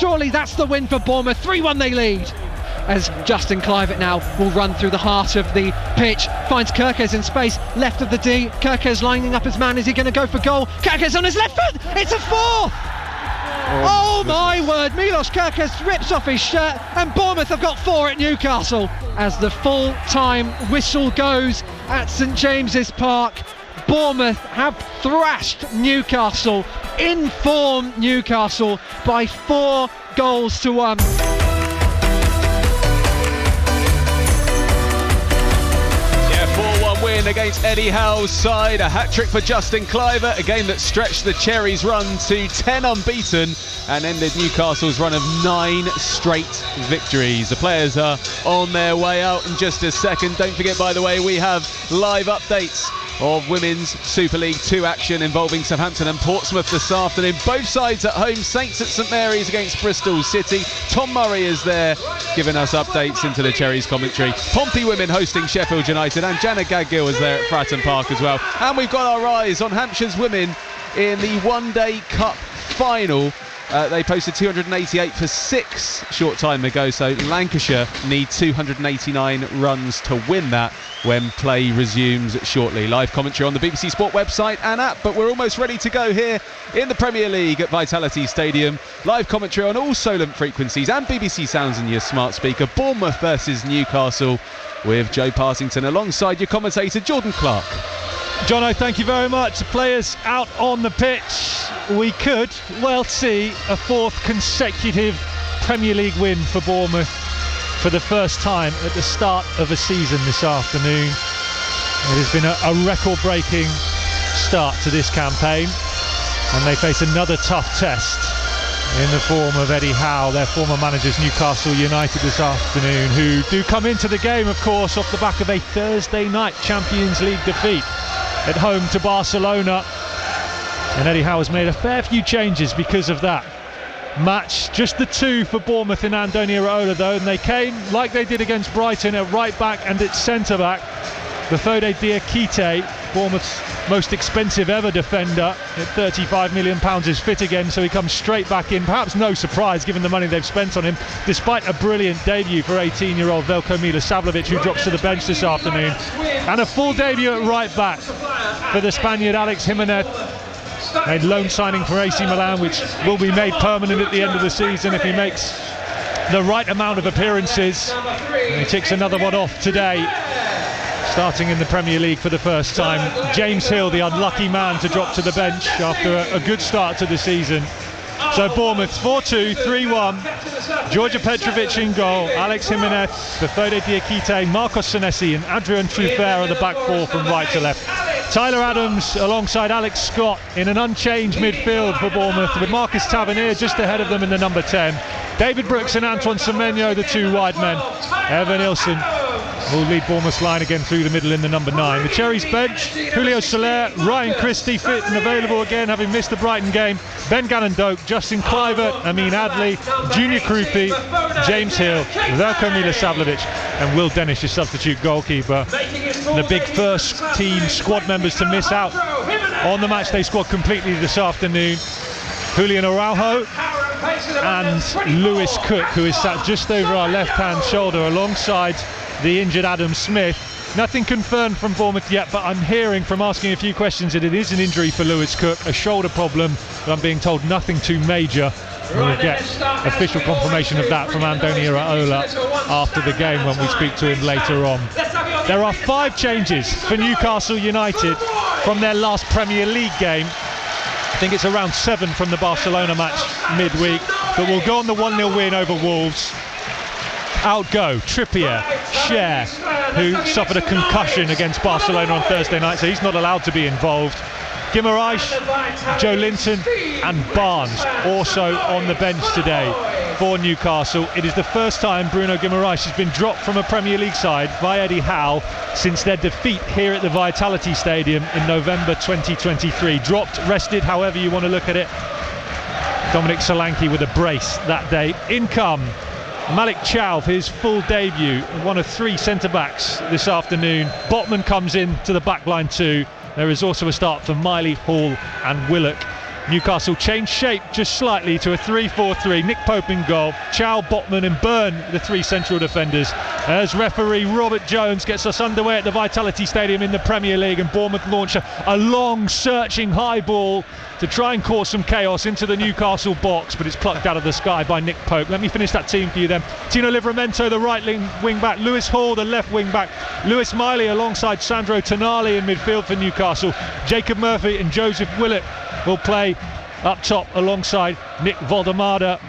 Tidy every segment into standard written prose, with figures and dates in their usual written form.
surely that's the win for Bournemouth. 3-1 they lead, as Justin Clivett now will run through the heart of the pitch, finds Kirkes in space, left of the D. Kirkes lining up his man. Is he going to go for goal? Kirkes on his left foot, it's a 4! Oh my word, Milos Kirkes rips off his shirt, and Bournemouth have got 4 at Newcastle. As the full-time whistle goes at St James's Park, Bournemouth have thrashed Newcastle, in form Newcastle, by 4 goals to 1. Win against Eddie Howe's side, a hat-trick for Justin Clivett, a game that stretched the Cherries' run to 10 unbeaten and ended Newcastle's run of 9 straight victories. The players are on their way out in just a second. Don't forget, by the way, we have live updates of Women's Super League 2 action involving Southampton and Portsmouth this afternoon. Both sides at home. Saints at St Mary's against Bristol City. Tom Murray is there giving us updates into the Cherries commentary. Pompey women hosting Sheffield United, and Janet Gaggill is there at Fratton Park as well. And we've got our eyes on Hampshire's women in the One Day Cup final. They posted 288 for 6 short time ago, so Lancashire need 289 runs to win that when play resumes shortly. Live commentary on the BBC Sport website and app, but we're almost ready to go here in the Premier League at Vitality Stadium. Live commentary on all Solent frequencies and BBC Sounds in your smart speaker. Bournemouth versus Newcastle with Joe Partington alongside your commentator Jordan Clark. Jono, thank you very much. The players out on the pitch. We could well see a 4th consecutive Premier League win for Bournemouth for the first time at the start of a season this afternoon. It has been a record-breaking start to this campaign, and they face another tough test in the form of Eddie Howe, their former managers, Newcastle United, this afternoon, who do come into the game, of course, off the back of a Thursday night Champions League defeat at home to Barcelona. And Eddie Howe has made a fair few changes because of that match. Just the 2 for Bournemouth in Andoni Iraola, though, and they came like they did against Brighton at right back and at centre back. Bafode Diakite, Bournemouth's most expensive ever defender at £35 million, is fit again, so he comes straight back in. Perhaps no surprise given the money they've spent on him, despite a brilliant debut for 18-year-old Veljko Milosavljevic, who drops to the bench this afternoon. And a full debut at right back for the Spaniard Alex Jimenez, a loan signing for AC Milan, which will be made permanent at the end of the season if he makes the right amount of appearances. And he ticks another one off today, starting in the Premier League for the first time. James Hill, the unlucky man to drop to the bench after a good start to the season. So Bournemouth 4-2, 3-1. Georgia Petrovic in goal, Alex Jimenez, Bafode Diakite, Marcos Senesi and Adrian Truffert are the back 4 from right to left. Tyler Adams alongside Alex Scott in an unchanged midfield for Bournemouth, with Marcus Tavernier just ahead of them in the number 10. David Brooks and Antoine Semenyo, the 2 wide men. Evan Nilsson will lead Bournemouth's line again through the middle in the number 9. The Cherries bench, Julio Soler, Ryan Christie fit and available again, having missed the Brighton game. Ben Gannon-Doak, Justin Clivett, Amin Adli, Junior Krupi, James Hill, Veljko Milosavljevic and Will Dennis, your substitute goalkeeper. The big first team squad members to miss out on the matchday squad completely this afternoon: Julian Araujo and Lewis Cook, who is sat just over our left-hand shoulder alongside the injured Adam Smith. Nothing confirmed from Bournemouth yet, but I'm hearing from asking a few questions that it is an injury for Lewis Cook, a shoulder problem, but I'm being told nothing too major. We'll get official confirmation of that from Andoni Iraola after the game when we speak to him later on. There are 5 changes for Newcastle United from their last Premier League game. I think it's around 7 from the Barcelona match midweek, but we'll go on the 1-0 win over Wolves. Out go Trippier, Cher, who suffered a concussion against Barcelona on Thursday night, so he's not allowed to be involved. Guimaraes, Joe Linton and Barnes also on the bench today for Newcastle. It is the first time Bruno Guimaraes has been dropped from a Premier League side by Eddie Howe since their defeat here at the Vitality Stadium in November 2023. Dropped, rested, however you want to look at it. Dominic Solanke with a brace that day. In come Malik Chow for his full debut, one of 3 centre-backs this afternoon. Botman comes in to the back line too. There is also a start for Miley, Hall and Willock Newcastle changed shape just slightly to a 3-4-3. Nick Pope in goal, Chow, Botman and Byrne, the three central defenders, as referee Robert Jones gets us underway at the Vitality Stadium in the Premier League, and Bournemouth launch a long searching high ball to try and cause some chaos into the Newcastle box, but it's plucked out of the sky by Nick Pope. Let me finish that team for you then. Tino Livramento, the right wing back, Lewis Hall, the left wing back, Lewis Miley alongside Sandro Tonali in midfield for Newcastle. Jacob Murphy and Joseph Willett will play up top alongside Nick Voldemada,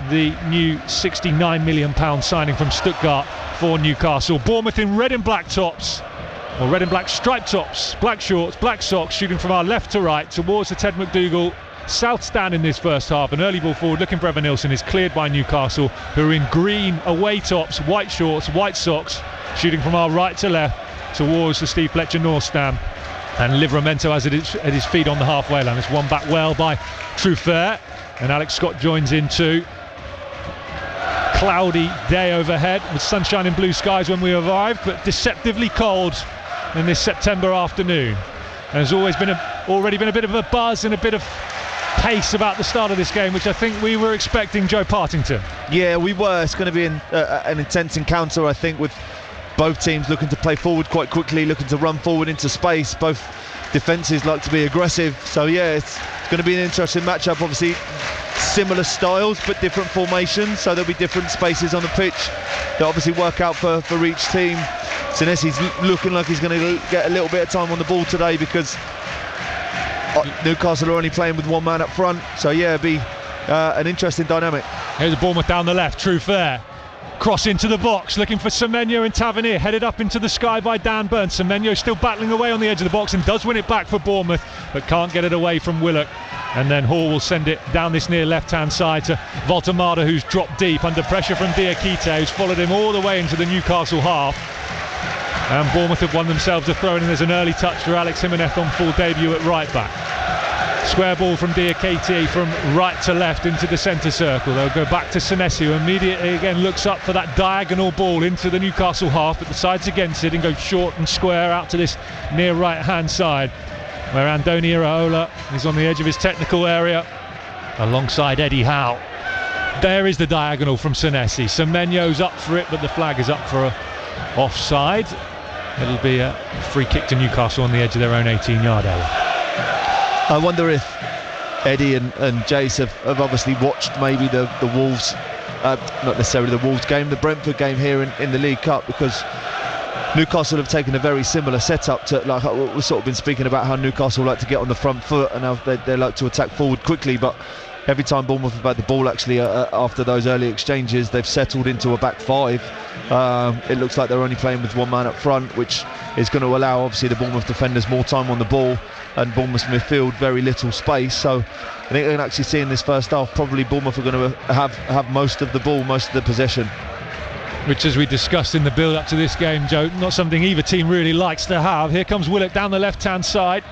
the new £69 million signing from Stuttgart for Newcastle. Bournemouth in red and black tops, or red and black striped tops, black shorts, black socks, shooting from our left to right towards the Ted McDougall south stand in this first half. An early ball forward looking for Evan Nilsson is cleared by Newcastle, who are in green away tops, white shorts, white socks, shooting from our right to left towards the Steve Fletcher North stand. And Livramento has it at his feet on the halfway line. It's won back well by Truffert, and Alex Scott joins in too. Cloudy day overhead with sunshine and blue skies when we arrived, but deceptively cold in this September afternoon. And there's already been a bit of a buzz and a bit of pace about the start of this game, which I think we were expecting, Joe Partington. Yeah, we were. It's going to be an intense encounter, I think, with both teams looking to play forward quite quickly, looking to run forward into space. Both defences like to be aggressive. So yeah, it's going to be an interesting matchup. Obviously similar styles but different formations, so there'll be different spaces on the pitch that obviously work out for each team. Senesi's looking like he's going to get a little bit of time on the ball today, because Newcastle are only playing with one man up front. So yeah, it'll be an interesting dynamic. Here's a Bournemouth down the left, Truffert. Cross into the box, looking for Semenyo and Tavernier, headed up into the sky by Dan Burns. Semenyo still battling away on the edge of the box and does win it back for Bournemouth, but can't get it away from Willock. And then Hall will send it down this near left-hand side to Voltemada, who's dropped deep under pressure from Diakite, who's followed him all the way into the Newcastle half. And Bournemouth have won themselves a throw-in, and there's an early touch for Alex Jimenez on full debut at right back. Square ball from Diakite from right to left into the centre circle. They'll go back to Senesi, who immediately again looks up for that diagonal ball into the Newcastle half, but decides against it and goes short and square out to this near right hand side, where Andoni Iraola is on the edge of his technical area alongside Eddie Howe. There is the diagonal from Senesi. Semenyo's up for it, but the flag is up for offside. It'll be a free kick to Newcastle on the edge of their own 18-yard area. I wonder if Eddie and Jace have obviously watched maybe the Wolves, not necessarily the Wolves game, the Brentford game here in the League Cup, because Newcastle have taken a very similar setup to, like we've sort of been speaking about how Newcastle like to get on the front foot and how they like to attack forward quickly, but every time Bournemouth have had the ball, actually after those early exchanges, they've settled into a back five. It looks like they're only playing with one man up front, which is going to allow obviously the Bournemouth defenders more time on the ball, and Bournemouth midfield very little space. So I think they can actually see in this first half probably Bournemouth are going to have most of the ball, most of the possession, which, as we discussed in the build up to this game, Joe, not something either team really likes to have. Here comes Willock down the left hand side.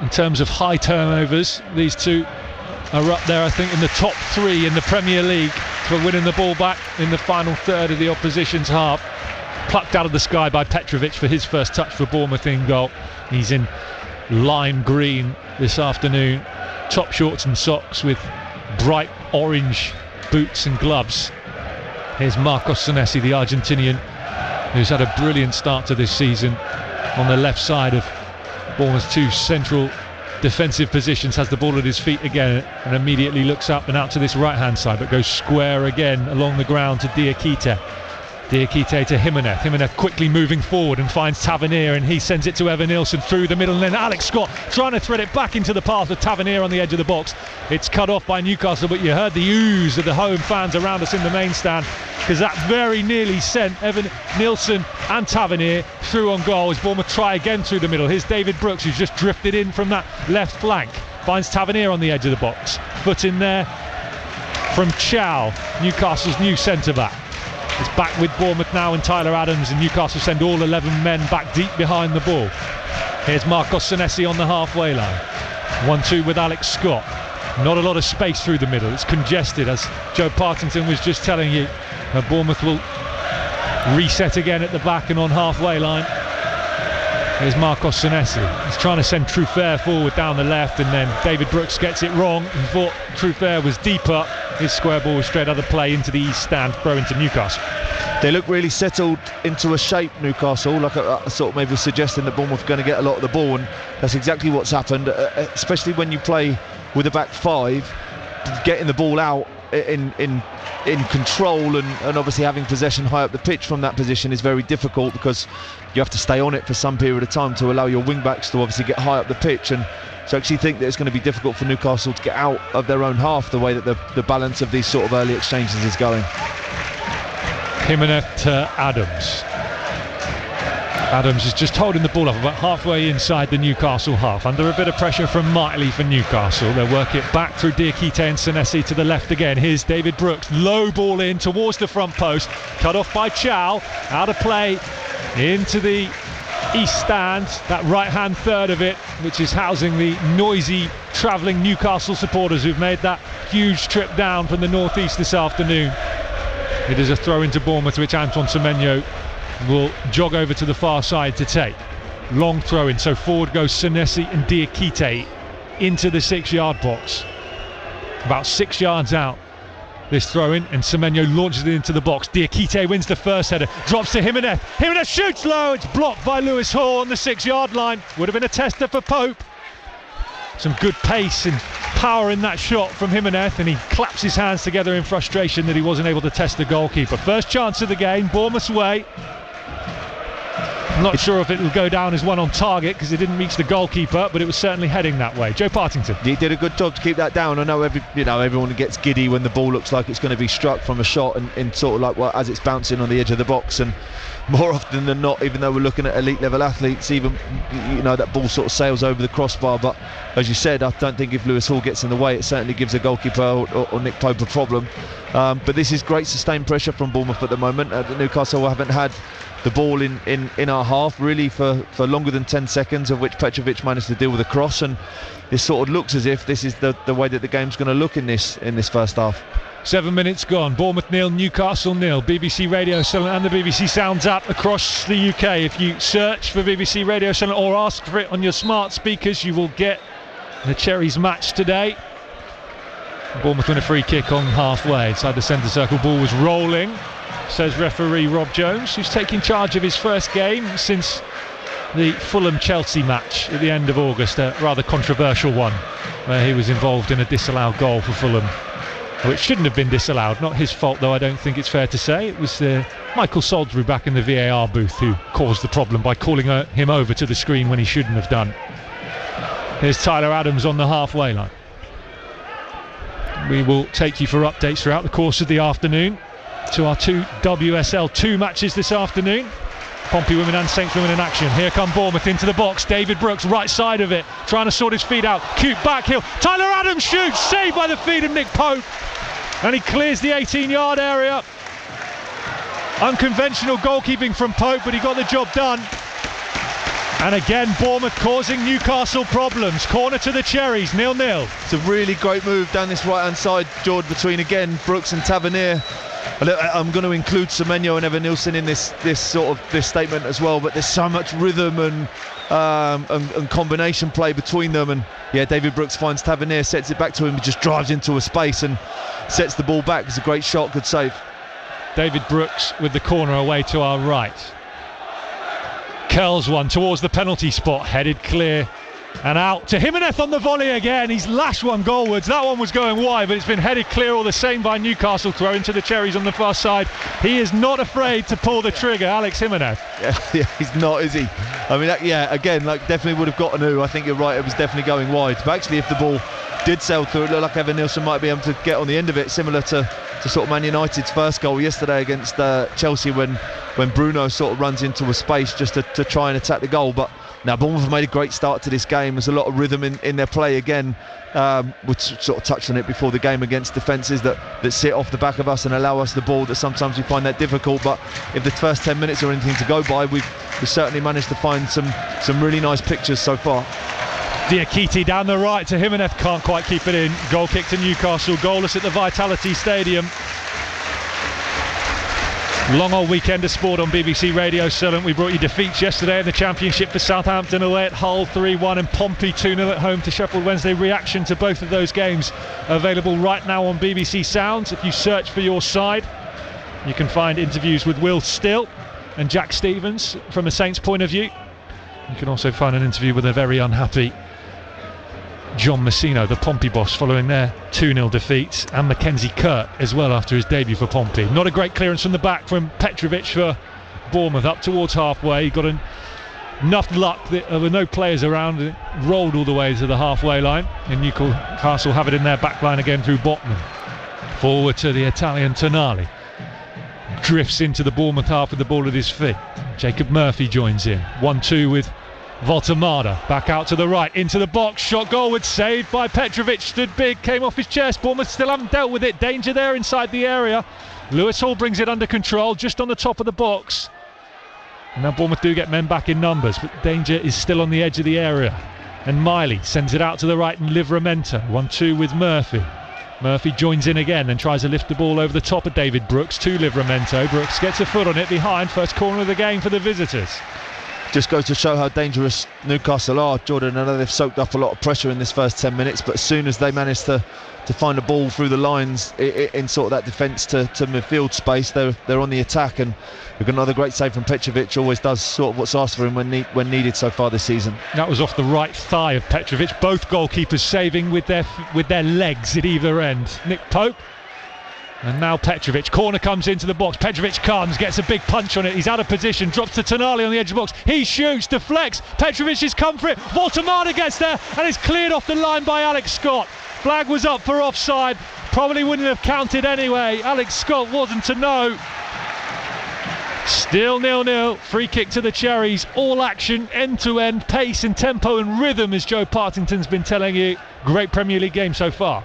In terms of high turnovers, these two are up there, I think, in the top three in the Premier League for winning the ball back in the final third of the opposition's half. Plucked out of the sky by Petrovic for his first touch for Bournemouth in goal. He's in lime green this afternoon, top shorts and socks with bright orange boots and gloves. Here's Marcos Senesi, the Argentinian, who's had a brilliant start to this season on the left side of Bournemouth's two central defensive positions. Has the ball at his feet again and immediately looks up and out to this right hand side, but goes square again along the ground to Diakite to Jimenez quickly moving forward and finds Tavernier, and he sends it to Evan Nilsson through the middle, and then Alex Scott trying to thread it back into the path of Tavernier on the edge of the box. It's cut off by Newcastle, but you heard the ooze of the home fans around us in the main stand, because that very nearly sent Evan Nilsson and Tavernier through on goal as Bournemouth try again through the middle. Here's David Brooks, who's just drifted in from that left flank, finds Tavernier on the edge of the box. Foot in there from Chow, Newcastle's new centre-back. It's back with Bournemouth now, and Tyler Adams, and Newcastle send all 11 men back deep behind the ball. Here's Marcos Senesi on the halfway line. 1-2 with Alex Scott. Not a lot of space through the middle. It's congested, as Joe Partington was just telling you. Bournemouth will reset again at the back and on halfway line. Here's Marcos Senesi. He's trying to send Truffert forward down the left, and then David Brooks gets it wrong. He thought Truffert was deeper. His square ball was straight out of play into the east stand, throw into Newcastle. They look really settled into a shape, Newcastle, like I sort of maybe was suggesting that Bournemouth are going to get a lot of the ball, and that's exactly what's happened, especially when you play with a back five. Getting the ball out in control and obviously having possession high up the pitch from that position is very difficult, because you have to stay on it for some period of time to allow your wing backs to obviously get high up the pitch. And so I actually think that it's going to be difficult for Newcastle to get out of their own half, the way that the balance of these sort of early exchanges is going. Jimenez to Adams. Adams is just holding the ball up about halfway inside the Newcastle half, under a bit of pressure from Martley for Newcastle. They'll work it back through Diakite and Senesi to the left again. Here's David Brooks, low ball in towards the front post, cut off by Chow, out of play into the east stand, that right hand third of it, which is housing the noisy travelling Newcastle supporters who've made that huge trip down from the northeast this afternoon. It is a throw into Bournemouth, which Antoine Semenyo will jog over to the far side to take. Long throw in, so forward goes Senesi and Diakite into the 6-yard box. About 6 yards out, this throw in, and Semenyo launches it into the box. Diakite wins the first header, drops to Jimenez. Jimenez shoots low, it's blocked by Lewis Hall on the 6-yard line. Would have been a tester for Pope. Some good pace and power in that shot from Jimenez, and he claps his hands together in frustration that he wasn't able to test the goalkeeper. First chance of the game, Bournemouth's way. I'm not sure if it will go down as one on target because it didn't reach the goalkeeper, but it was certainly heading that way. Joe Partington. He did a good job to keep that down. I know everyone gets giddy when the ball looks like it's going to be struck from a shot and sort of like, well, as it's bouncing on the edge of the box, and more often than not, even though we're looking at elite level athletes, even that ball sort of sails over the crossbar. But as you said, I don't think if Lewis Hall gets in the way, it certainly gives a goalkeeper or Nick Pope a problem. But this is great sustained pressure from Bournemouth at the moment. Newcastle haven't had the ball in our half really for longer than 10 seconds, of which Petrovic managed to deal with a cross, and this sort of looks as if this is the way that the game's going to look in this first half. 7 minutes gone. Bournemouth 0, Newcastle 0. BBC Radio Solent and the BBC Sounds app across the UK. If you search for BBC Radio Solent or ask for it on your smart speakers, you will get the Cherries match today. Bournemouth win a free kick on halfway inside the centre circle. Ball was rolling, says referee Rob Jones, who's taking charge of his first game since the Fulham-Chelsea match at the end of August, a rather controversial one where he was involved in a disallowed goal for Fulham, which shouldn't have been disallowed. Not his fault, though, I don't think it's fair to say. It was Michael Salisbury back in the VAR booth who caused the problem by calling him over to the screen when he shouldn't have done. Here's Tyler Adams on the halfway line. We will take you for updates throughout the course of the afternoon to our two WSL 2 matches this afternoon. Pompey women and Saints women in action. Here come Bournemouth into the box. David Brooks, right side of it, trying to sort his feet out. Cute back heel. Tyler Adams shoots, saved by the feet of Nick Pope, and he clears the 18-yard area. Unconventional goalkeeping from Pope, but he got the job done. And again, Bournemouth causing Newcastle problems. Corner to the Cherries, 0-0. It's a really great move down this right-hand side, George, between again Brooks and Tavernier. I'm going to include Semenyo and Evan Nilsson in this statement as well, but there's so much rhythm and combination play between them. And yeah, David Brooks finds Tavernier, sets it back to him, he just drives into a space and sets the ball back. It's a great shot, good save. David Brooks with the corner away to our right. Curls one towards the penalty spot, headed clear and out to Jimenez on the volley again. He's lashed one goalwards. That one was going wide, but it's been headed clear all the same by Newcastle. Throw into the Cherries on the far side. He is not afraid to pull the trigger, Alex Jimenez. Yeah, he's not, is he? I mean, again, definitely would have got I think you're right, it was definitely going wide. But actually, if the ball did sail through, it looked like Evan Nilsson might be able to get on the end of it, similar to sort of Man United's first goal yesterday against Chelsea when Bruno sort of runs into a space just to try and attack the goal. But now Bournemouth have made a great start to this game. There's a lot of rhythm in their play again. We sort of touched on it before the game against defences that sit off the back of us and allow us the ball, that sometimes we find that difficult. But if the first 10 minutes are anything to go by, we've certainly managed to find some really nice pictures so far. Diakite down the right to Jimenez, can't quite keep it in. Goal kick to Newcastle, goalless at the Vitality Stadium. Long old weekend of sport on BBC Radio Solent. We brought you defeats yesterday in the Championship for Southampton away at Hull 3-1 and Pompey 2-0 at home to Sheffield Wednesday. Reaction to both of those games available right now on BBC Sounds. If you search for your side, you can find interviews with Will Still and Jack Stevens from a Saints point of view. You can also find an interview with a very unhappy John Messino, the Pompey boss, following their 2-0 defeat, and Mackenzie Kirk as well after his debut for Pompey. Not a great clearance from the back from Petrovic for Bournemouth up towards halfway. He got enough luck that there were no players around, and it rolled all the way to the halfway line, and Newcastle have it in their back line again through Botman. Forward to the Italian Tonali. Drifts into the Bournemouth half with the ball at his feet. Jacob Murphy joins in. 1-2 with Voltemada, back out to the right, into the box, shot goalward, saved by Petrovic, stood big, came off his chest. Bournemouth still haven't dealt with it, danger there inside the area. Lewis Hall brings it under control, just on the top of the box. And now Bournemouth do get men back in numbers, but danger is still on the edge of the area. And Miley sends it out to the right, and Livramento, 1-2 with Murphy. Murphy joins in again and tries to lift the ball over the top of David Brooks to Livramento. Brooks gets a foot on it behind, first corner of the game for the visitors. Just goes to show how dangerous Newcastle are, Jordan. I know they've soaked up a lot of pressure in this first 10 minutes, but as soon as they manage to find a ball through the lines in sort of that defence to midfield space, they're on the attack. And we've got another great save from Petrovic. Always does sort of what's asked for him when needed so far this season. That was off the right thigh of Petrovic. Both goalkeepers saving with their legs at either end. Nick Pope. And now Petrovic, corner comes into the box. Petrovic comes, gets a big punch on it. He's out of position, drops to Tonali on the edge of the box. He shoots, deflects. Petrovic has come for it. Voltemada gets there and is cleared off the line by Alex Scott. Flag was up for offside. Probably wouldn't have counted anyway. Alex Scott wasn't to know. Still 0-0. Free kick to the Cherries. All action, end to end, pace and tempo and rhythm, as Joe Partington's been telling you. Great Premier League game so far.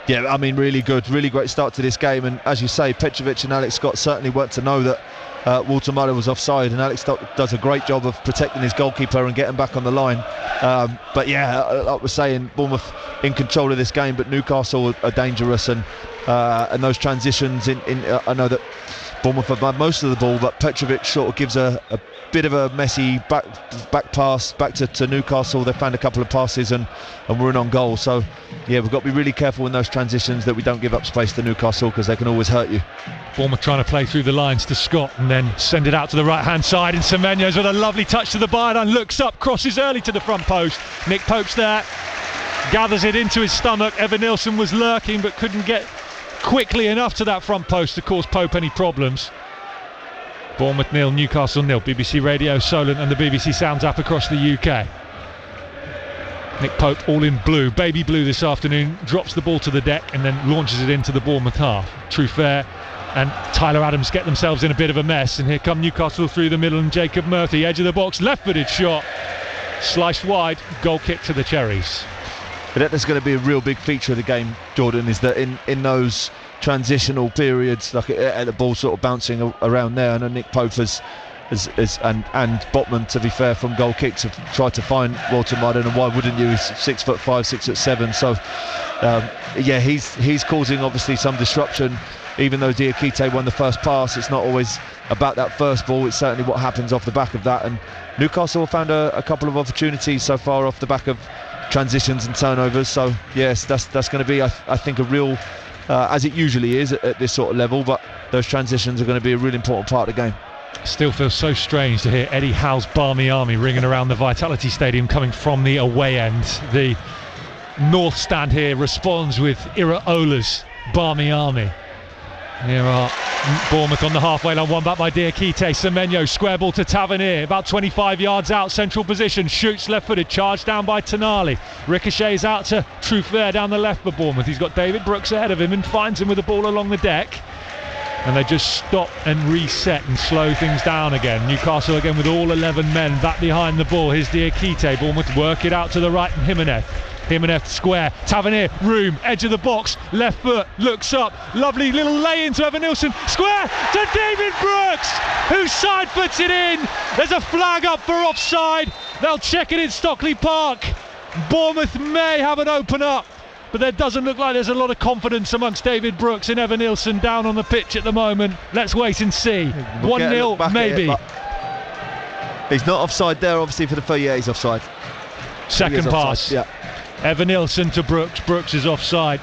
Yeah, I mean, really good, really great start to this game. And as you say, Petrovic and Alex Scott certainly weren't to know that Voltemada was offside, and Alex Scott does a great job of protecting his goalkeeper and getting back on the line. But yeah, like we're saying, Bournemouth in control of this game, but Newcastle are dangerous, and those transitions I know that Bournemouth have had most of the ball, but Petrovic sort of gives a bit of a messy back pass back to Newcastle. They found a couple of passes and we're in on goal. So yeah, we've got to be really careful in those transitions that we don't give up space to Newcastle, because they can always hurt you. Bournemouth trying to play through the lines to Scott and then send it out to the right hand side, and Semenyo's with a lovely touch to the byline, looks up, crosses early to the front post. Nick Pope's there, gathers it into his stomach. Evan Nilsson was lurking but couldn't get quickly enough to that front post to cause Pope any problems. Bournemouth 0, Newcastle 0. BBC Radio Solent and the BBC Sounds app across the UK. Nick Pope all in blue, baby blue this afternoon, drops the ball to the deck and then launches it into the Bournemouth half. Trufair and Tyler Adams get themselves in a bit of a mess, and here come Newcastle through the middle, and Jacob Murphy, edge of the box, left-footed shot, sliced wide, goal kick to the Cherries. But that's going to be a real big feature of the game, Jordan, is that in those transitional periods, like at the ball sort of bouncing around there, and Nick Pope and Botman, to be fair, from goal kicks have tried to find Voltemada, and why wouldn't you? He's 6'5", 6'7", so yeah, he's causing obviously some disruption. Even though Diakite won the first pass, it's not always about that first ball, it's certainly what happens off the back of that. And Newcastle have found a couple of opportunities so far off the back of transitions and turnovers, so yes, that's going to be I think a real as it usually is at this sort of level, but those transitions are going to be a really important part of the game. Still feels so strange to hear Eddie Howe's Barmy Army ringing around the Vitality Stadium coming from the away end. The North stand here responds with Iraola's Barmy Army. Here are Bournemouth on the halfway line, one back by Diakite. Semenyo, square ball to Tavernier, about 25 yards out, central position, shoots left-footed, charged down by Tonali. Ricochets out to Trufair down the left for Bournemouth. He's got David Brooks ahead of him and finds him with the ball along the deck. And they just stop and reset and slow things down again. Newcastle again with all 11 men back behind the ball. Here's Diakite. Bournemouth work it out to the right, and Jimenez square, Tavernier, room, edge of the box, left foot, looks up, lovely little lay into Evan Nilsson, square to David Brooks, who side foots it in. There's a flag up for offside. They'll check it in Stockley Park. Bournemouth may have an open up. but there doesn't look like there's a lot of confidence amongst David Brooks and Evan Nilsson down on the pitch at the moment. Let's wait and see. 1-0 maybe. He's not offside there, obviously, for the third. Yeah, he's offside. Second pass. Offside, yeah. Evan Nilsson to Brooks. Brooks is offside.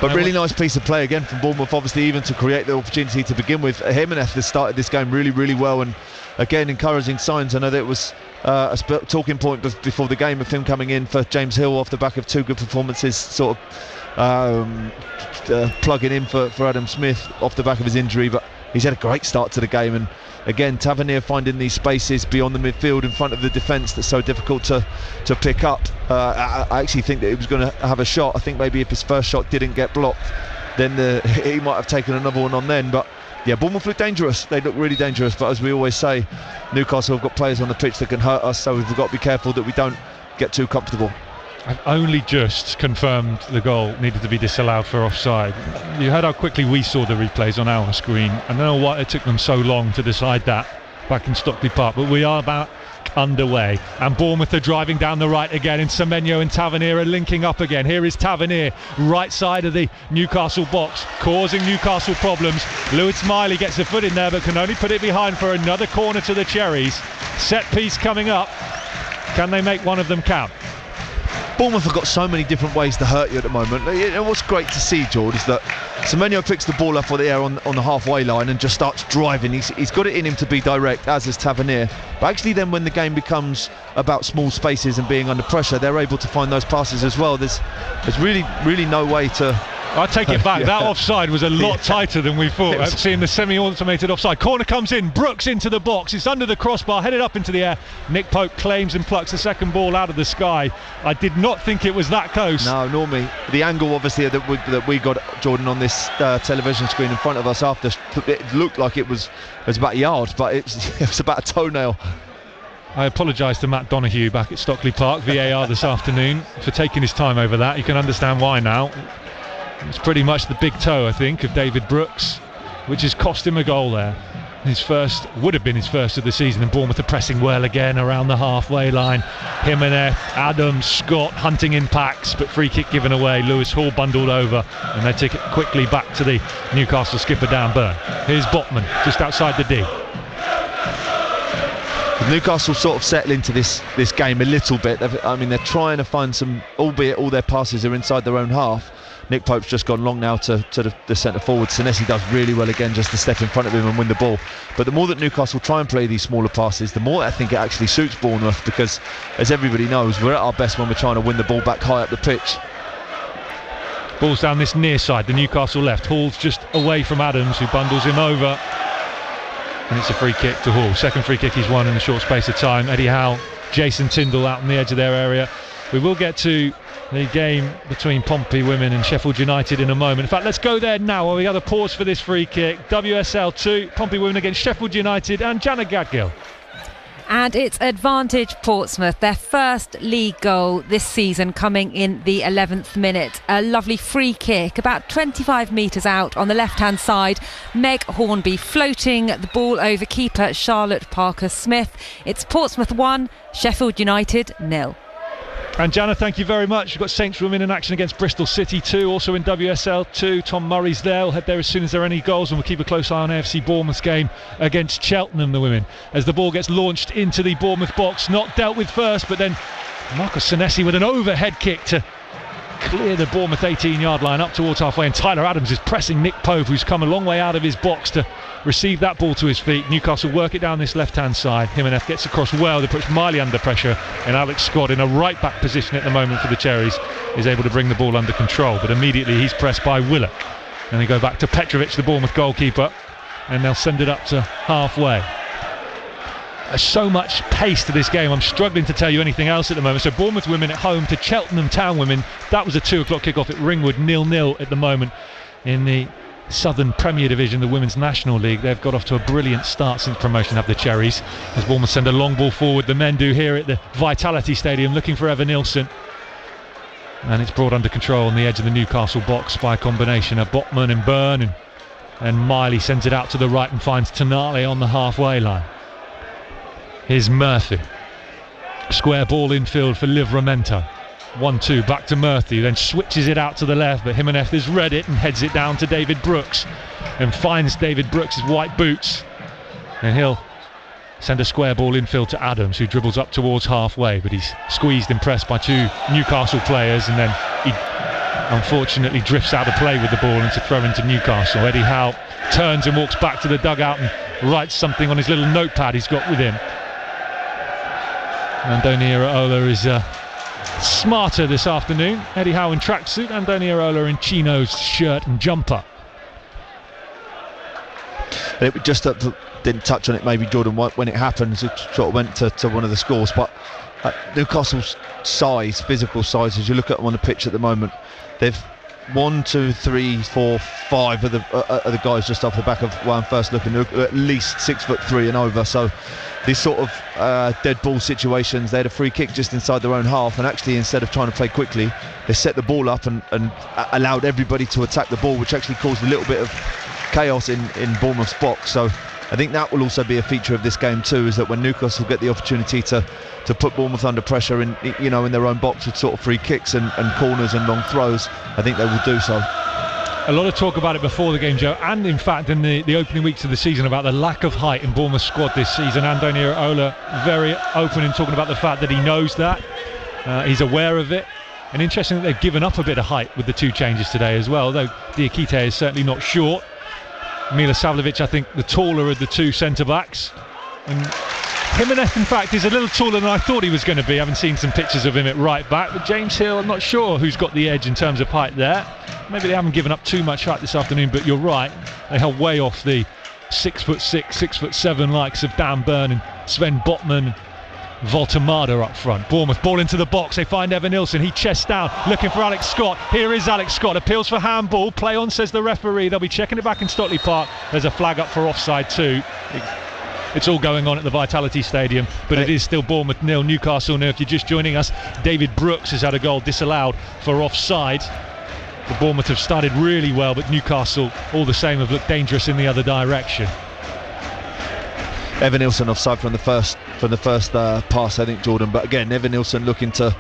But really nice piece of play again from Bournemouth, obviously, even to create the opportunity to begin with. Jimenez has started this game really, really well, and again, encouraging signs. I know that it was a talking point before the game of him coming in for James Hill off the back of two good performances, sort of plugging in for Adam Smith off the back of his injury, but he's had a great start to the game. And again, Tavernier finding these spaces beyond the midfield in front of the defence that's so difficult to pick up. I actually think that he was going to have a shot. I think maybe if his first shot didn't get blocked, then he might have taken another one on then. But yeah, Bournemouth look dangerous. They look really dangerous. But as we always say, Newcastle have got players on the pitch that can hurt us, so we've got to be careful that we don't get too comfortable. I've only just confirmed the goal needed to be disallowed for offside. You heard how quickly we saw the replays on our screen. I don't know why it took them so long to decide that back in Stockley Park, but we are about underway, and Bournemouth are driving down the right again, and Semenyo and Tavernier are linking up again. Here is Tavernier, right side of the Newcastle box, causing Newcastle problems. Lewis Miley gets a foot in there but can only put it behind for another corner to the Cherries. Set piece coming up. Can they make one of them count? Bournemouth have got so many different ways to hurt you at the moment. And what's great to see, George, is that Semenyo picks the ball up for the air on the halfway line and just starts driving. He's got it in him to be direct, as is Tavernier. But actually then when the game becomes about small spaces and being under pressure, they're able to find those passes as well. There's really, really no way to... I take it back. That offside was a lot tighter than we thought. I've seen the semi-automated offside. Corner comes in. Brooks into the box. It's under the crossbar, headed up into the air. Nick Pope claims and plucks the second ball out of the sky. I did not think it was that close. No, nor me. The angle, obviously, that we got, Jordan, on this television screen in front of us after, it looked like it was about a yard, but it was about a toenail. I apologise to Matt Donoghue back at Stockley Park, VAR this afternoon, for taking his time over that. You can understand why now. It's pretty much the big toe, I think, of David Brooks, which has cost him a goal there. Would have been his first of the season, and Bournemouth are pressing well again around the halfway line. Jimenez, Adams, Scott hunting in packs, but free kick given away. Lewis Hall bundled over, and they take it quickly back to the Newcastle skipper Dan Burn. Here's Botman just outside the D. Newcastle sort of settle into this game a little bit. They're trying to find some, albeit all their passes are inside their own half. Nick Pope's just gone long now to the centre forward. Senesi does really well again just to step in front of him and win the ball. But the more that Newcastle try and play these smaller passes, the more I think it actually suits Bournemouth, because as everybody knows, we're at our best when we're trying to win the ball back high up the pitch. Ball's down this near side, the Newcastle left. Hall's just away from Adams, who bundles him over. And it's a free kick to Hall. Second free kick he's won in a short space of time. Eddie Howe, Jason Tyndall out on the edge of their area. We will get to the game between Pompey women and Sheffield United in a moment. In fact, let's go there now while we have a pause for this free kick. WSL 2, Pompey women against Sheffield United, and Janet Gadgill. And it's advantage Portsmouth, their first league goal this season, coming in the 11th minute. A lovely free kick about 25 metres out on the left-hand side. Meg Hornby floating the ball over keeper Charlotte Parker-Smith. It's Portsmouth 1, Sheffield United 0. And Jana, thank you very much. We've got Saints women in action against Bristol City 2, also in WSL 2. Tom Murray's there. We'll head there as soon as there are any goals, and we'll keep a close eye on AFC Bournemouth's game against Cheltenham, the women, as the ball gets launched into the Bournemouth box. Not dealt with first, but then Marcus Senesi with an overhead kick to clear the Bournemouth 18-yard line up towards halfway, and Tyler Adams is pressing Nick Pope, who's come a long way out of his box, to receive that ball to his feet. Newcastle work it down this left-hand side. Jimenez gets across well. They puts Miley under pressure, and Alex Scott, in a right-back position at the moment for the Cherries, is able to bring the ball under control. But immediately he's pressed by Willock, and they go back to Petrovic, the Bournemouth goalkeeper, and they'll send it up to halfway. There's so much pace to this game, I'm struggling to tell you anything else at the moment. So Bournemouth women at home to Cheltenham Town women. That was a 2 o'clock kickoff at Ringwood, 0-0 at the moment in the Southern Premier Division, the Women's National League. They've got off to a brilliant start since promotion, have the Cherries, as Bournemouth send a long ball forward. The men do here at the Vitality Stadium, looking for Evan Nilsson, and it's brought under control on the edge of the Newcastle box by a combination of Botman and Byrne, and Miley sends it out to the right and finds Tonali on the halfway line. Here's Murphy, square ball infield for Livramento. 1-2, back to Murphy, then switches it out to the left, but Jimenez has read it and heads it down to David Brooks and finds David Brooks' white boots, and he'll send a square ball infield to Adams, who dribbles up towards halfway, but he's squeezed and pressed by two Newcastle players, and then he unfortunately drifts out of play with the ball and to throw into Newcastle. Eddie Howe turns and walks back to the dugout and writes something on his little notepad he's got with him. Andoni Iraola is smarter this afternoon. Eddie Howe in tracksuit, Andoni Iraola in chinos, shirt and jumper. And it just didn't touch on it, maybe, Jordan, when it happened. It sort of went to one of the scores, but Newcastle's size, physical size, as you look at them on the pitch at the moment, they've 1, 2, 3, 4, 5 of the guys just off the back of one first looking, at least 6'3" and over. So these sort of dead ball situations, they had a free kick just inside their own half, and actually instead of trying to play quickly, they set the ball up and allowed everybody to attack the ball, which actually caused a little bit of chaos in Bournemouth's box. So I think that will also be a feature of this game too, is that when Newcastle get the opportunity to put Bournemouth under pressure in their own box with sort of free kicks and corners and long throws, I think they will do so. A lot of talk about it before the game, Joe, and in fact in the opening weeks of the season, about the lack of height in Bournemouth's squad this season. Andoni Iraola very open in talking about the fact that he knows that, he's aware of it, and interesting that they've given up a bit of height with the two changes today as well, though Diakite is certainly not short. Milisavljevic, I think, the taller of the two centre-backs, and Jimenez, in fact, is a little taller than I thought he was going to be. I haven't seen some pictures of him at right back, but James Hill, I'm not sure who's got the edge in terms of height there. Maybe they haven't given up too much height this afternoon, but you're right, they held way off the 6'6", 6'7" likes of Dan Burn and Sven Botman, Voltemada up front. Bournemouth ball into the box, they find Evan Nilsson, he chests down looking for Alex Scott. Here is Alex Scott, appeals for handball, play on, says the referee. They'll be checking it back in Stockley Park. There's a flag up for offside too. It's all going on at the Vitality Stadium, but it is still Bournemouth 0, Newcastle 0. If you're just joining us, David Brooks has had a goal disallowed for offside. The Bournemouth have started really well, but Newcastle all the same have looked dangerous in the other direction. Evan Nilsson offside from the first pass, I think, Jordan. But again, Evan Nilsson looking to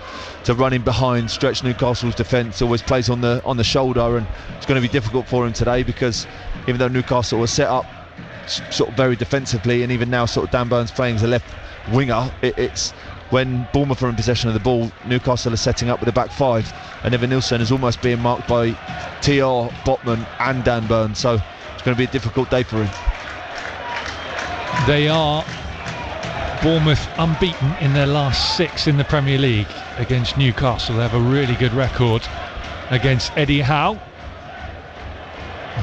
run in behind, stretch Newcastle's defence. Always plays on the shoulder, and it's going to be difficult for him today, because even though Newcastle was set up sort of very defensively, and even now sort of Dan Burn's playing as a left winger, it's when Bournemouth are in possession of the ball, Newcastle are setting up with a back five, and Evan Nilsson is almost being marked by TR, Botman and Dan Burn. So it's going to be a difficult day for him. They are, Bournemouth, unbeaten in their last 6 in the Premier League against Newcastle. They have a really good record against Eddie Howe.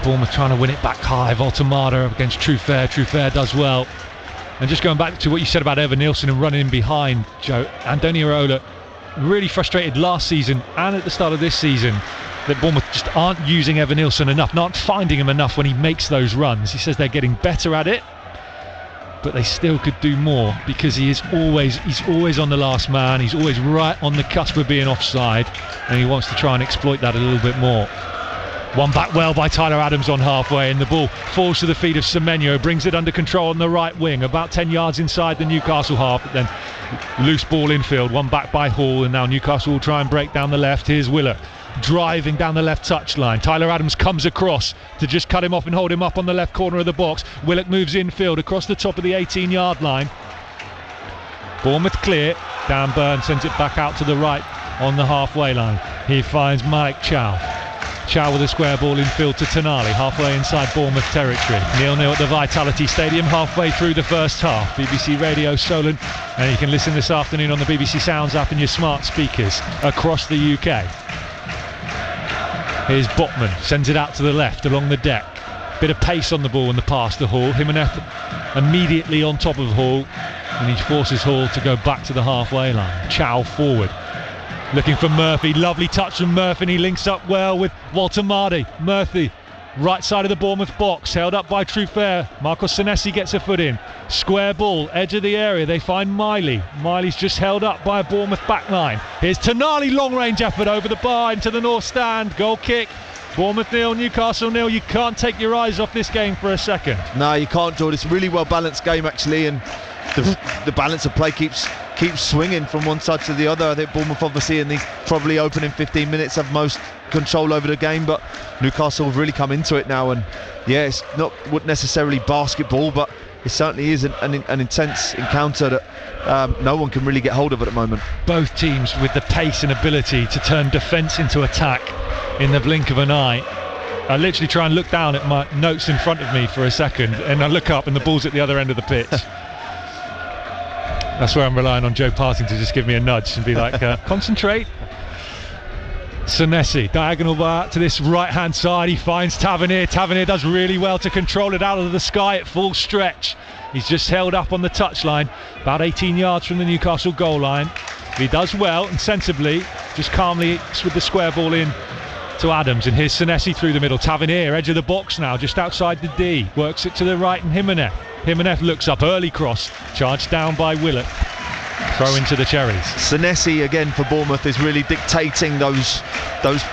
Bournemouth trying to win it back high. Voltemada against Truffert. Truffert does well. And just going back to what you said about Evan Nilsson and running in behind, Joe, Andoni Iraola really frustrated last season and at the start of this season that Bournemouth just aren't using Evan Nilsson enough, not finding him enough when he makes those runs. He says they're getting better at it, but they still could do more, because he's always on the last man, he's always right on the cusp of being offside, and he wants to try and exploit that a little bit more. One back well by Tyler Adams on halfway, and the ball falls to the feet of Semenyo, brings it under control on the right wing, about 10 yards inside the Newcastle half, but then loose ball infield, one back by Hall, and now Newcastle will try and break down the left. Here's Willock driving down the left touchline. Tyler Adams comes across to just cut him off and hold him up on the left corner of the box. Willock moves infield across the top of the 18-yard line. Bournemouth clear. Dan Burn sends it back out to the right on the halfway line. He finds Mike Chow. Chow with a square ball infield to Tonali, halfway inside Bournemouth territory. 0-0 at the Vitality Stadium, halfway through the first half. BBC Radio Solent, and you can listen this afternoon on the BBC Sounds app and your smart speakers across the UK. Here's Botman, sends it out to the left along the deck. Bit of pace on the ball in the pass to Hall. Jimenez immediately on top of Hall, and he forces Hall to go back to the halfway line. Chow forward, looking for Murphy. Lovely touch from Murphy, and he links up well with Voltemada. Murphy, right side of the Bournemouth box, held up by Truffert. Marcos Senesi gets a foot in. Square ball, edge of the area. They find Miley. Miley's just held up by a Bournemouth backline. Here's Tonali, long range effort over the bar into the north stand. Goal kick. Bournemouth 0, Newcastle 0. You can't take your eyes off this game for a second. No, you can't, George. It's a really well balanced game actually, and the balance of play keeps swinging from one side to the other. I think Bournemouth obviously in these probably opening 15 minutes have most control over the game, but Newcastle have really come into it now, and yeah, it's not necessarily basketball, but it certainly is an intense encounter that no one can really get hold of at the moment. Both teams with the pace and ability to turn defence into attack in the blink of an eye. I literally try and look down at my notes in front of me for a second, and I look up and the ball's at the other end of the pitch. That's where I'm relying on Joe Parting to just give me a nudge and be like, concentrate. Senesi, diagonal bar to this right hand side, he finds Tavernier. Tavernier does really well to control it out of the sky at full stretch. He's just held up on the touchline, about 18 yards from the Newcastle goal line. He does well and sensibly, just calmly with the square ball in to Adams, and here's Senesi through the middle. Tavernier, edge of the box now, just outside the D, works it to the right, and Jimenez looks up, early cross, charged down by Willett. Throw into the Cherries. Senesi again for Bournemouth is really dictating those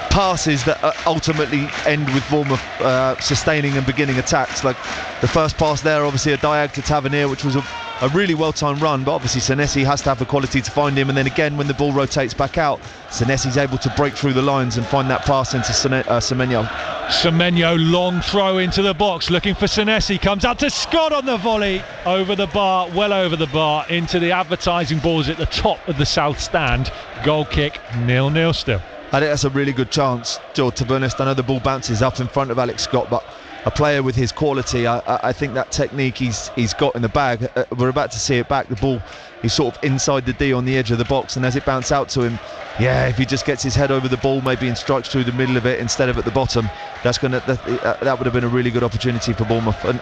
passes that ultimately end with Bournemouth sustaining and beginning attacks. Like the first pass there, obviously a diag to Tavernier, which was a really well-timed run, but obviously Senesi has to have the quality to find him, and then again when the ball rotates back out, Senesi's able to break through the lines and find that pass into Semenyo. Semenyo, long throw into the box, looking for Senesi, comes out to Scott on the volley, over the bar, well over the bar, into the advertising balls at the top of the south stand. Goal kick, 0-0 still. I think that's a really good chance, George, to be honest. I know the ball bounces up in front of Alex Scott, but a player with his quality, I think that technique he's got in the bag, we're about to see it back. The ball is sort of inside the D on the edge of the box, and as it bounces out to him, yeah, if he just gets his head over the ball maybe and strikes through the middle of it instead of at the bottom, that would have been a really good opportunity for Bournemouth. And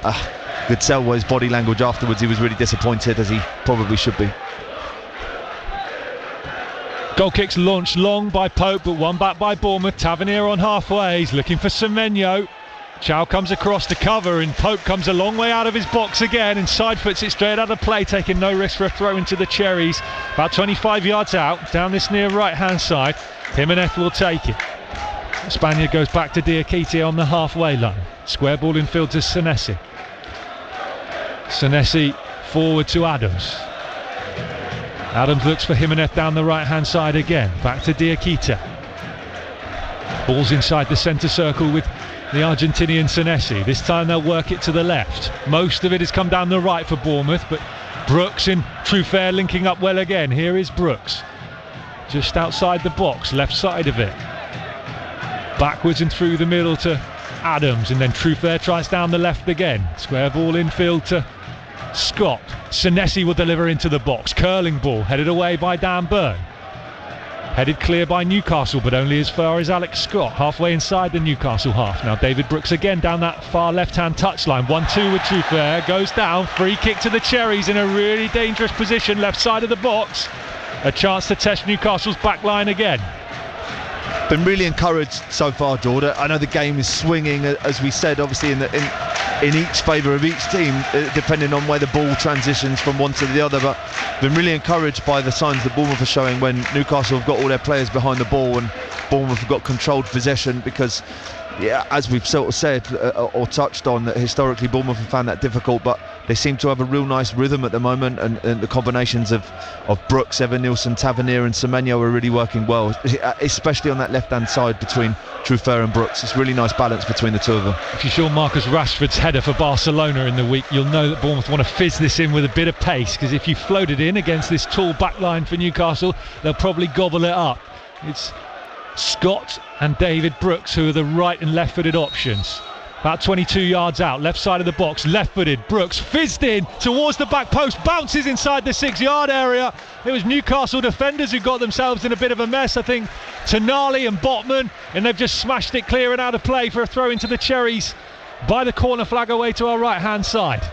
good Selway's body language afterwards, he was really disappointed, as he probably should be. Goal kicks launched long by Pope, but one back by Bournemouth. Tavernier on halfway, he's looking for Semenyo. Chow comes across to cover, and Pope comes a long way out of his box again and side foots it straight out of play, taking no risk for a throw into the Cherries. About 25 yards out, down this near right hand side. Jimenez will take it. The Spaniard goes back to Diakite on the halfway line. Square ball in field to Senesi. Senesi forward to Adams. Adams looks for Jimenez down the right hand side again. Back to Diakite. Ball's inside the centre circle with the Argentinian Senesi. This time they'll work it to the left. Most of it has come down the right for Bournemouth, but Brooks and Truffert linking up well again. Here is Brooks, just outside the box, left side of it. Backwards and through the middle to Adams, and then Truffert tries down the left again. Square ball infield to Scott. Senesi will deliver into the box. Curling ball headed away by Dan Burn. Headed clear by Newcastle, but only as far as Alex Scott, halfway inside the Newcastle half. Now David Brooks again down that far left-hand touchline. 1-2 with Truffert, goes down, free kick to the Cherries in a really dangerous position, left side of the box. A chance to test Newcastle's back line again. Been really encouraged so far, Jordan. I know the game is swinging, as we said, obviously in each favour of each team, depending on where the ball transitions from one to the other, but been really encouraged by the signs that Bournemouth are showing when Newcastle have got all their players behind the ball and Bournemouth have got controlled possession, because yeah, as we've sort of said or touched on, that historically Bournemouth have found that difficult, but they seem to have a real nice rhythm at the moment, and the combinations of Brooks, Evan Nilsson, Tavernier and Semenyo are really working well, especially on that left-hand side between Truffert and Brooks. It's really nice balance between the two of them. If you saw Marcus Rashford's header for Barcelona in the week, you'll know that Bournemouth want to fizz this in with a bit of pace, because if you float it in against this tall back line for Newcastle, they'll probably gobble it up. It's Scott and David Brooks who are the right and left-footed options. About 22 yards out, left side of the box, left-footed. Brooks fizzed in towards the back post, bounces inside the 6-yard area. It was Newcastle defenders who got themselves in a bit of a mess, I think, Tonali and Botman, and they've just smashed it clear and out of play for a throw into the Cherries by the corner flag away to our right-hand side.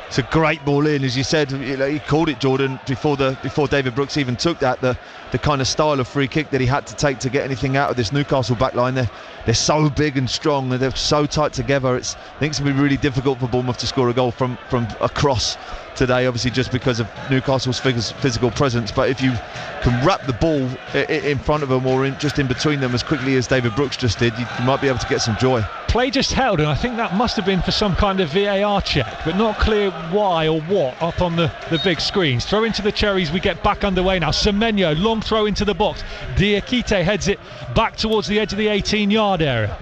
It's a great ball in, as you said. He called it, Jordan, before David Brooks even took that. The kind of style of free kick that he had to take to get anything out of this Newcastle back line. They're so big and strong, and they're so tight together. I think it's going to be really difficult for Bournemouth to score a goal from across today, obviously just because of Newcastle's physical presence. But if you can wrap the ball in front of them or just in between them as quickly as David Brooks just did, you might be able to get some joy. Play just held, and I think that must have been for some kind of VAR check, but not clear why or what up on the big screens. Throw into the Cherries, we get back underway now. Semenyo, long throw into the box. Diakite heads it back towards the edge of the 18-yard area.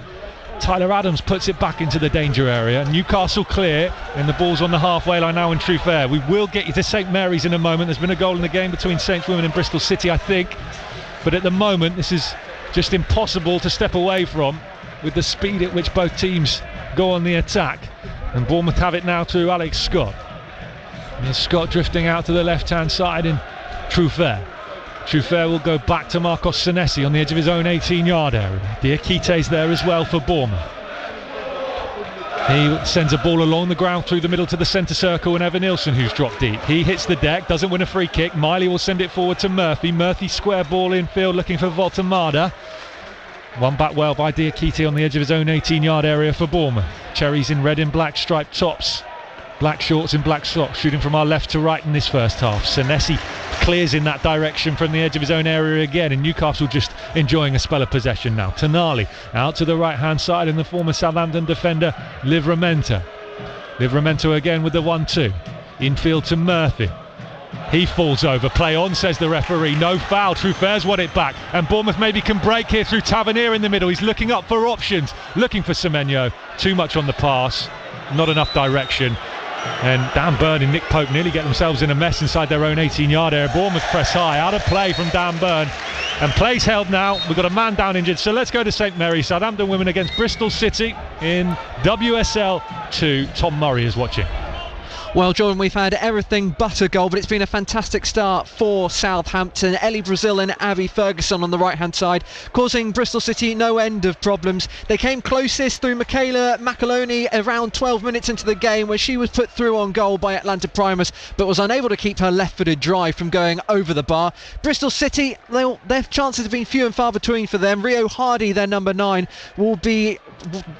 Tyler Adams puts it back into the danger area. Newcastle clear, and the ball's on the halfway line now in true fair. We will get you to St Mary's in a moment. There's been a goal in the game between Saints Women and Bristol City, I think, but at the moment this is just impossible to step away from, with the speed at which both teams go on the attack. And Bournemouth have it now through Alex Scott. And Scott drifting out to the left-hand side in true fair. True fair will go back to Marcos Senesi on the edge of his own 18-yard area. Diakite's there as well for Bournemouth. He sends a ball along the ground through the middle to the centre circle, and Evan Nilsson, who's dropped deep. He hits the deck, doesn't win a free kick. Miley will send it forward to Murphy. Murphy square ball infield looking for Voltamada. One back well by Diakite on the edge of his own 18-yard area for Bournemouth. Cherries in red and black striped tops, black shorts and black socks, shooting from our left to right in this first half. Senesi clears in that direction from the edge of his own area again, and Newcastle just enjoying a spell of possession now. Tonali out to the right hand side, and the former Southampton defender Livramento again with the 1-2 infield to Murphy. He falls over, play on, says the referee, no foul. True fair's won it back, and Bournemouth maybe can break here through Tavernier in the middle. He's looking up for options, looking for Semenyo. Too much on the pass, not enough direction, and Dan Burn and Nick Pope nearly get themselves in a mess inside their own 18-yard area. Bournemouth press high, out of play from Dan Burn, and play's held now. We've got a man down injured, so let's go to St Mary's. Southampton women against Bristol City in WSL 2. Tom Murray is watching. Well, Jordan, we've had everything but a goal, but it's been a fantastic start for Southampton. Ellie Brazil and Abby Ferguson on the right-hand side, causing Bristol City no end of problems. They came closest through Michaela McAloney around 12 minutes into the game, where she was put through on goal by Atlanta Primus, but was unable to keep her left-footed drive from going over the bar. Bristol City, their chances have been few and far between for them. Rio Hardy, their number 9, will be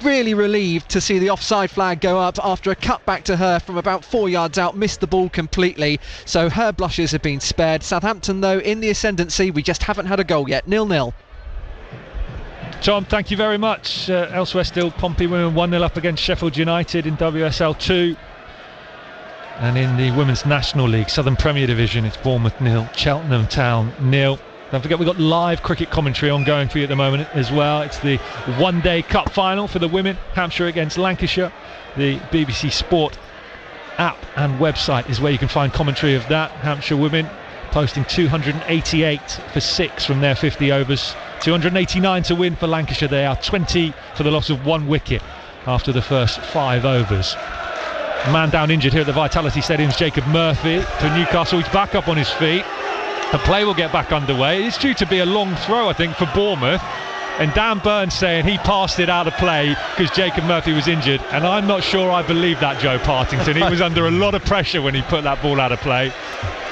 really relieved to see the offside flag go up after a cut back to her from about 4 yards out, missed the ball completely, so her blushes have been spared. Southampton though in the ascendancy, we just haven't had a goal yet. 0-0. Tom, thank you very much. Elsewhere still, Pompey women 1-0 up against Sheffield United in WSL 2, and in the Women's National League Southern Premier Division it's Bournemouth 0, Cheltenham Town 0. Don't forget we've got live cricket commentary ongoing for you at the moment as well. It's the one-day cup final for the women, Hampshire against Lancashire. The BBC Sport app and website is where you can find commentary of that. Hampshire women posting 288 for 6 from their 50 overs, 289 to win for Lancashire. They are 20 for the loss of 1 wicket after the first 5 overs. Man down injured here at the Vitality Stadium's Jacob Murphy. For Newcastle, he's back up on his feet. The play will get back underway. It's due to be a long throw, I think, for Bournemouth. And Dan Burns saying he passed it out of play because Jacob Murphy was injured. And I'm not sure I believe that, Joe Partington. He was under a lot of pressure when he put that ball out of play.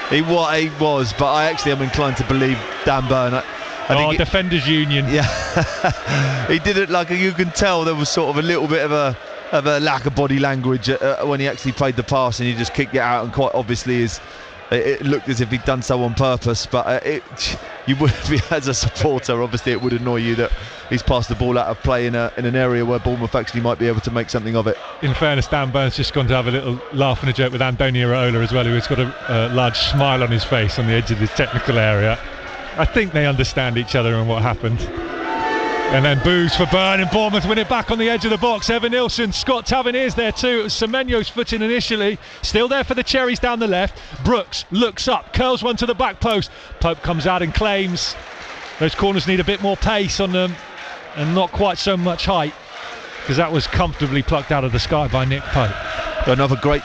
He was, but I actually am inclined to believe Dan Burn. I think Defenders Union. Yeah, he did it like you can tell there was sort of a little bit of a lack of body language when he actually played the pass, and he just kicked it out, and quite obviously it looked as if he'd done so on purpose. But you would be, as a supporter, obviously it would annoy you that he's passed the ball out of play in an area where Bournemouth actually might be able to make something of it. In fairness, Dan Burns just gone to have a little laugh and a joke with Antonio Raiola as well, who has got a large smile on his face on the edge of the technical area. I think they understand each other and what happened. And then boos for Burn, and Bournemouth win it back on the edge of the box. Evan Nilsson, Scott Tavernier's there too. It was Semenyo's foot in initially. Still there for the Cherries down the left. Brooks looks up, curls one to the back post. Pope comes out and claims. Those corners need a bit more pace on them and not quite so much height, because that was comfortably plucked out of the sky by Nick Pope. Another great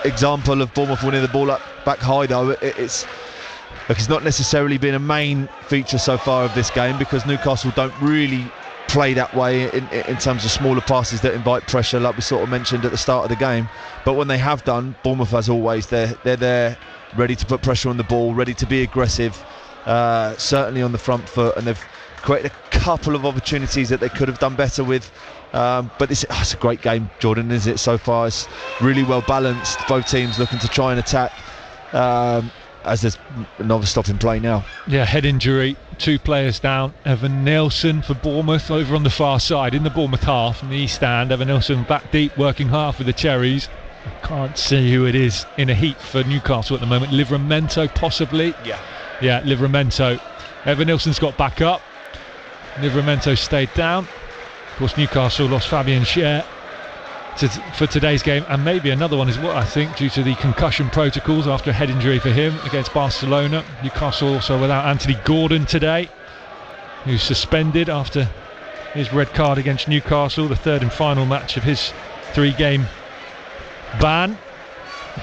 example of Bournemouth winning the ball up back high though. It's not necessarily been a main feature so far of this game, because Newcastle don't really play that way in terms of smaller passes that invite pressure, like we sort of mentioned at the start of the game. But when they have done, Bournemouth, as always, they're there ready to put pressure on the ball, ready to be aggressive, certainly on the front foot, and they've created a couple of opportunities that they could have done better with. But it's a great game, Jordan, isn't it? So far it's really well balanced, both teams looking to try and attack. as there's another stop in play now. Yeah, head injury, 2 players down. Evan Nielsen for Bournemouth over on the far side in the Bournemouth half, in the east stand. Evan Nielsen back deep, working half with the Cherries. Can't see who it is in a heap for Newcastle at the moment. Livramento possibly. Yeah, Livramento. Evan Nielsen's got back up. Livramento stayed down. Of course, Newcastle lost Fabian Schär for today's game, and maybe another one as well, I think, due to the concussion protocols after a head injury for him against Barcelona. Newcastle also without Anthony Gordon today, who's suspended after his red card against Newcastle, the 3rd and final match of his 3-game ban.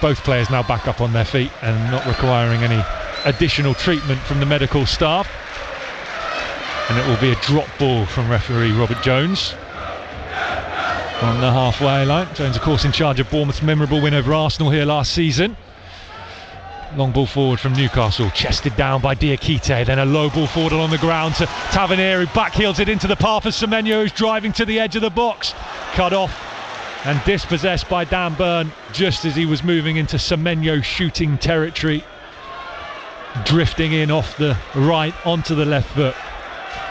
Both players now back up on their feet and not requiring any additional treatment from the medical staff, and it will be a drop ball from referee Robert Jones on the halfway line. Jones, of course, in charge of Bournemouth's memorable win over Arsenal here last season. Long ball forward from Newcastle, chested down by Diakite, then a low ball forward along the ground to Tavernier, who backheels it into the path of Semenyo, who's driving to the edge of the box. Cut off and dispossessed by Dan Burn just as he was moving into Semenyo shooting territory, drifting in off the right onto the left foot.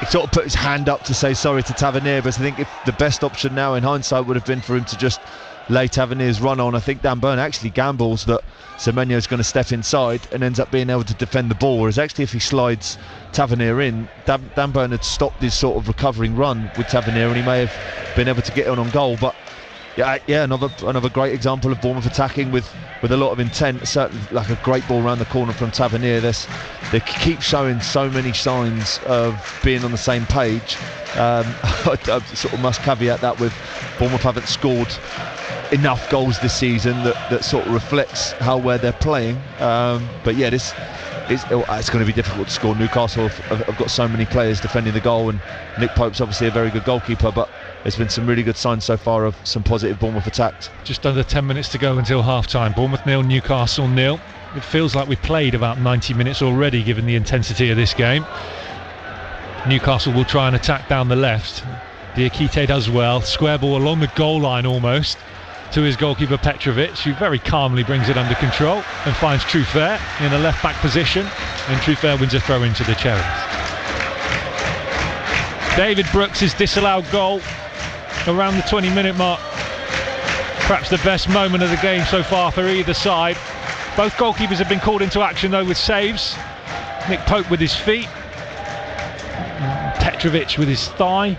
He sort of put his hand up to say sorry to Tavernier, but I think if the best option now in hindsight would have been for him to just lay Tavernier's run on. I think Dan Burn actually gambles that Semenyo's going to step inside and ends up being able to defend the ball, whereas actually if he slides Tavernier in, Dan Burn had stopped his sort of recovering run with Tavernier and he may have been able to get on goal. But yeah, another great example of Bournemouth attacking with a lot of intent. Certainly like a great ball around the corner from Tavernier. They keep showing so many signs of being on the same page. I sort of must caveat that with Bournemouth haven't scored enough goals this season that sort of reflects how well they're playing. But yeah, it's going to be difficult to score. Newcastle have got so many players defending the goal, and Nick Pope's obviously a very good goalkeeper, but there's been some really good signs so far of some positive Bournemouth attacks. Just under 10 minutes to go until half-time. Bournemouth 0, Newcastle 0. It feels like we played about 90 minutes already given the intensity of this game. Newcastle will try and attack down the left. Diakite does well. Square ball along the goal line almost to his goalkeeper Petrovic, who very calmly brings it under control and finds Truffert in a left-back position, and Truffert wins a throw into the Cherries. David Brooks' disallowed goal around the 20-minute mark. Perhaps the best moment of the game so far for either side. Both goalkeepers have been called into action though with saves. Nick Pope with his feet, Petrovic with his thigh,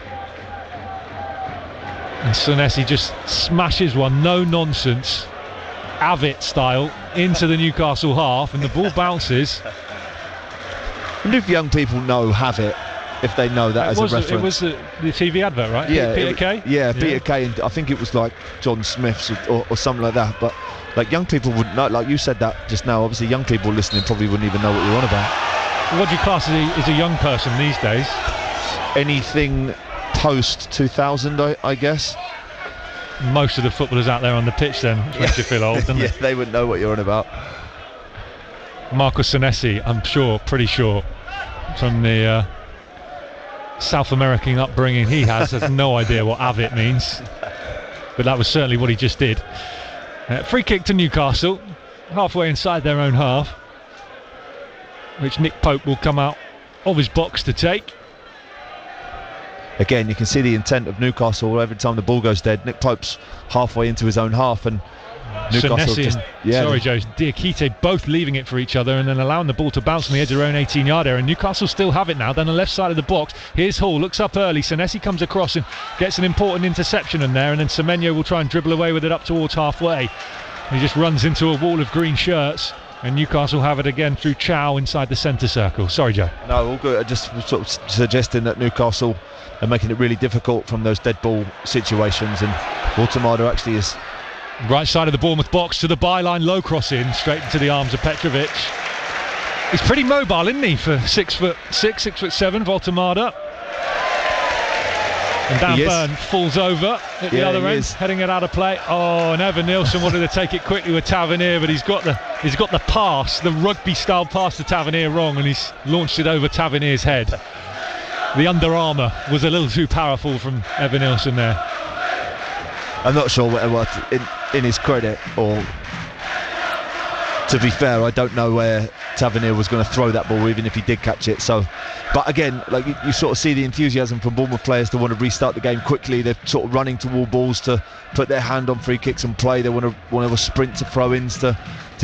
and Senesi just smashes one, no nonsense, Avett style, into the Newcastle half, and the ball bounces. I wonder if young people know Avett, if they know that as a reference. It was the TV advert, right? Yeah, Peter Kay? Yeah, Peter Kay, and I think it was like John Smith's or something like that. But like young people wouldn't know. Like you said that just now. Obviously, young people listening probably wouldn't even know what you're on about. What do you class as a young person these days? Anything post 2000, I guess. Most of the footballers out there on the pitch then, which makes you feel old, doesn't it? Yeah, they wouldn't know what you're on about. Marcos Senesi, I'm pretty sure, from the South American upbringing he has no idea what Avett means, but that was certainly what he just did. Free kick to Newcastle, halfway inside their own half, which Nick Pope will come out of his box to take. Again, you can see the intent of Newcastle every time the ball goes dead. Nick Pope's halfway into his own half, and Newcastle Diakite both leaving it for each other and then allowing the ball to bounce on the edge of their own 18-yard area. And Newcastle still have it now down the left side of the box. Here's Hall, looks up early. Senesi comes across and gets an important interception in there, and then Semenyo will try and dribble away with it up towards halfway. He just runs into a wall of green shirts, and Newcastle have it again through Chow inside the centre circle. Sorry, Joe. No, all good. Just sort of suggesting that Newcastle are making it really difficult from those dead ball situations, and Automata actually is right side of the Bournemouth box to the byline, low cross in straight into the arms of Petrovic. He's pretty mobile, isn't he, for 6'6", 6'7", Voltemada. And Dan Burn falls over at the other end, heading it out of play. Oh, and Evan Nielsen wanted to take it quickly with Tavernier, but he's got the pass, the rugby-style pass to Tavernier wrong, and he's launched it over Tavernier's head. The Under Armour was a little too powerful from Evan Nielsen there. I'm not sure what in his credit, or to be fair, I don't know where Tavernier was going to throw that ball, even if he did catch it. So, but again, like you sort of see the enthusiasm from Bournemouth players to want to restart the game quickly. They're sort of running toward balls to put their hand on free kicks and play. They want to sprint to throw-ins to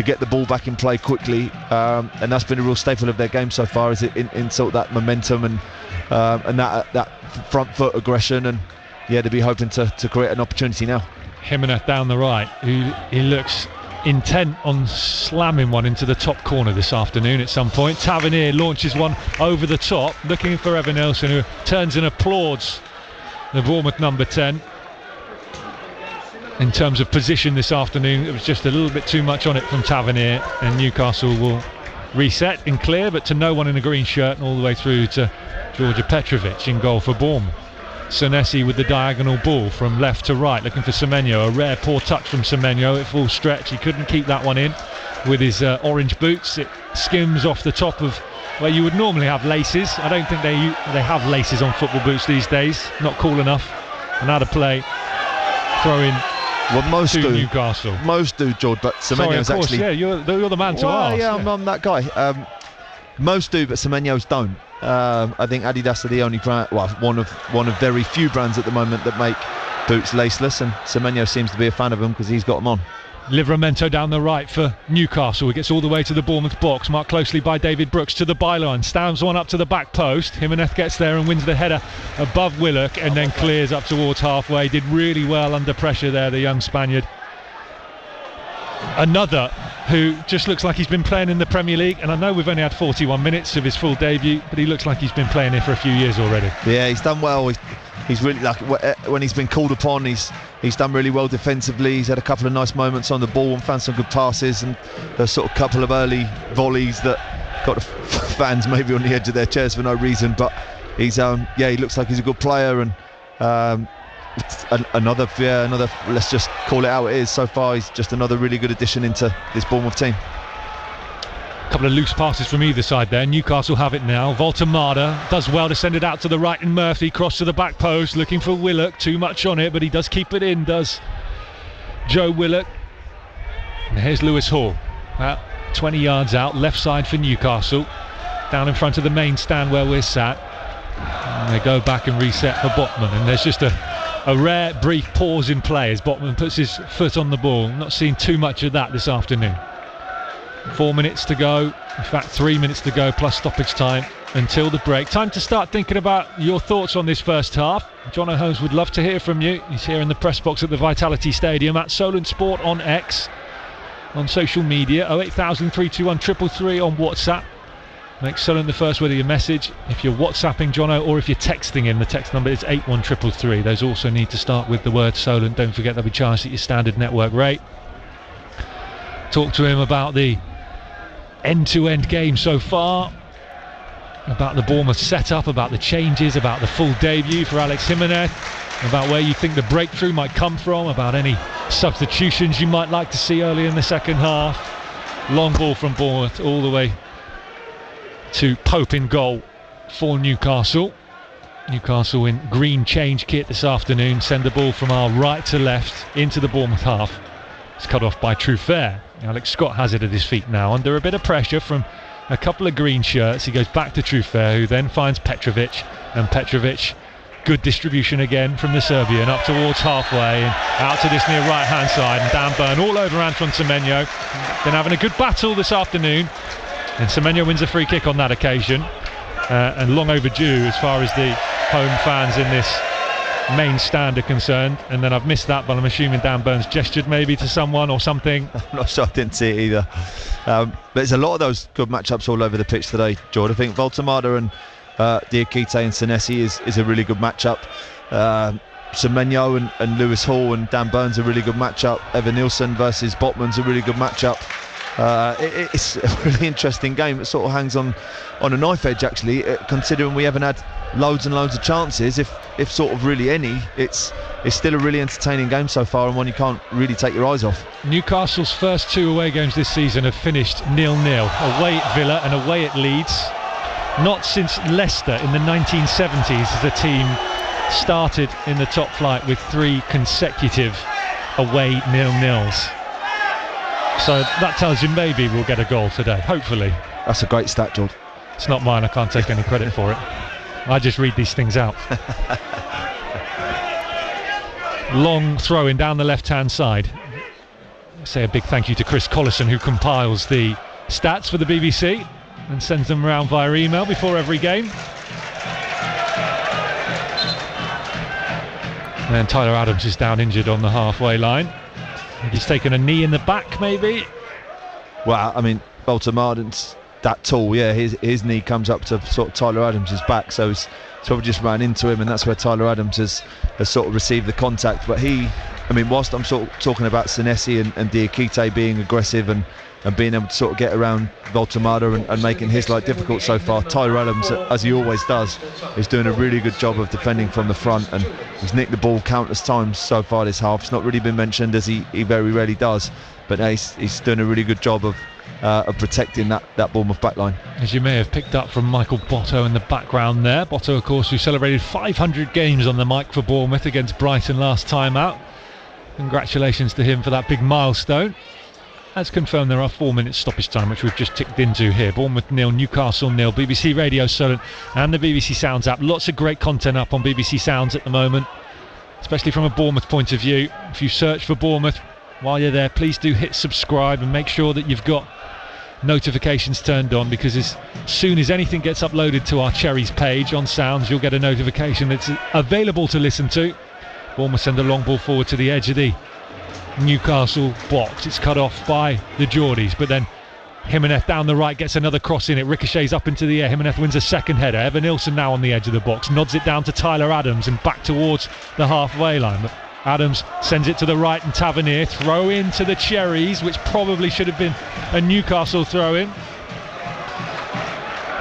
get the ball back in play quickly, and that's been a real staple of their game so far. Is it in sort of that momentum and that front foot aggression, and to be hoping to create an opportunity now. Jimenez down the right, he looks intent on slamming one into the top corner this afternoon at some point. Tavernier launches one over the top, looking for Evan Nilsson, who turns and applauds the Bournemouth number 10. In terms of position this afternoon, it was just a little bit too much on it from Tavernier, and Newcastle will reset and clear, but to no one in a green shirt, and all the way through to Georgia Petrovic in goal for Bournemouth. Senesi with the diagonal ball from left to right, looking for Semenyo. A rare poor touch from Semenyo at full stretch. He couldn't keep that one in with his orange boots. It skims off the top of where you would normally have laces. I don't think they have laces on football boots these days. Not cool enough. And out of play, throw in. Well, most to do. Newcastle. Most do, George, but Semenyo's actually. Yeah, you're the man to ask. Yeah, I'm that guy. Most do, but Semenyo's don't. I think Adidas are the only brand, one of very few brands at the moment that make boots laceless, and Semenyo seems to be a fan of them because he's got them on. Livramento down the right for Newcastle. He gets all the way to the Bournemouth box, marked closely by David Brooks to the byline, stabs one up to the back post. Jimenez gets there and wins the header above Willock, and then clears up towards halfway. Did really well under pressure there, the young Spaniard. Another who just looks like he's been playing in the Premier League, and I know we've only had 41 minutes of his full debut, but he looks like he's been playing here for a few years already. Yeah, he's done well. He's really, like, when he's been called upon, he's done really well defensively. He's had a couple of nice moments on the ball and found some good passes, and there's sort of couple of early volleys that got the fans maybe on the edge of their chairs for no reason. But he's he looks like he's a good player, and another let's just call it how it is. So far, he's just another really good addition into this Bournemouth team. Couple of loose passes from either side there. Newcastle have it now. Voltemada does well to send it out to the right, and Murphy cross to the back post, looking for Willock. Too much on it, but he does keep it in, does Joe Willock. And here's Lewis Hall, about 20 yards out, left side for Newcastle, down in front of the main stand where we're sat. And they go back and reset for Botman, and there's just a rare brief pause in play as Botman puts his foot on the ball. Not seeing too much of that this afternoon. 4 minutes to go, in fact 3 minutes to go plus stoppage time until the break. Time to start thinking about your thoughts on this first half. Jono Holmes would love to hear from you. He's here in the press box at the Vitality Stadium at Solent Sport on X, on social media. 08000 321 333 on WhatsApp. Make Solent the first word of your message. If you're WhatsApping Jono, or if you're texting him, the text number is 81333. Those also need to start with the word Solent. Don't forget they'll be charged at your standard network rate. Talk to him about the end-to-end game so far, about the Bournemouth setup, about the changes, about the full debut for Alex Jimenez, about where you think the breakthrough might come from, about any substitutions you might like to see early in the second half. Long ball from Bournemouth all the way to Pope in goal for Newcastle. Newcastle in green change kit this afternoon. Send the ball from our right to left into the Bournemouth half. It's cut off by Truffert. Alex Scott has it at his feet now, under a bit of pressure from a couple of green shirts. He goes back to Truffert, who then finds Petrovic, and Petrovic, good distribution again from the Serbian, up towards halfway and out to this near right hand side, and Dan Burn all over Antoine Semenyo. Been having a good battle this afternoon, and Semenyo wins a free kick on that occasion, and long overdue as far as the home fans in this main stand are concerned. And then I've missed that, but I'm assuming Dan Burns gestured maybe to someone or something. I'm not sure, I didn't see it either. But there's a lot of those good matchups all over the pitch today, George. I think Voltemada and Diakite and Senesi is a really good matchup. Semenyo and Lewis Hall and Dan Burns a really good matchup. Evan Nilsson versus Botman's a really good matchup. It's a really interesting game. It sort of hangs on a knife edge, actually, considering we haven't had loads and loads of chances, if sort of really any. It's still a really entertaining game so far, and one you can't really take your eyes off. Newcastle's first two away games this season have finished 0-0, away at Villa and away at Leeds. Not since Leicester in the 1970s as the team started in the top flight with 3 consecutive away 0-0s. So that tells you maybe we'll get a goal today, hopefully. That's a great stat, George. It's not mine, I can't take any credit for it. I just read these things out. Long throw-in down the left-hand side. Say a big thank you to Chris Collison, who compiles the stats for the BBC and sends them around via email before every game. And Tyler Adams is down injured on the halfway line. He's taken a knee in the back, maybe. Well, I mean, Bolton Marden's that tall, yeah. His knee comes up to sort of Tyler Adams' back, so he's probably just ran into him, and that's where Tyler Adams has sort of received the contact. But whilst I'm sort of talking about Senesi and Diakite being aggressive and being able to sort of get around Voltamada and making his life difficult so far, Tyler Adams, as he always does, is doing a really good job of defending from the front, and he's nicked the ball countless times so far this half. It's not really been mentioned, as he very rarely does, but he's doing a really good job of protecting that Bournemouth backline. As you may have picked up from Michael Botto in the background there. Botto, of course, who celebrated 500 games on the mic for Bournemouth against Brighton last time out. Congratulations to him for that big milestone. As confirmed, there are 4 minutes stoppage time, which we've just ticked into here. Bournemouth 0, Newcastle 0. BBC Radio Solent and the BBC Sounds app. Lots of great content up on BBC Sounds at the moment, especially from a Bournemouth point of view. If you search for Bournemouth while you're there, please do hit subscribe and make sure that you've got notifications turned on, because as soon as anything gets uploaded to our Cherries page on Sounds, you'll get a notification that's available to listen to. Bournemouth send a long ball forward to the edge of the Newcastle box. It's cut off by the Geordies, but then Jimenez down the right gets another cross in. It ricochets up into the air. Jimenez wins a second header. Evan Nilsson now on the edge of the box, nods it down to Tyler Adams and back towards the halfway line. But Adams sends it to the right, and Tavernier throw in to the Cherries, which probably should have been a Newcastle throw in.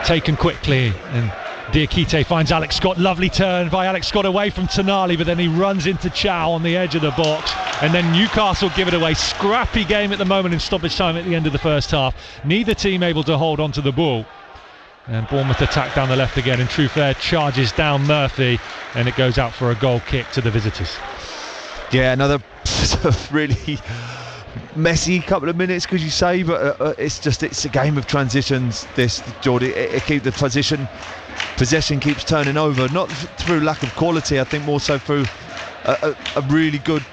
Taken quickly, and Diakite finds Alex Scott. Lovely turn by Alex Scott away from Tonali, but then he runs into Chow on the edge of the box, and then Newcastle give it away. Scrappy game at the moment in stoppage time at the end of the first half. Neither team able to hold on to the ball, and Bournemouth attack down the left again, and Truffert charges down Murphy, and it goes out for a goal kick to the visitors. Yeah, another really messy couple of minutes, could you say, but it's a game of transitions, this, Geordie. It keeps the possession keeps turning over, not through lack of quality, I think more so through a really good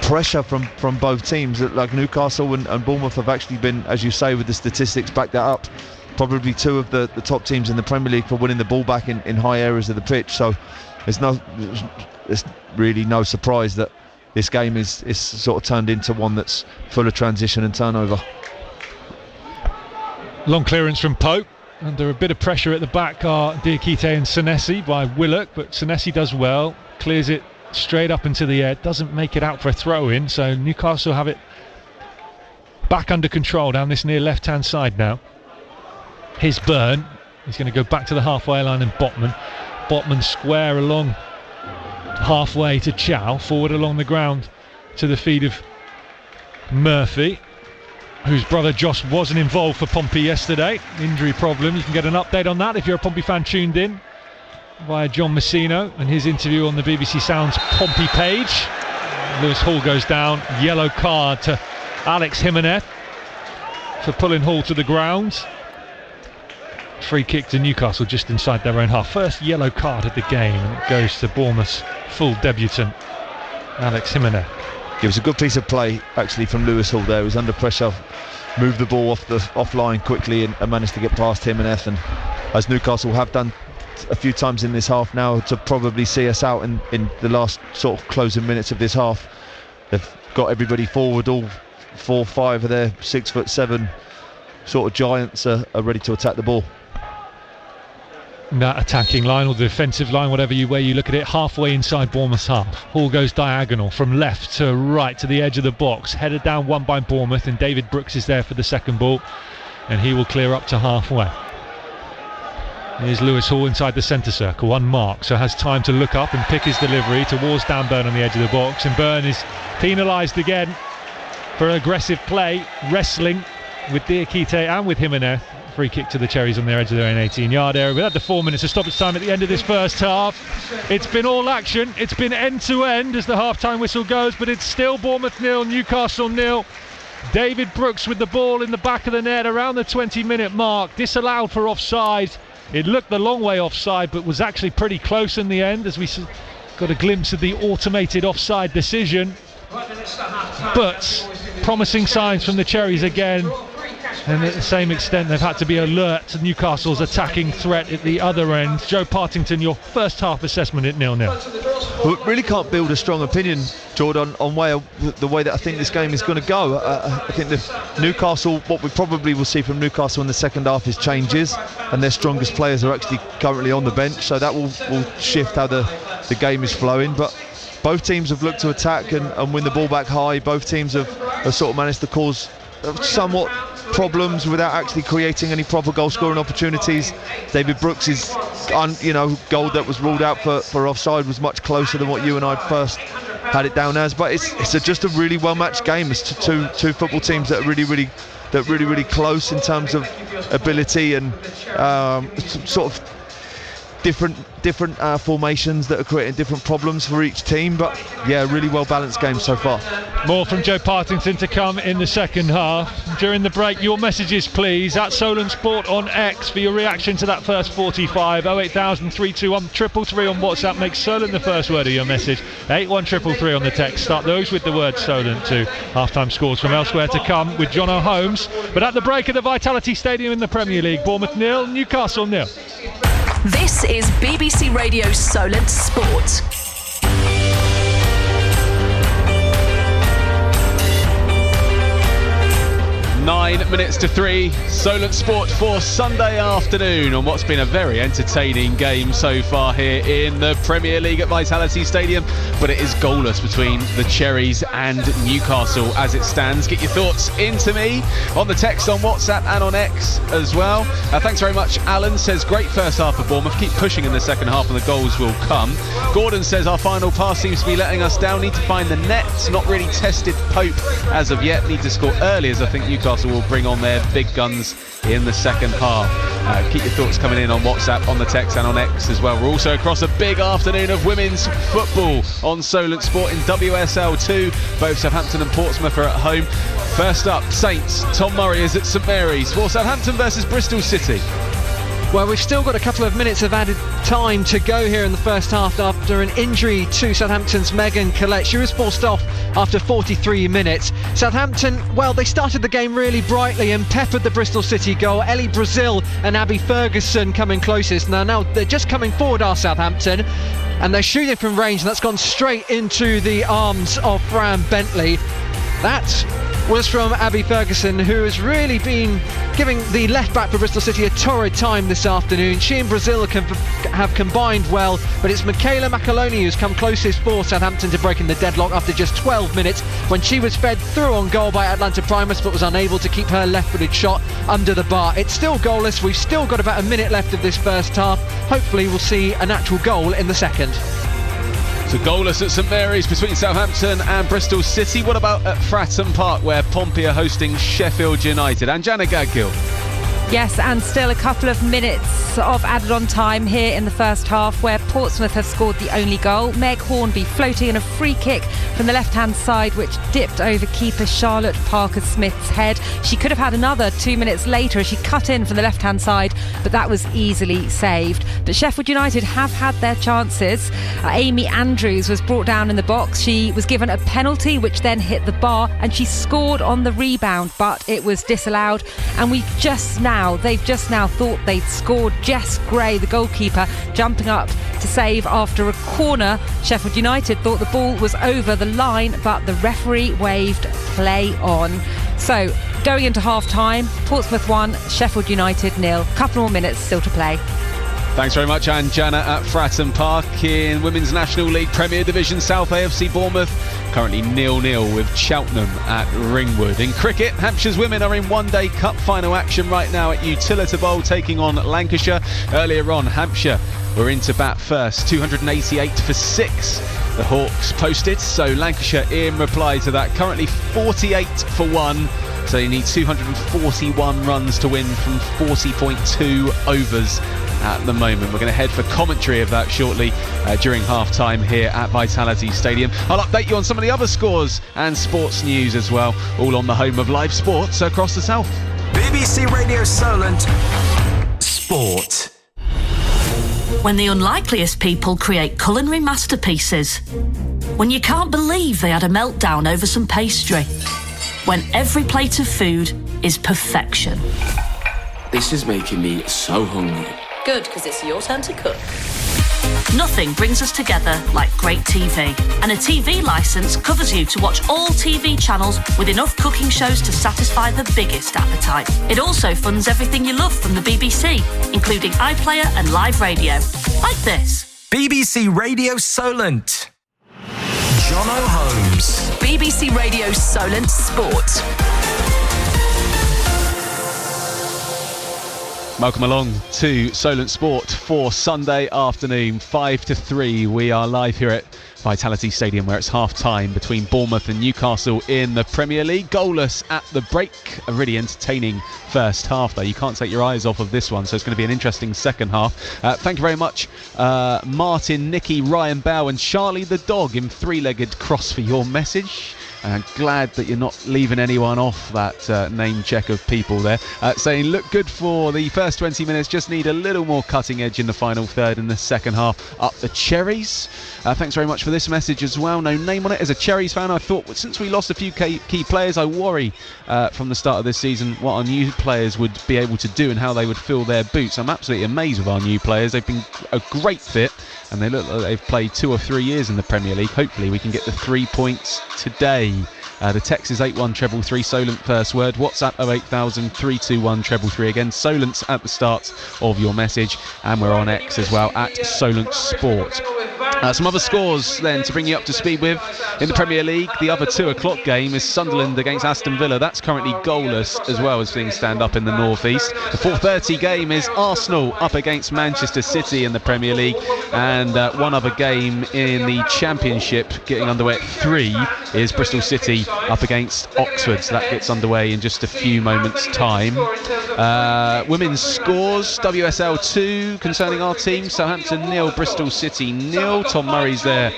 pressure from both teams. Like Newcastle and Bournemouth have actually been, as you say, with the statistics back that up, probably two of the top teams in the Premier League for winning the ball back in high areas of the pitch. So there's really no surprise that this game is sort of turned into one that's full of transition and turnover. Long clearance from Pope. Under a bit of pressure at the back are Diakite and Senesi by Willock, but Senesi does well, clears it straight up into the air, doesn't make it out for a throw-in, so Newcastle have it back under control down this near left-hand side now. Here's Byrne. He's going to go back to the halfway line, and Botman square along halfway to Chow, forward along the ground to the feet of Murphy, whose brother Josh wasn't involved for Pompey yesterday. Injury problem. You can get an update on that if you're a Pompey fan tuned in via John Messino and his interview on the BBC Sounds Pompey page. Lewis Hall goes down. Yellow card to Alex Jimenez for pulling Hall to the ground. Free kick to Newcastle just inside their own half. First yellow card of the game, and it goes to Bournemouth's full debutant Alex Jimenez. It was a good piece of play actually from Lewis Hall there. He was under pressure, moved the ball off line quickly and managed to get past Jimenez, and as Newcastle have done a few times in this half now, to probably see us out in the last sort of closing minutes of this half. They've got everybody forward, all 4-5 of their 6'7" sort of giants are ready to attack the ball. That attacking line or the defensive line, whatever way you look at it, halfway inside Bournemouth's half. Hall goes diagonal from left to right to the edge of the box, headed down one by Bournemouth, and David Brooks is there for the second ball, and he will clear up to halfway. Here's Lewis Hall inside the centre circle, unmarked, so has time to look up and pick his delivery towards Dan Byrne on the edge of the box, and Byrne is penalised again for aggressive play, wrestling with Diakite and with Jimenez. Free kick to the Cherries on their edge of their own 18-yard area. We had the 4 minutes of stoppage time at the end of this first half. It's been all action. It's been end to end as the half-time whistle goes, but it's still Bournemouth 0, Newcastle 0. David Brooks with the ball in the back of the net around the 20-minute mark, disallowed for offside. It looked the long way offside, but was actually pretty close in the end, as we got a glimpse of the automated offside decision. But promising signs from the Cherries again, and at the same extent they've had to be alert to Newcastle's attacking threat at the other end. Joe Partington, your first half assessment at 0-0. Well, really can't build a strong opinion, Jordan, on the way that I think this game is going to go. I think that Newcastle, what we probably will see from Newcastle in the second half is changes, and their strongest players are actually currently on the bench, so that will shift how the game is flowing. But both teams have looked to attack and win the ball back high. Both teams have sort of managed to cause somewhat problems without actually creating any proper goal scoring opportunities. David Brooks' goal that was ruled out for offside was much closer than what you and I first had it down as, but it's just a really well matched game. It's two football teams that are really close in terms of ability and sort of different formations that are creating different problems for each team. But yeah, really well balanced game so far. More from Joe Partington to come in the second half. During the break, your messages please at Solent Sport on X for your reaction to that first 45. 08000 321 333 on WhatsApp. Make Solent the first word of your message. 81333 on the text. Start those with the word Solent to half-time scores from elsewhere to come with Jono Holmes. But at the break at the Vitality Stadium in the Premier League, Bournemouth 0, Newcastle 0. This is BBC Radio Solent Sport. 9 minutes to 3, Solent Sport for Sunday afternoon on what's been a very entertaining game so far here in the Premier League at Vitality Stadium, but it is goalless between the Cherries and Newcastle as it stands. Get your thoughts into me on the text on WhatsApp and on X as well. Thanks very much. Alan says great first half for Bournemouth, keep pushing in the second half and the goals will come. Gordon says our final pass seems to be letting us down, need to find the net, not really tested Pope as of yet, need to score early as I think Newcastle will bring on their big guns in the second half. Keep your thoughts coming in on WhatsApp, on the text and on X as well. We're also across a big afternoon of women's football on Solent Sport in WSL 2. Both Southampton and Portsmouth are at home. First up, Saints. Tom Murray is at St Mary's for Southampton versus Bristol City. Well, we've still got a couple of minutes of added time to go here in the first half after an injury to Southampton's Megan Collette. She was forced off after 43 minutes. Southampton, well, they started the game really brightly and peppered the Bristol City goal. Ellie Brazil and Abby Ferguson coming closest. Now they're just coming forward, are Southampton, and they're shooting from range, and that's gone straight into the arms of Fran Bentley. That was from Abby Ferguson, who has really been giving the left back for Bristol City a torrid time this afternoon. She and Brazil have combined well, but it's Michaela Macaloni who's come closest for Southampton to breaking the deadlock after just 12 minutes when she was fed through on goal by Atlanta Primus but was unable to keep her left-footed shot under the bar. It's still goalless. We've still got about a minute left of this first half. Hopefully we'll see an actual goal in the second. So goalless at St Mary's between Southampton and Bristol City. What about at Fratton Park, where Pompey are hosting Sheffield United? And Jana Gadgill. Yes, and still a couple of minutes of added on time here in the first half, where Portsmouth have scored the only goal. Meg Hornby floating in a free kick from the left-hand side, which dipped over keeper Charlotte Parker-Smith's head. She could have had another 2 minutes later as she cut in from the left-hand side, but that was easily saved. But Sheffield United have had their chances. Amy Andrews was brought down in the box. She was given a penalty, which then hit the bar, and she scored on the rebound, but it was disallowed. And they've just now thought they'd scored. Jess Gray, the goalkeeper, jumping up to save after a corner. Sheffield United thought the ball was over the line, but the referee waved play on. So going into half-time, Portsmouth 1, Sheffield United 0. Couple more minutes still to play. Thanks very much, Anne Jana at Fratton Park in Women's National League Premier Division South. AFC Bournemouth currently 0-0 with Cheltenham at Ringwood. In cricket, Hampshire's women are in one-day cup final action right now at Utilita Bowl, taking on Lancashire. Earlier on, Hampshire were into bat first, 288 for 6. The Hawks posted, so Lancashire in reply to that, currently 48 for 1. So you need 241 runs to win from 40.2 overs at the moment. We're going to head for commentary of that shortly during half-time here at Vitality Stadium. I'll update you on some of the other scores and sports news as well, all on the home of live sports across the south. BBC Radio Solent Sport. When the unlikeliest people create culinary masterpieces. When you can't believe they had a meltdown over some pastry. When every plate of food is perfection. This is making me so hungry. Good, because it's your turn to cook. Nothing brings us together like great TV. And a TV licence covers you to watch all TV channels with enough cooking shows to satisfy the biggest appetite. It also funds everything you love from the BBC, including iPlayer and live radio. Like this. BBC Radio Solent. Jono Holmes. BBC Radio Solent Sport. Welcome along to Solent Sport for Sunday afternoon, 5 to 3. We are live here at Vitality Stadium where it's half-time between Bournemouth and Newcastle in the Premier League. Goalless at the break. A really entertaining first half though. You can't take your eyes off of this one, so it's going to be an interesting second half. Thank you very much Martin, Nicky, Ryan Bow and Charlie the dog in three-legged cross for your message. Glad that you're not leaving anyone off that name check of people there. Saying look good for the first 20 minutes, just need a little more cutting edge in the final third in the second half. Up the Cherries. Thanks very much for this message as well. No name on it. As a Cherries fan, I thought since we lost a few key players, I worry from the start of this season what our new players would be able to do and how they would fill their boots. I'm absolutely amazed with our new players. They've been a great fit and they look like they've played 2 or 3 years in the Premier League. Hopefully we can get the 3 points today. The text is 81333, Solent first word. WhatsApp 08000 321 333. Again, Solent's at the start of your message, and we're on X as well at Solent Sport. Some other scores then to bring you up to speed with in the Premier League. The other 2 o'clock game is Sunderland against Aston Villa. That's currently goalless as well as things stand up in the northeast. The 4:30 game is Arsenal up against Manchester City in the Premier League, and one other game in the Championship getting underway at 3 is Bristol City up against Oxford. So that gets underway in just a few moments time. Women's scores, WSL 2 concerning our team, Southampton 0, Bristol City 0. Tom Murray's there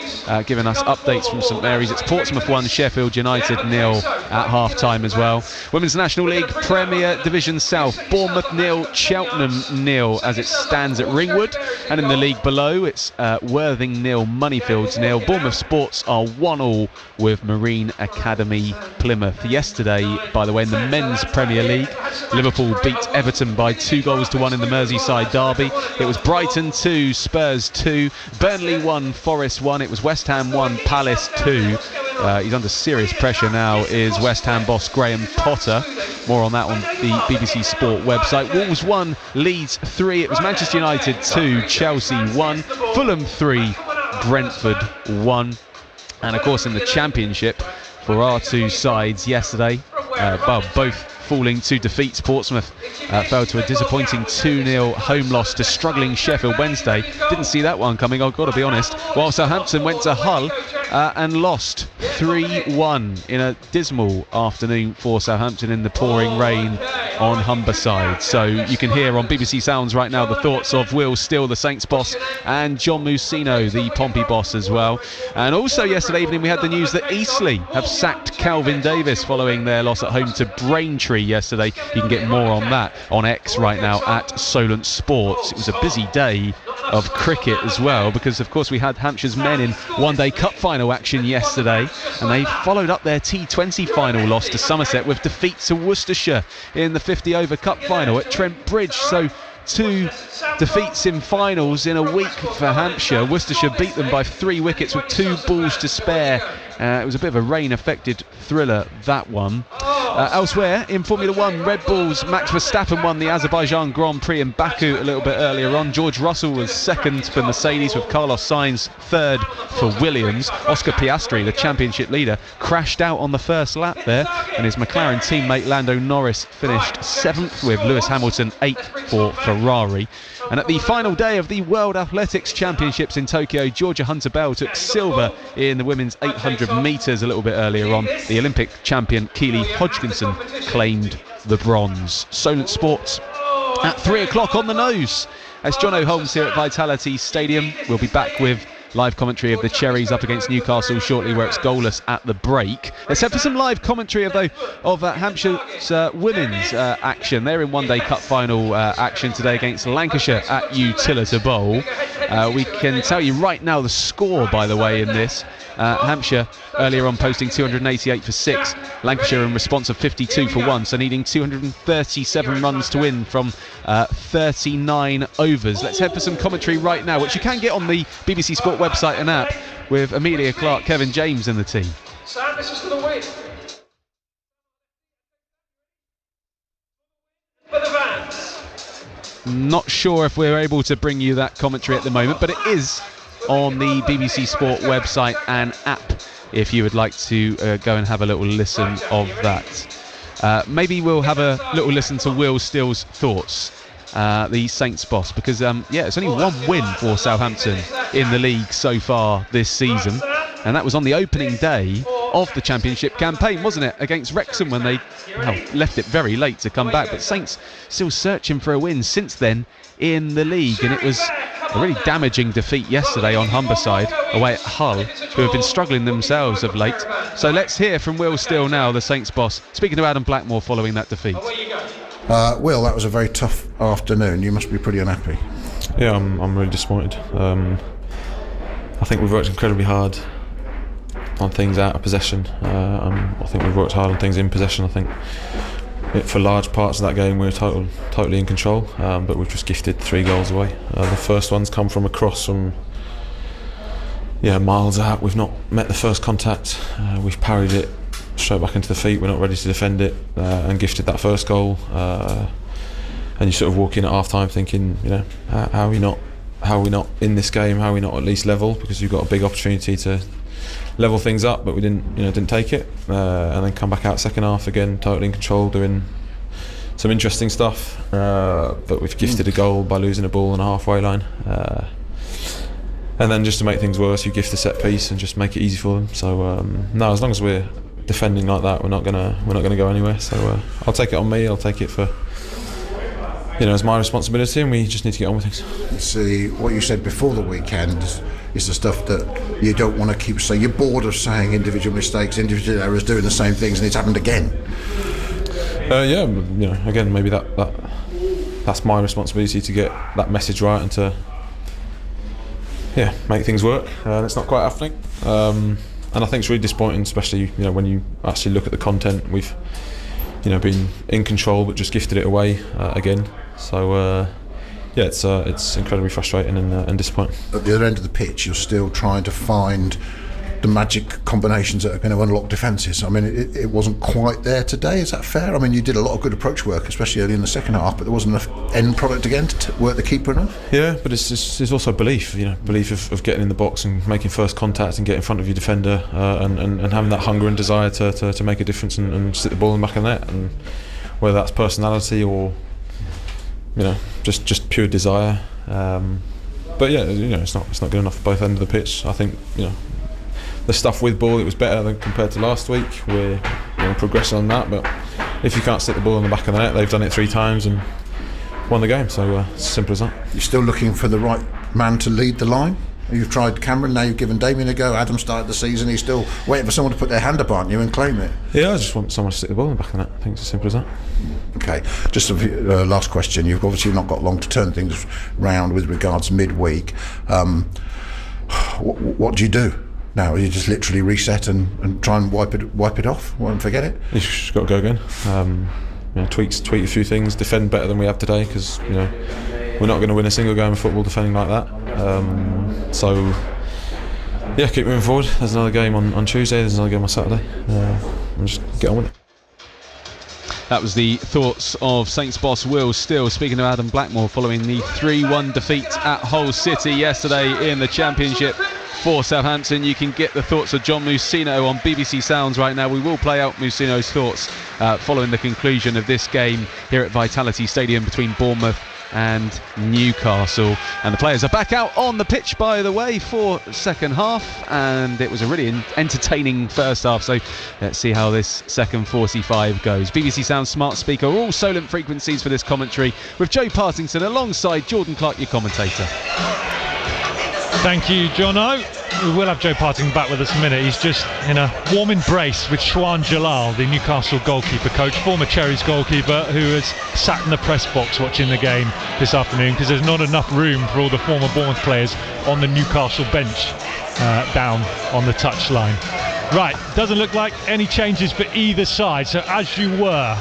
giving us updates from St Mary's. It's Portsmouth 1, Sheffield United 0 at half time as well. Women's National League Premier Division South, Bournemouth 0, Cheltenham 0 as it stands at Ringwood. And in the league below it's Worthing 0, Moneyfields 0. Bournemouth Sports are 1-1 with Marine Academy Plymouth. Yesterday, by the way, in the men's Premier League, Liverpool beat Everton by 2-1 in the Merseyside derby. It was Brighton 2, Spurs 2, Burnley 1, Forest 1. It was West Ham 1, Palace 2. He's under serious pressure now is West Ham boss Graham Potter. More on that on the BBC Sport website. Wolves 1, Leeds 3. It was Manchester United 2, Chelsea 1, Fulham 3, Brentford 1. And of course in the Championship for our two sides yesterday, both falling to defeats. Portsmouth fell to a disappointing 2-0 home loss to struggling Sheffield Wednesday. Didn't see that one coming, I've got to be honest. While Southampton went to Hull and lost 3-1 in a dismal afternoon for Southampton in the pouring rain on Humberside. So you can hear on BBC Sounds right now the thoughts of Will Steele, the Saints boss, and John Musino, the Pompey boss as well. And also yesterday evening we had the news that Eastleigh have sacked Calvin Davis following their loss at home to Braintree yesterday. You can get more on that on X right now at Solent Sports. It was a busy day of cricket as well because of course we had Hampshire's men in one-day cup final action yesterday, and they followed up their T20 final loss to Somerset with defeat to Worcestershire in the 50-over cup final at Trent Bridge. So 2 defeats in finals in a week for Hampshire. Worcestershire beat them by 3 wickets with 2 balls to spare. It was a bit of a rain-affected thriller, that one. Elsewhere, in Formula 1, Red Bull's Max Verstappen won the Azerbaijan Grand Prix in Baku a little bit earlier on. George Russell was second for Mercedes, with Carlos Sainz third for Williams. Oscar Piastri, the championship leader, crashed out on the first lap there, and his McLaren teammate Lando Norris finished 7th, with Lewis Hamilton 8th for Ferrari. And at the final day of the World Athletics Championships in Tokyo, Georgia Hunter-Bell took silver in the women's 800 metres a little bit earlier on. The Olympic champion Keely Hodgkinson claimed the bronze. Solent Sports at 3 o'clock on the nose. That's Jono Holmes here at Vitality Stadium. We'll be back with live commentary of the Cherries up against Newcastle shortly, where it's goalless at the break. Let's head for some live commentary of Hampshire's women's action. They're in one-day cup final action today against Lancashire at Utilita Bowl. We can tell you right now the score, by the way, in this. Hampshire earlier on posting 288 for 6. Lancashire in response of 52 for 1, so needing 237 runs to win from 39 overs. Let's head for some commentary right now, which you can get on the BBC Sport website and app, with Amelia Clark, Kevin James and the team. Sam, this is for the win. For the Vans. Not sure if we're able to bring you that commentary at the moment, but it is on the BBC Sport website and app if you would like to go and have a little listen of that. Maybe we'll have a little listen to Will Steele's thoughts, the Saints boss, because it's only one win for Southampton in the league so far this season, and that was on the opening day of the Championship campaign, wasn't it, against Wrexham, when they left it very late to come back. But Saints still searching for a win since then in the league, and it was a really damaging defeat yesterday on Humberside away at Hull, who have been struggling themselves of late. So let's hear from Will Steele now, the Saints boss, speaking to Adam Blackmore following that defeat. Will, that was a very tough afternoon. You must be pretty unhappy. Yeah, I'm really disappointed. I think we've worked incredibly hard on things out of possession. I think we've worked hard on things in possession. I think for large parts of that game we were totally in control, but we've just gifted 3 goals away. The first one's come from a cross from miles out. We've not met the first contact. We've parried it straight back into the feet. We're not ready to defend it, and gifted that first goal. And you sort of walk in at half time thinking, how are we not in this game? How are we not at least level? Because you've got a big opportunity to level things up, but we didn't take it, and then come back out second half again, totally in control, doing some interesting stuff. But we've gifted a goal by losing a ball on a halfway line, and then just to make things worse, you gift a set piece and just make it easy for them. So no, as long as we're defending like that, we're not gonna go anywhere. So I'll take it on me. I'll take it for it's my responsibility, and we just need to get on with things. See, what you said before the weekend is the stuff that you don't want to keep saying. You're bored of saying individual mistakes, individual errors, doing the same things, and it's happened again. Again, maybe that's my responsibility to get that message right and to make things work. It's not quite happening, and I think it's really disappointing, especially when you actually look at the content. We've been in control but just gifted it away again. So it's incredibly frustrating and disappointing. At the other end of the pitch, you're still trying to find the magic combinations that are going to unlock defences. I mean, it wasn't quite there today. Is that fair? I mean, you did a lot of good approach work, especially early in the second half, but there wasn't enough end product again to work the keeper enough. Yeah, but it's also belief. Belief of getting in the box and making first contact and getting in front of your defender, and having that hunger and desire to make a difference and sit the ball in the back of the net. And whether that's personality or just pure desire. But it's not good enough for both ends of the pitch. I think the stuff with ball, it was better than compared to last week. We're progressing on that, but if you can't stick the ball in the back of the net, they've done it 3 times and won the game. So it's simple as that. You're still looking for the right man to lead the line? You've tried Cameron, now you've given Damien a go. Adam started the season, he's still waiting for someone to put their hand up, aren't you, and claim it? Yeah, I just want someone to stick the ball in the back of the net. I think it's as simple as that. Okay, just a last question. You've obviously not got long to turn things round with regards midweek. What do you do now? You just literally reset and try and wipe it off and forget it? You just got to go again. Tweak a few things, defend better than we have today, because we're not going to win a single game of football defending like that. Keep moving forward. There's another game on Tuesday, there's another game on Saturday, and just get on with it. That was the thoughts of Saints boss Will Steele speaking to Adam Blackmore following the 3-1 defeat at Hull City yesterday in the Championship for Southampton. You can get the thoughts of John Musino on BBC Sounds right now. We will play out Musino's thoughts following the conclusion of this game here at Vitality Stadium between Bournemouth and Newcastle. And the players are back out on the pitch, by the way, for second half, and it was a really entertaining first half, so let's see how this second 45 goes. BBC Sound smart speaker, all Solent frequencies for this commentary, with Joe Partington alongside Jordan Clark, your commentator. Thank you, Jono. We will have Joe Partington back with us in a minute. He's just in a warm embrace with Shwan Jalal, the Newcastle goalkeeper coach, former Cherries goalkeeper, who has sat in the press box watching the game this afternoon because there's not enough room for all the former Bournemouth players on the Newcastle bench down on the touchline. Right, doesn't look like any changes for either side, so as you were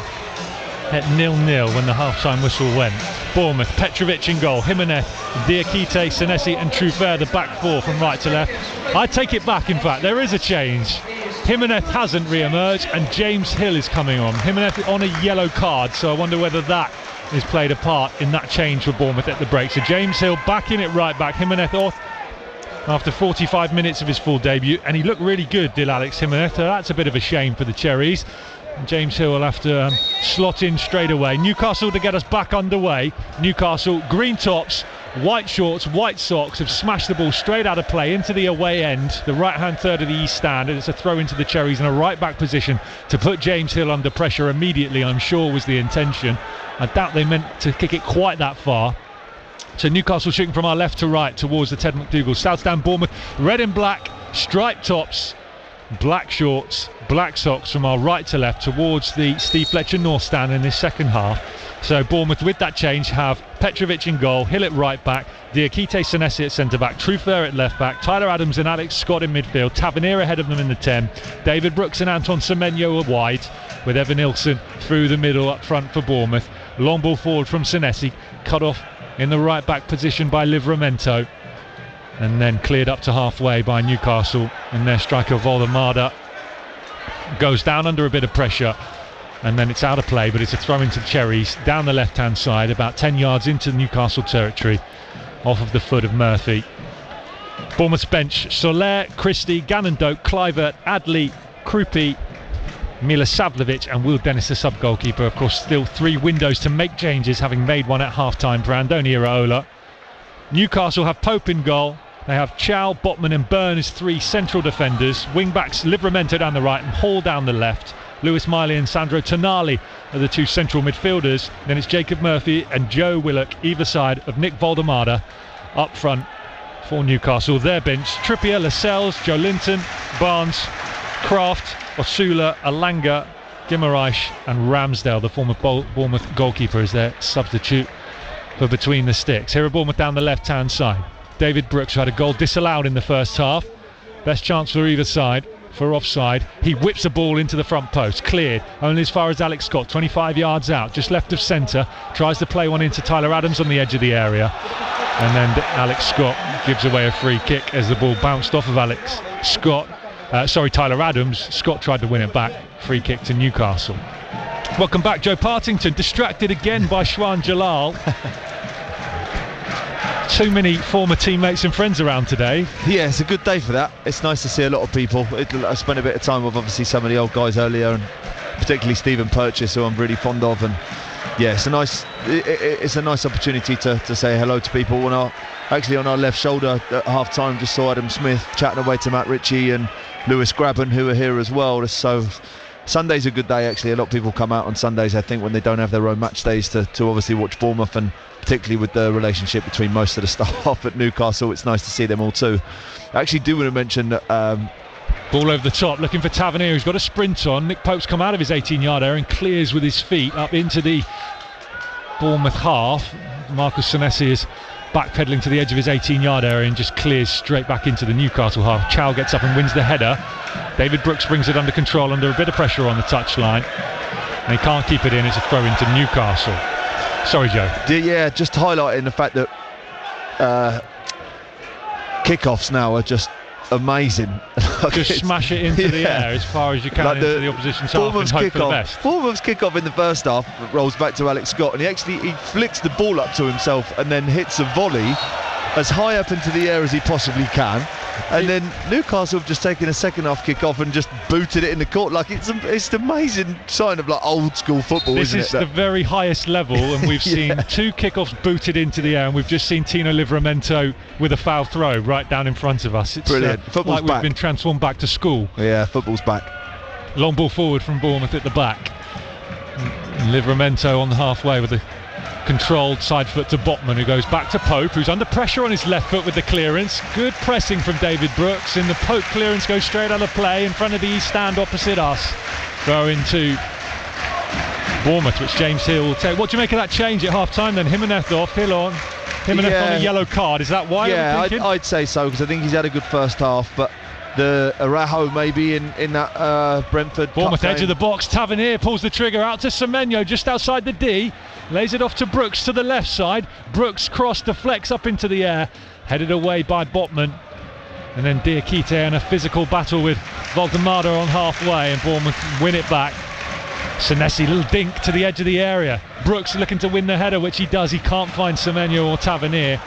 at 0-0 when the half-time whistle went. Bournemouth, Petrovic in goal, Jimenez, Diakite, Senesi and Truffert, the back four from right to left. I take it back, in fact, there is a change. Jimenez hasn't re-emerged and James Hill is coming on. Jimenez on a yellow card, so I wonder whether that has played a part in that change for Bournemouth at the break. So James Hill back in it right back, Jimenez off after 45 minutes of his full debut, and he looked really good, did Alex Jimenez, so that's a bit of a shame for the Cherries. James Hill will have to slot in straight away. Newcastle to get us back underway. Newcastle, green tops, white shorts, white socks, have smashed the ball straight out of play into the away end, the right-hand third of the east stand, and it's a throw into the Cherries in a right-back position to put James Hill under pressure immediately, I'm sure was the intention. I doubt they meant to kick it quite that far. So Newcastle shooting from our left to right towards the Ted McDougall. South stand Bournemouth, red and black, striped tops, black shorts, black socks from our right to left towards the Steve Fletcher North stand in this second half. So Bournemouth with that change have Petrovic in goal, Hill at right back, Diakite Senesi at centre back, Truffert at left back, Tyler Adams and Alex Scott in midfield, Tavernier ahead of them in the 10, David Brooks and Anton Semenyo are wide, with Evan Nilsson through the middle up front for Bournemouth. Long ball forward from Senesi, cut off in the right back position by Livramento, and then cleared up to halfway by Newcastle, and their striker Voldemada goes down under a bit of pressure, and then it's out of play, but it's a throw into the Cherries down the left hand side about 10 yards into Newcastle territory off of the foot of Murphy. Bournemouth's bench: Soler, Christie, Gannon-Doak, Kluivert, Adley, Krupi, Milosavljevic and Will Dennis, the sub-goalkeeper. Of course, still 3 windows to make changes, having made one at half-time for Andoni Iraola. Newcastle have Pope in goal. They have Chow, Botman and Byrne as 3 central defenders. Wing-backs Livramento down the right and Hall down the left. Lewis Miley and Sandro Tonali are the 2 central midfielders. Then it's Jacob Murphy and Joe Willock either side of Nick Voldemada up front for Newcastle. Their bench: Trippier, Lascelles, Joe Linton, Barnes, Kraft, Osula, Alanga, Guimaraes and Ramsdale, the former Bournemouth goalkeeper, is their substitute for between the sticks. Here are Bournemouth down the left hand side. David Brooks, who had a goal disallowed in the first half. Best chance for either side for offside. He whips a ball into the front post, cleared only as far as Alex Scott, 25 yards out, just left of centre, tries to play one into Tyler Adams on the edge of the area, and then Alex Scott gives away a free kick as the ball bounced off of Tyler Adams. Scott tried to win it back. Free kick to Newcastle. Welcome back, Joe Partington, distracted again by Shwan Jalal. Too many former teammates and friends around today. Yeah, it's a good day for that. It's nice to see a lot of people. I spent a bit of time with obviously some of the old guys earlier, and particularly Stephen Purchase, who I'm really fond of, and yeah, it's a nice opportunity to say hello to people. On our left shoulder at half time, just saw Adam Smith chatting away to Matt Ritchie and Lewis Grabban, who are here as well. So Sunday's a good day, actually. A lot of people come out on Sundays, I think, when they don't have their own match days to obviously watch Bournemouth, and particularly with the relationship between most of the staff at Newcastle, it's nice to see them all too. I actually do want to mention that ball over the top, looking for Tavernier, who's got a sprint on. Nick Pope's come out of his 18-yard area and clears with his feet up into the Bournemouth half. Marcus Senesi is backpedaling to the edge of his 18-yard area and just clears straight back into the Newcastle half. Chow gets up and wins the header. David Brooks brings it under control under a bit of pressure on the touchline, and he can't keep it in. It's a throw into Newcastle. Sorry, Joe. Yeah, just highlighting the fact that kickoffs now are just amazing. Just smash it into the air as far as you can, like into the opposition's half and hope for the best. Bournemouth's kick-off in the first half rolls back to Alex Scott, and he flicks the ball up to himself and then hits a volley as high up into the air as he possibly can. And then Newcastle have just taken a second half kick off and just booted it in the court. Like it's an amazing sign of like old school football. This is the very highest level, and we've seen 2 kickoffs booted into the air, and we've just seen Tino Livramento with a foul throw right down in front of us. It's brilliant. Football's like back. We've been transformed back to school. Yeah, football's back. Long ball forward from Bournemouth at the back. Livramento on the halfway with a controlled side foot to Botman, who goes back to Pope, who's under pressure on his left foot with the clearance. Good pressing from David Brooks, and the Pope clearance goes straight out of play in front of the East stand opposite us. Throw into Bournemouth, which James Hill will take. What do you make of that change at half time then? Jimenez off, Hill on. Jimenez on a yellow card. Is that why? Yeah, I'd say so, because I think he's had a good first half, but the Araujo maybe in that Brentford Bournemouth Cup edge of the box. Tavernier pulls the trigger out to Semenyo just outside the D, lays it off to Brooks to the left side. Brooks cross deflects up into the air, headed away by Botman, and then Diakite in a physical battle with Valdemado on halfway, and Bournemouth win it back. Senesi, little dink to the edge of the area. Brooks looking to win the header, which he does. He can't find Semenyo or Tavernier,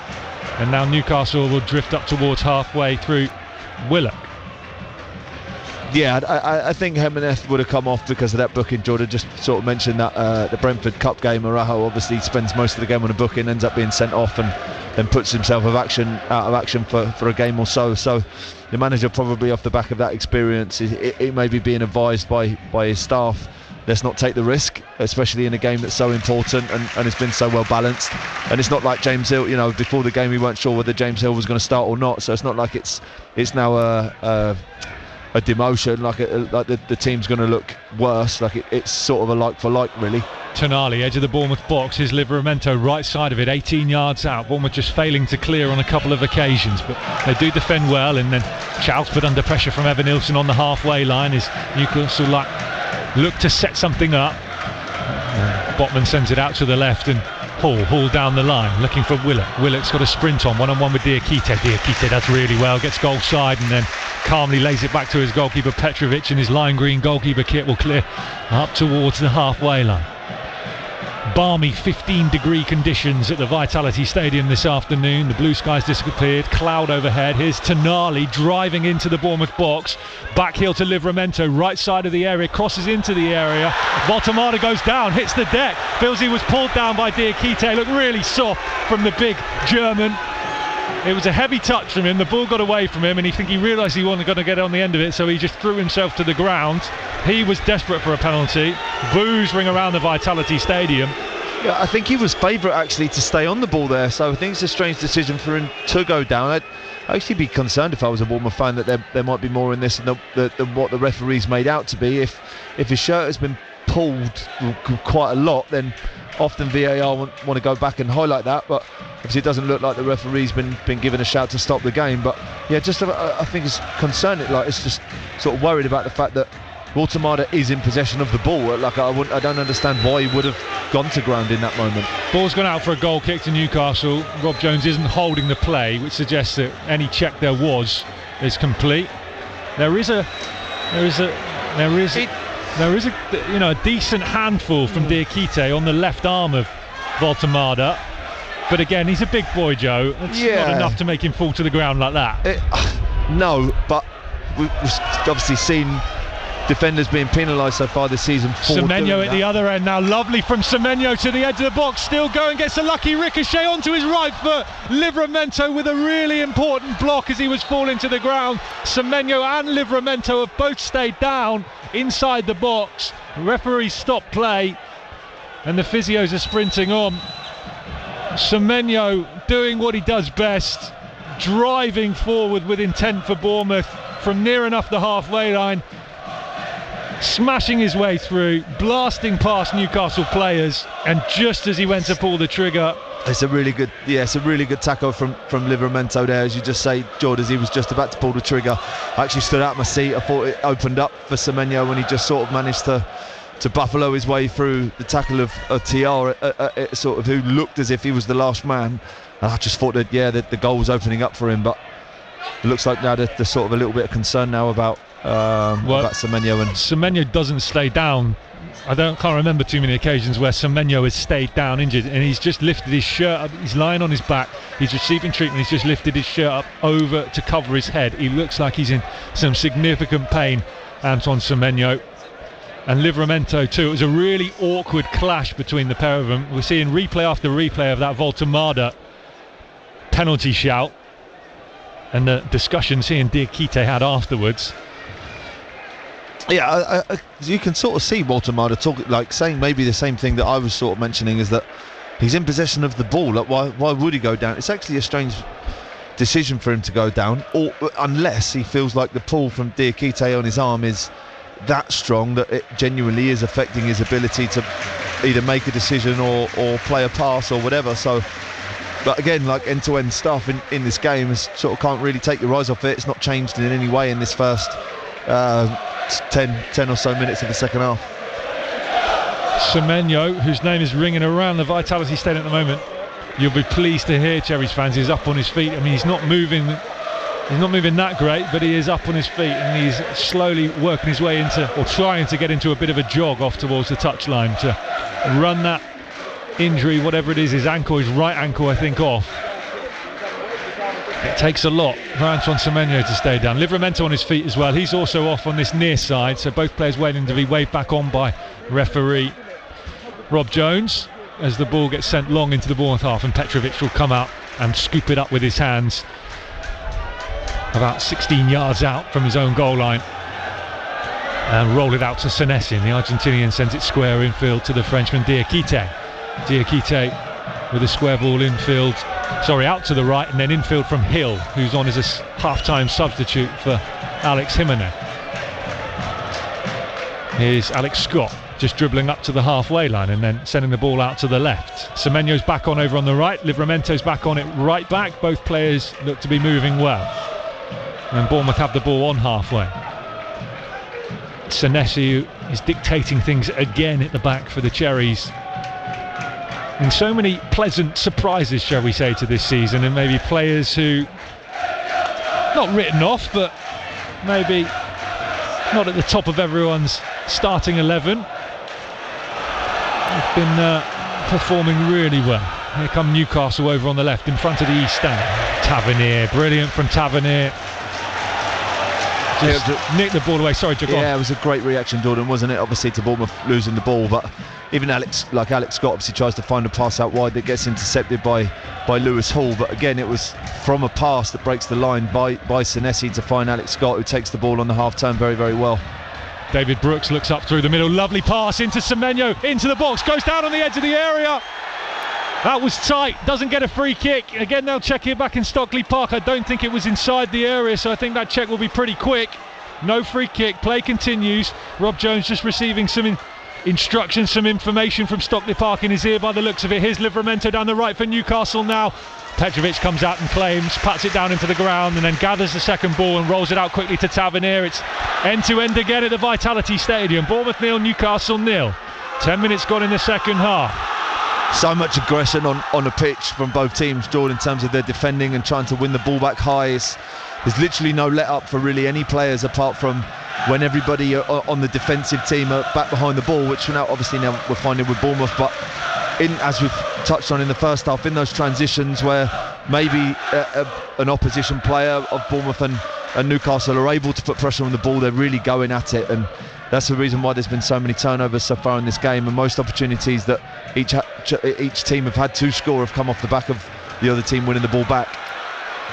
and now Newcastle will drift up towards halfway through Willock. Yeah, I think Jimenez would have come off because of that booking. Jordan just sort of mentioned that the Brentford Cup game, Araujo obviously spends most of the game on a booking, ends up being sent off, and then puts himself out of action for a game or so. So the manager, probably off the back of that experience, it may be being advised by his staff, let's not take the risk, especially in a game that's so important and it's been so well balanced. And it's not like James Hill, before the game we weren't sure whether James Hill was going to start or not, so it's not like it's now a demotion, like the team's going to look worse. Like it's sort of a like for like, really. Tonali, edge of the Bournemouth box, is Livramento right side of it, 18 yards out. Bournemouth just failing to clear on a couple of occasions, but they do defend well. And then Chouse put under pressure from Evan Nilsson on the halfway line as Newcastle look to set something up. Botman sends it out to the left, and Hall down the line looking for Willock. Willock's got a sprint on, one-on-one with Diakite. Diakite does really well, gets goal side, and then calmly lays it back to his goalkeeper Petrovic, and his lime green goalkeeper kit will clear up towards the halfway line. Balmy 15-degree conditions at the Vitality Stadium this afternoon. The blue skies disappeared, cloud overhead. Here's Tonali driving into the Bournemouth box. Back heel to Livramento, right side of the area, crosses into the area. Valdemado goes down, hits the deck. Feels he was pulled down by Diakite. Looked really soft from the big German. It was a heavy touch from him. The ball got away from him, and he realised he wasn't going to get on the end of it, so he just threw himself to the ground. He was desperate for a penalty. Boos ring around the Vitality Stadium. Yeah, I think he was favourite actually to stay on the ball there, so I think it's a strange decision for him to go down. I'd actually be concerned if I was a Bournemouth fan that there might be more in this than what the referee's made out to be. If his shirt has been pulled quite a lot, then often VAR want to go back and highlight that, but obviously it doesn't look like the referee's been given a shout to stop the game. But yeah, I think it's concerning. It's just sort of worried about the fact that Valdemado is in possession of the ball. I don't understand why he would have gone to ground in that moment. Ball's gone out for a goal kick to Newcastle. Rob Jones isn't holding the play, which suggests that any check there was is complete. There is a decent handful from Diakite on the left arm of Valdemado, but again, he's a big boy, Joe. It's not enough to make him fall to the ground like that. No, but we've obviously seen defenders being penalised so far this season for Semenyo at the other end now. Lovely from Semenyo to the edge of the box, still going, gets a lucky ricochet onto his right foot. Livramento with a really important block as he was falling to the ground. Semenyo and Livramento have both stayed down inside the box. The referee stopped play and the physios are sprinting on. Semenyo doing what he does best, driving forward with intent for Bournemouth from near enough the halfway line, smashing his way through, blasting past Newcastle players, and just as he went to pull the trigger, it's a really good tackle from Livramento there, as you just say, George, as he was just about to pull the trigger. I actually stood out my seat. I thought it opened up for Semenyo when he just sort of managed to buffalo his way through the tackle of TR, sort of who looked as if he was the last man. And I just thought that the goal was opening up for him, but it looks like now there's sort of a little bit of concern now about Semenyo. And Semenyo doesn't stay down can't remember too many occasions where Semenyo has stayed down injured, and he's just lifted his shirt up. He's lying on his back, he's receiving treatment, he's just lifted his shirt up over to cover his head. He looks like he's in some significant pain, Antoine Semenyo. And Livramento too. It was a really awkward clash between the pair of them. We're seeing replay after replay of that Voltemada penalty shout and the discussions he and Diakite had afterwards. Yeah, you can sort of see Voltemada talking, like saying maybe the same thing that I was sort of mentioning, is that he's in possession of the ball. Like, why would he go down? It's actually a strange decision for him to go down, or unless he feels like the pull from Diakite on his arm is that strong that it genuinely is affecting his ability to either make a decision or play a pass or whatever. So, but again, like end-to-end stuff in this game is sort of can't really take your eyes off it. It's not changed in any way in this first 10 or so minutes of the second half. Semenyo, whose name is ringing around the Vitality Stadium at the moment, you'll be pleased to hear, Cherries fans, he's up on his feet. I mean, he's not moving that great, but he is up on his feet, and he's slowly working his way into, or trying to get into, a bit of a jog off towards the touchline to run that injury, whatever it is, his ankle, his right ankle, I think, off. It takes a lot for Antoine Semenyo to stay down. Livramento on his feet as well. He's also off on this near side, so both players waiting to be waved back on by referee Rob Jones as the ball gets sent long into the Bournemouth half, and Petrovic will come out and scoop it up with his hands about 16 yards out from his own goal line and roll it out to Senesi. The Argentinian sends it square infield to the Frenchman Diakite. Diakite with a square ball infield, out to the right, and then infield from Hill, who's on as a half-time substitute for Alex Jimenez. Here's Alex Scott just dribbling up to the halfway line and then sending the ball out to the left. Semenyo's back on over on the right, Livramento's back on it right back. Both players look to be moving well, and Bournemouth have the ball on halfway. Senesi is dictating things again at the back for the Cherries. And so many pleasant surprises, shall we say, to this season, and maybe players who, not written off, but maybe not at the top of everyone's starting 11. They've been performing really well. Here come Newcastle over on the left in front of the East Stand. Tavernier, brilliant from Tavernier. Just nicked the ball away. Sorry, Jagon. Yeah, it was a great reaction, Jordan, wasn't it? Obviously to Bournemouth losing the ball, but even Alex Scott obviously tries to find a pass out wide that gets intercepted by Lewis Hall. But again, it was from a pass that breaks the line by Senesi to find Alex Scott, who takes the ball on the half turn very, very well. David Brooks looks up through the middle. Lovely pass into Semenyo, into the box, goes down on the edge of the area. That was tight, doesn't get a free kick. Again, they'll check it back in Stockley Park. I don't think it was inside the area, so I think that check will be pretty quick. No free kick, play continues. Rob Jones just receiving some instructions, some information from Stockley Park in his ear by the looks of it. Here's Livramento down the right for Newcastle now. Petrovic comes out and claims, pats it down into the ground, and then gathers the second ball and rolls it out quickly to Tavernier. It's end-to-end again at the Vitality Stadium. Bournemouth 0, Newcastle 0. 10 minutes gone in the second half. So much aggression on the pitch from both teams, Jordan, in terms of their defending and trying to win the ball back high. There's literally no let up for really any players, apart from when everybody on the defensive team are back behind the ball, which now we're finding with Bournemouth. But as we've touched on in the first half, in those transitions where maybe an opposition player of Bournemouth and Newcastle are able to put pressure on the ball, they're really going at it, and that's the reason why there's been so many turnovers so far in this game, and most opportunities that each team have had to score have come off the back of the other team winning the ball back.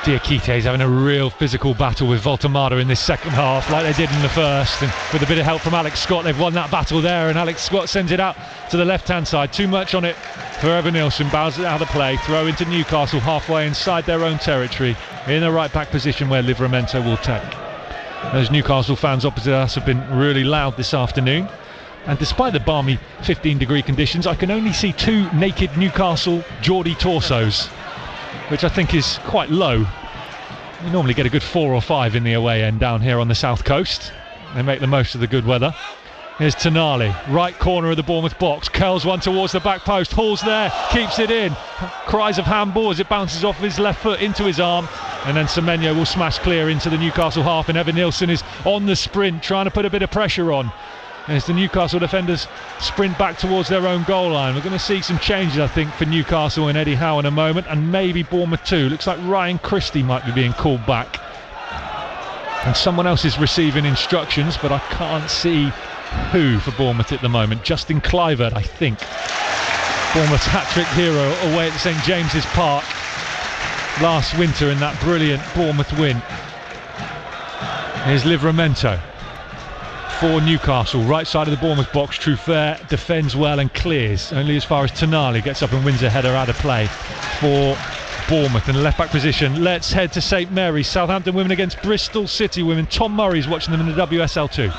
Diakite is having a real physical battle with Voltemada in this second half, like they did in the first, and with a bit of help from Alex Scott, they've won that battle there, and Alex Scott sends it out to the left-hand side. Too much on it for Evan Nilsson, bows it out of play, throw into Newcastle halfway inside their own territory, in a right-back position where Livramento will take. Those Newcastle fans opposite us have been really loud this afternoon, and despite the balmy 15-degree conditions, I can only see 2 naked Newcastle Geordie torsos, which I think is quite low. You normally get a good 4 or 5 in the away end down here on the south coast. They make the most of the good weather. Here's Tonali, right corner of the Bournemouth box, curls one towards the back post, Hall's there, keeps it in, cries of handball as it bounces off his left foot into his arm, and then Semenyo will smash clear into the Newcastle half, and Evan Nilsson is on the sprint trying to put a bit of pressure on. as the Newcastle defenders sprint back towards their own goal line. We're going to see some changes, I think, for Newcastle and Eddie Howe in a moment, and maybe Bournemouth too. Looks like Ryan Christie might be being called back, and someone else is receiving instructions, but I can't see who for Bournemouth at the moment. Justin Kluivert, I think. Bournemouth's hat-trick hero away at St James's Park last winter in that brilliant Bournemouth win. Here's Livramento for Newcastle, right side of the Bournemouth box. Truffert defends well and clears only as far as Tonali gets up and wins a header out of play for Bournemouth. In the left back position, let's head to St Mary's. Southampton women against Bristol City women. Tom Murray's watching them in the WSL2.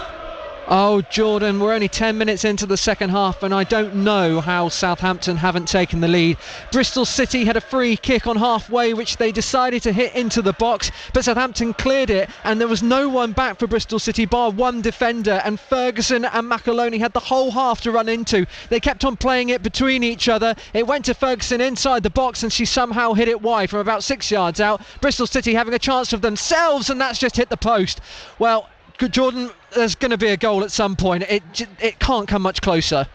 Oh, Jordan, we're only 10 minutes into the second half, and I don't know how Southampton haven't taken the lead. Bristol City had a free kick on halfway, which they decided to hit into the box, but Southampton cleared it, and there was no one back for Bristol City bar one defender, and Ferguson and McAloney had the whole half to run into. They kept on playing it between each other. It went to Ferguson inside the box, and she somehow hit it wide from about 6 yards out. Bristol City having a chance of themselves, and that's just hit the post. Well, Jordan, there's going to be a goal at some point. It can't come much closer.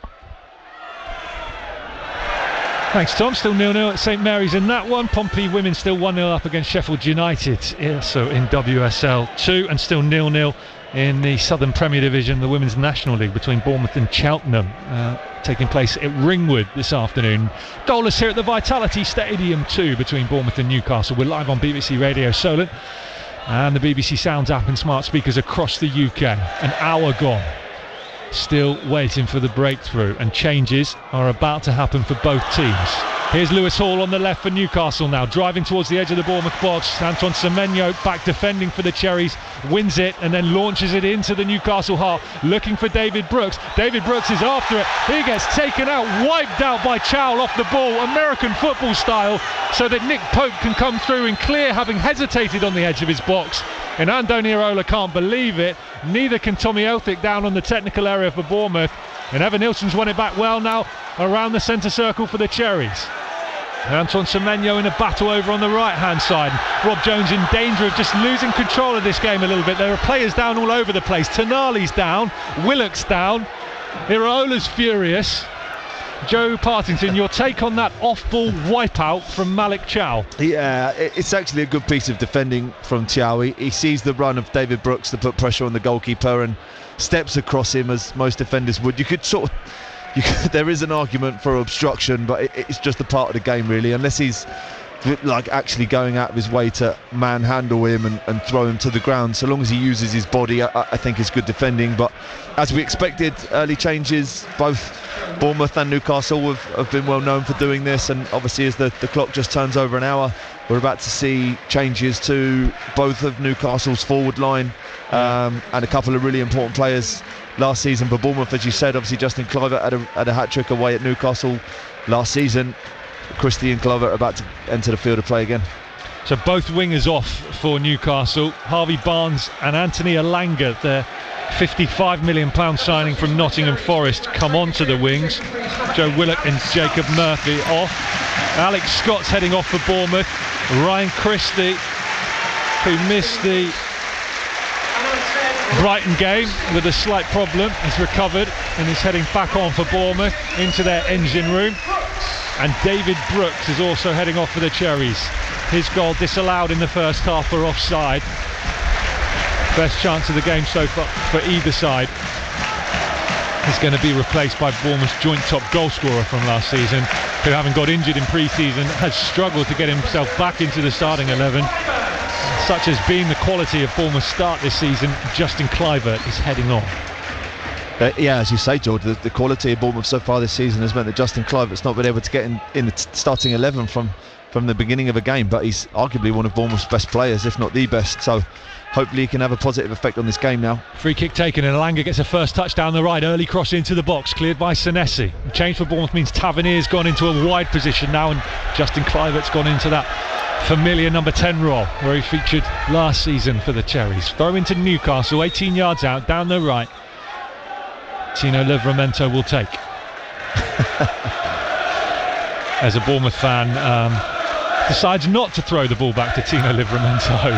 Thanks, Tom. Still 0-0 at St Mary's in that one. Pompey women still 1-0 up against Sheffield United, also in WSL 2, and still 0-0 in the Southern Premier Division, the Women's National League, between Bournemouth and Cheltenham, taking place at Ringwood this afternoon. Goalless here at the Vitality Stadium 2 between Bournemouth and Newcastle. We're live on BBC Radio Solent and the BBC Sounds app and smart speakers across the UK. An hour gone. Still waiting for the breakthrough, and changes are about to happen for both teams. Here's Lewis Hall on the left for Newcastle now, driving towards the edge of the Bournemouth box. Anton Semenyo back defending for the Cherries, wins it and then launches it into the Newcastle half, looking for David Brooks. David Brooks is after it. He gets taken out, wiped out by Chowell off the ball, American football style, so that Nick Pope can come through and clear, having hesitated on the edge of his box. And Andoni Iraola can't believe it. Neither can Tommy Elphick down on the technical area for Bournemouth. And Evan Nilsson's won it back well now around the centre circle for the Cherries. Anton Semenyo in a battle over on the right hand side. Rob Jones in danger of just losing control of this game a little bit. There are players down all over the place. Tonali's down, Willock's down, Iraola's furious. Joe Partington, your take on that off-ball wipeout from Malik Chowell? Yeah, it's actually a good piece of defending from Chowell. He sees the run of David Brooks to put pressure on the goalkeeper and steps across him as most defenders would. There is an argument for obstruction, but it's just a part of the game, really, unless he's like actually going out of his way to manhandle him and throw him to the ground. So long as he uses his body, I think it's good defending. But as we expected, early changes, both Bournemouth and Newcastle have been well known for doing this, and obviously as the clock just turns over an hour, we're about to see changes to both of Newcastle's forward line, and a couple of really important players last season for Bournemouth. As you said, obviously Justin Kluivert had a hat-trick away at Newcastle last season. Christie and Kluivert are about to enter the field of play again. So both wingers off for Newcastle. Harvey Barnes and Anthony Elanga, their £55 million signing from Nottingham Forest, come onto the wings. Joe Willock and Jacob Murphy off. Alex Scott's heading off for Bournemouth. Ryan Christie, who missed the Brighton game with a slight problem, has recovered and is heading back on for Bournemouth into their engine room. And David Brooks is also heading off for the Cherries. His goal disallowed in the first half for offside. Best chance of the game so far for either side. He's going to be replaced by Bournemouth's joint top goal scorer from last season, who, having got injured in pre-season, has struggled to get himself back into the starting 11. Such has been the quality of Bournemouth's start this season. Justin Kluivert is heading on. Yeah, as you say, George, the quality of Bournemouth so far this season has meant that Justin Kluivert's not been able to get in the starting 11 from the beginning of a game, but he's arguably one of Bournemouth's best players, if not the best, so hopefully he can have a positive effect on this game now. Free kick taken, and Elanga gets a first touch down the right. Early cross into the box, cleared by Senesi. Change for Bournemouth means Tavernier's gone into a wide position now, and Justin Kluivert's gone into that familiar number 10 role where he featured last season for the Cherries. Throw into Newcastle, 18 yards out, down the right. Tino Livramento will take. As a Bournemouth fan decides not to throw the ball back to Tino Livramento.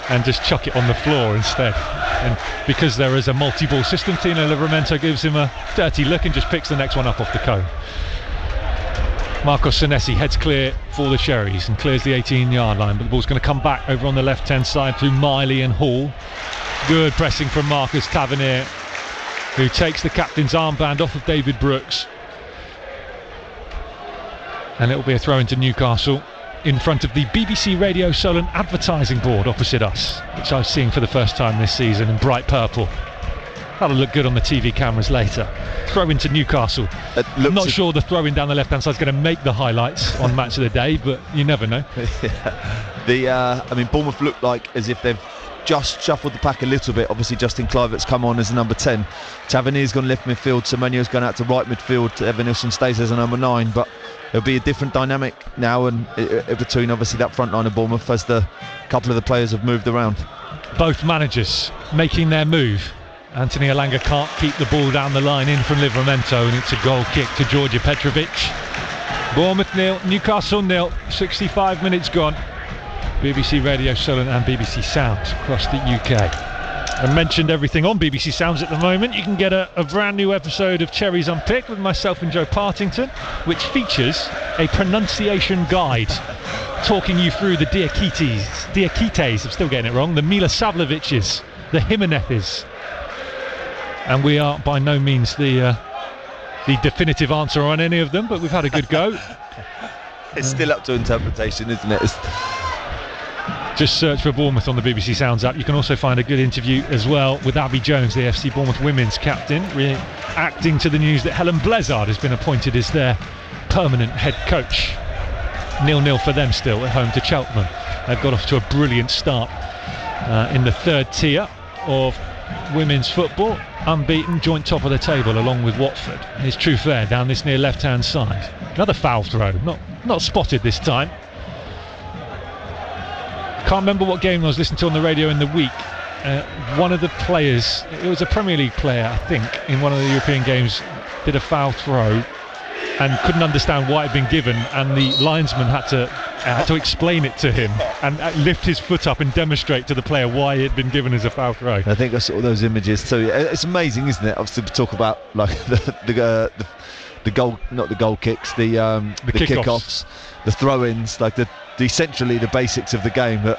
and just chuck it on the floor instead. And because there is a multi-ball system, Tino Livramento gives him a dirty look and just picks the next one up off the cone. Marcos Senesi heads clear for the Cherries and clears the 18-yard line, but the ball's going to come back over on the left-hand side through Miley and Hall. Good pressing from Marcus Tavernier, who takes the captain's armband off of David Brooks. And it'll be a throw into Newcastle in front of the BBC Radio Solent advertising board opposite us, which I was seeing for the first time this season in bright purple. That'll look good on the TV cameras later. Throw into Newcastle. I'm not sure the throwing down the left-hand side is going to make the highlights on Match of the Day, but you never know. Bournemouth look like as if they've just shuffled the pack a little bit. Obviously Justin Kluivert's come on as a number 10. Tavernier's gone left midfield, Semenyo's gone out to right midfield, Evan Nilsson stays as a number 9, but there'll be a different dynamic now and between obviously that front line of Bournemouth as the couple of the players have moved around. Both managers making their move. Anthony Elanga can't keep the ball down the line in from Livramento, and it's a goal kick to Georgia Petrovic. Bournemouth 0, Newcastle 0, 65 minutes gone. BBC Radio Solent and BBC Sounds across the UK. I mentioned everything on BBC Sounds at the moment. You can get a brand new episode of Cherries Unpicked with myself and Joe Partington, which features a pronunciation guide talking you through the Diakites, I'm still getting it wrong, the Milosavljeviches, the Jimenezes. And we are by no means the definitive answer on any of them, but we've had a good go. It's still up to interpretation, isn't it? Just search for Bournemouth on the BBC Sounds app. You can also find a good interview as well with Abby Jones, the AFC Bournemouth women's captain, reacting to the news that Helen Blezard has been appointed as their permanent head coach. 0-0 for them still at home to Cheltenham. They've got off to a brilliant start in the third tier of women's football, unbeaten, joint top of the table along with Watford. Here's Truffert down this near left-hand side. Another foul throw, not spotted this time. Can't remember what game I was listening to on the radio in the week. One of the players, it was a Premier League player I think, in one of the European games, did a foul throw and couldn't understand why it had been given, and the linesman had to explain it to him and lift his foot up and demonstrate to the player why it had been given as a foul throw. I think I saw those images too. It's amazing, isn't it? Obviously we talk about like the goal, not the goal kicks, the kickoffs, the throw-ins, like essentially the basics of the game, but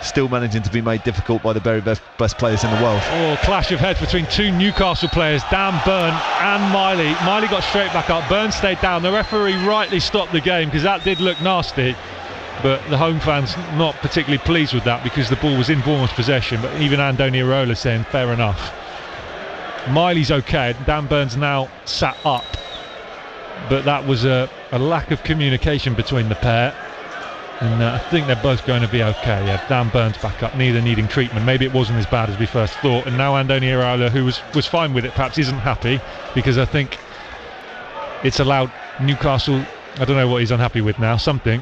still managing to be made difficult by the very best players in the world. Oh, clash of heads between two Newcastle players, Dan Burn and Miley. Miley got straight back up, Burn stayed down. The referee rightly stopped the game because that did look nasty, but the home fans not particularly pleased with that because the ball was in Bournemouth's possession. But even Andoni Iraola saying fair enough. Miley's okay, Dan Burn's now sat up, but that was a lack of communication between the pair. And I think they're both going to be okay. Yeah, Dan Burns back up, neither needing treatment. Maybe it wasn't as bad as we first thought. And now Andoni Iraola, who was fine with it, perhaps isn't happy because I think it's allowed Newcastle, I don't know what he's unhappy with now, something.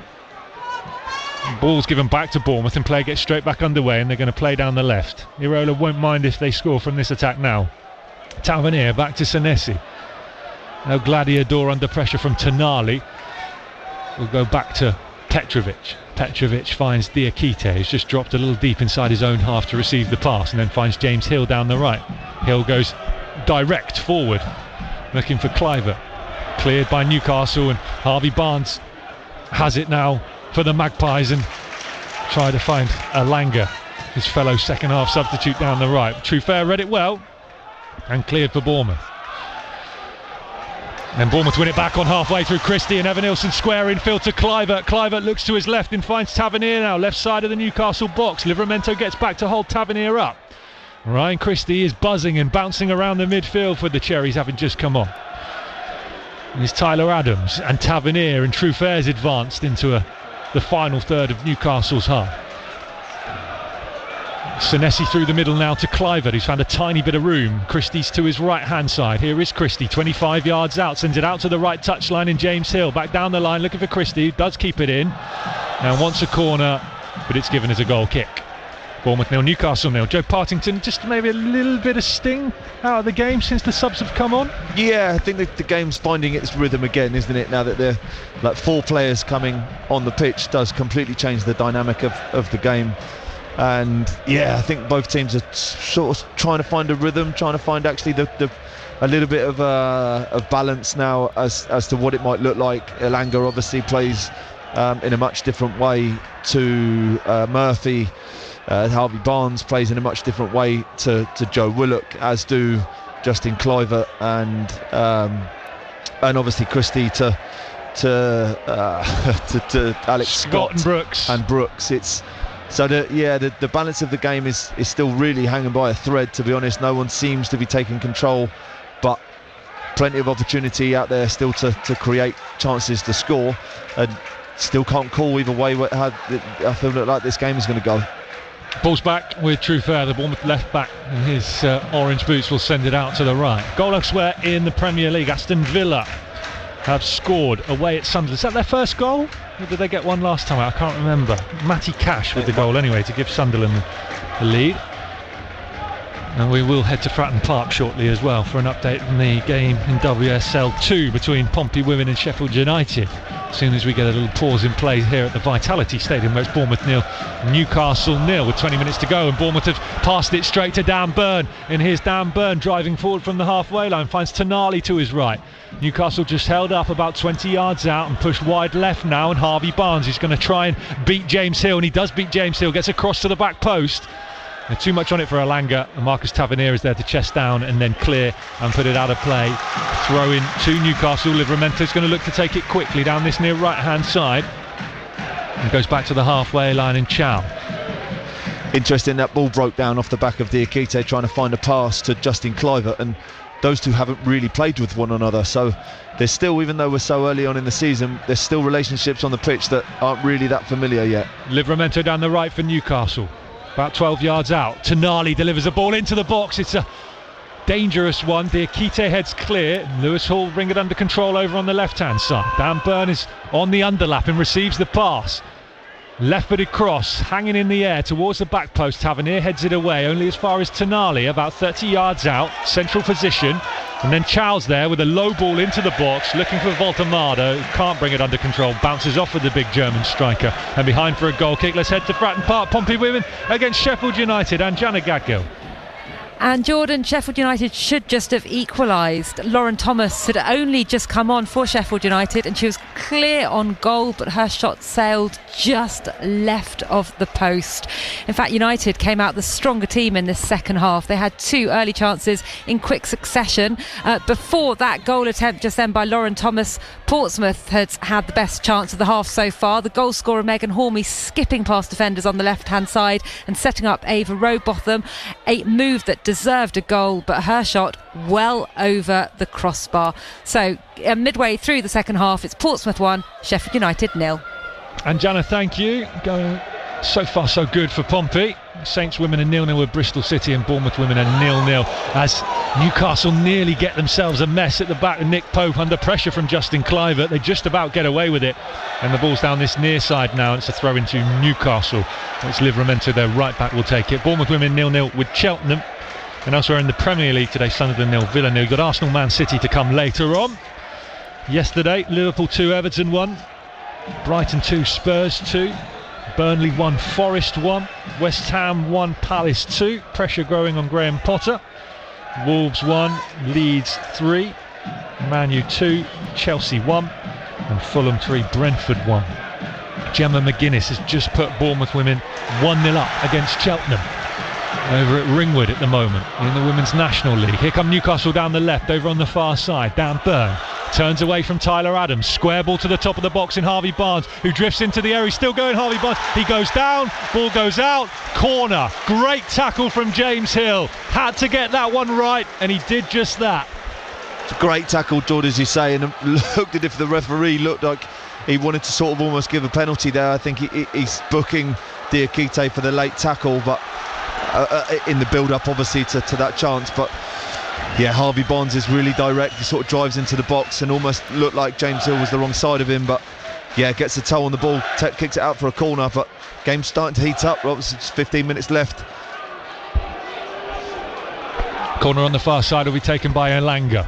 Ball's given back to Bournemouth and play gets straight back underway, and they're going to play down the left. Iraola won't mind if they score from this attack now. Tavernier back to Senesi. Now Gladiador under pressure from Tonali. We'll go back to Petrovic. Petrovic finds Diakite, who's just dropped a little deep inside his own half to receive the pass, and then finds James Hill down the right. Hill goes direct forward, looking for Kluivert. Cleared by Newcastle, and Harvey Barnes has it now for the Magpies and try to find Elanga, his fellow second half substitute down the right. Truffert read it well and cleared for Bournemouth. And Bournemouth win it back on halfway through Christie, and Evan Nilsson square infield to Kluivert. Kluivert looks to his left and finds Tavernier now, left side of the Newcastle box. Livramento gets back to hold Tavernier up. Ryan Christie is buzzing and bouncing around the midfield for the Cherries, having just come on. It's Tyler Adams and Tavernier, and Truffaut's advanced into the final third of Newcastle's half. Senesi through the middle now to Kluivert, who's found a tiny bit of room. Christie's to his right hand side. Here is Christie, 25 yards out, sends it out to the right touchline, and James Hill back down the line looking for Christie, does keep it in and wants a corner, but it's given as a goal kick. Bournemouth 0, Newcastle 0. Joe Partington, just maybe a little bit of sting out of the game since the subs have come on. Yeah, I think the game's finding its rhythm again, isn't it? Now that they're like 4 players coming on the pitch does completely change the dynamic of the game. And I think both teams are sort of trying to find a rhythm, trying to find actually a little bit of balance now as to what it might look like. Elanga obviously plays in a much different way to Murphy. Harvey Barnes plays in a much different way to Joe Willock, as do Justin Kluivert and obviously Christie to Alex Scott and Brooks. It's so the balance of the game is still really hanging by a thread, to be honest. No one seems to be taking control, but plenty of opportunity out there still to create chances to score, and still can't call either way how I feel like this game is going to go. Ball's back with Truffert, the Bournemouth left back in his orange boots will send it out to the right. Goal elsewhere in the Premier League. Aston Villa have scored away at Sunderland. Is that their first goal? Or did they get one last time? I can't remember. Matty Cash with the goal anyway to give Sunderland the lead. And we will head to Fratton Park shortly as well for an update on the game in WSL 2 between Pompey Women and Sheffield United. As soon as we get a little pause in play here at the Vitality Stadium, where it's Bournemouth 0, Newcastle 0 with 20 minutes to go, and Bournemouth have passed it straight to Dan Burn. And here's Dan Burn driving forward from the halfway line, finds Tonali to his right. Newcastle just held up about 20 yards out and pushed wide left now, and Harvey Barnes is going to try and beat James Hill, and he does beat James Hill, gets across to the back post. And too much on it for Elanga, and Marcus Tavernier is there to chest down and then clear and put it out of play. Throw in to Newcastle. Livramento's going to look to take it quickly down this near right hand side and goes back to the halfway line, and Chow. Interesting, that ball broke down off the back of Diakite trying to find a pass to Justin Kluivert, and those two haven't really played with one another, so there's still, even though we're so early on in the season, there's still relationships on the pitch that aren't really that familiar yet. Livramento down the right for Newcastle, about 12 yards out. Tonali delivers a ball into the box. It's a dangerous one. Diakite heads clear. Lewis Hall bring it under control over on the left hand side. Dan Burn is on the underlap and receives the pass. Left-footed cross hanging in the air towards the back post. Tavernier heads it away only as far as Tonali, about 30 yards out, central position, and then Chow's there with a low ball into the box looking for Voltemado, can't bring it under control, bounces off with the big German striker, and behind for a goal kick. Let's head to Fratton Park. Pompey Women against Sheffield United, and Jana Gadgill. And Jordan, Sheffield United should just have equalised. Lauren Thomas had only just come on for Sheffield United and she was clear on goal, but her shot sailed just left of the post. In fact, United came out the stronger team in this second half. They had two early chances in quick succession. Before that goal attempt just then by Lauren Thomas, Portsmouth had had the best chance of the half so far. The goal scorer Megan Hormy skipping past defenders on the left hand side and setting up Ava Rowbotham, a move that deserved a goal, but her shot well over the crossbar. So midway through the second half, it's Portsmouth 1, Sheffield United 0. And Jana, thank you. Going so far so good for Pompey. Saints women are 0-0 with Bristol City, and Bournemouth women are 0-0 as Newcastle nearly get themselves a mess at the back. Nick Pope under pressure from Justin Kluivert. They just about get away with it, and the ball's down this near side now. It's a throw into Newcastle. It's Livramento, their right back, will take it. Bournemouth women 0-0 with Cheltenham. And elsewhere in the Premier League today, Sunderland 0, Villa 0. You've got Arsenal Man City to come later on. Yesterday, Liverpool 2, Everton 1, Brighton 2, Spurs 2, Burnley 1, Forest 1, West Ham 1, Palace 2. Pressure growing on Graham Potter. Wolves 1, Leeds 3, Man U 2, Chelsea 1, and Fulham 3, Brentford 1. Gemma McGuinness has just put Bournemouth women 1-0 up against Cheltenham over at Ringwood at the moment in the Women's National League. Here come Newcastle down the left, over on the far side. Dan Burn turns away from Tyler Adams. Square ball to the top of the box in Harvey Barnes, who drifts into the area. He's still going, Harvey Barnes. He goes down, ball goes out, corner. Great tackle from James Hill. Had to get that one right, and he did just that. It's a great tackle, George, as you say, and looked as if the referee looked like he wanted to sort of almost give a penalty there. I think he's booking Diakite for the late tackle, but in the build-up obviously to that chance. But yeah, Harvey Barnes is really direct. He sort of drives into the box and almost looked like James Hill was the wrong side of him, but yeah, gets a toe on the ball, kicks it out for a corner. But game's starting to heat up. Obviously just 15 minutes left. Corner on the far side will be taken by Elanga.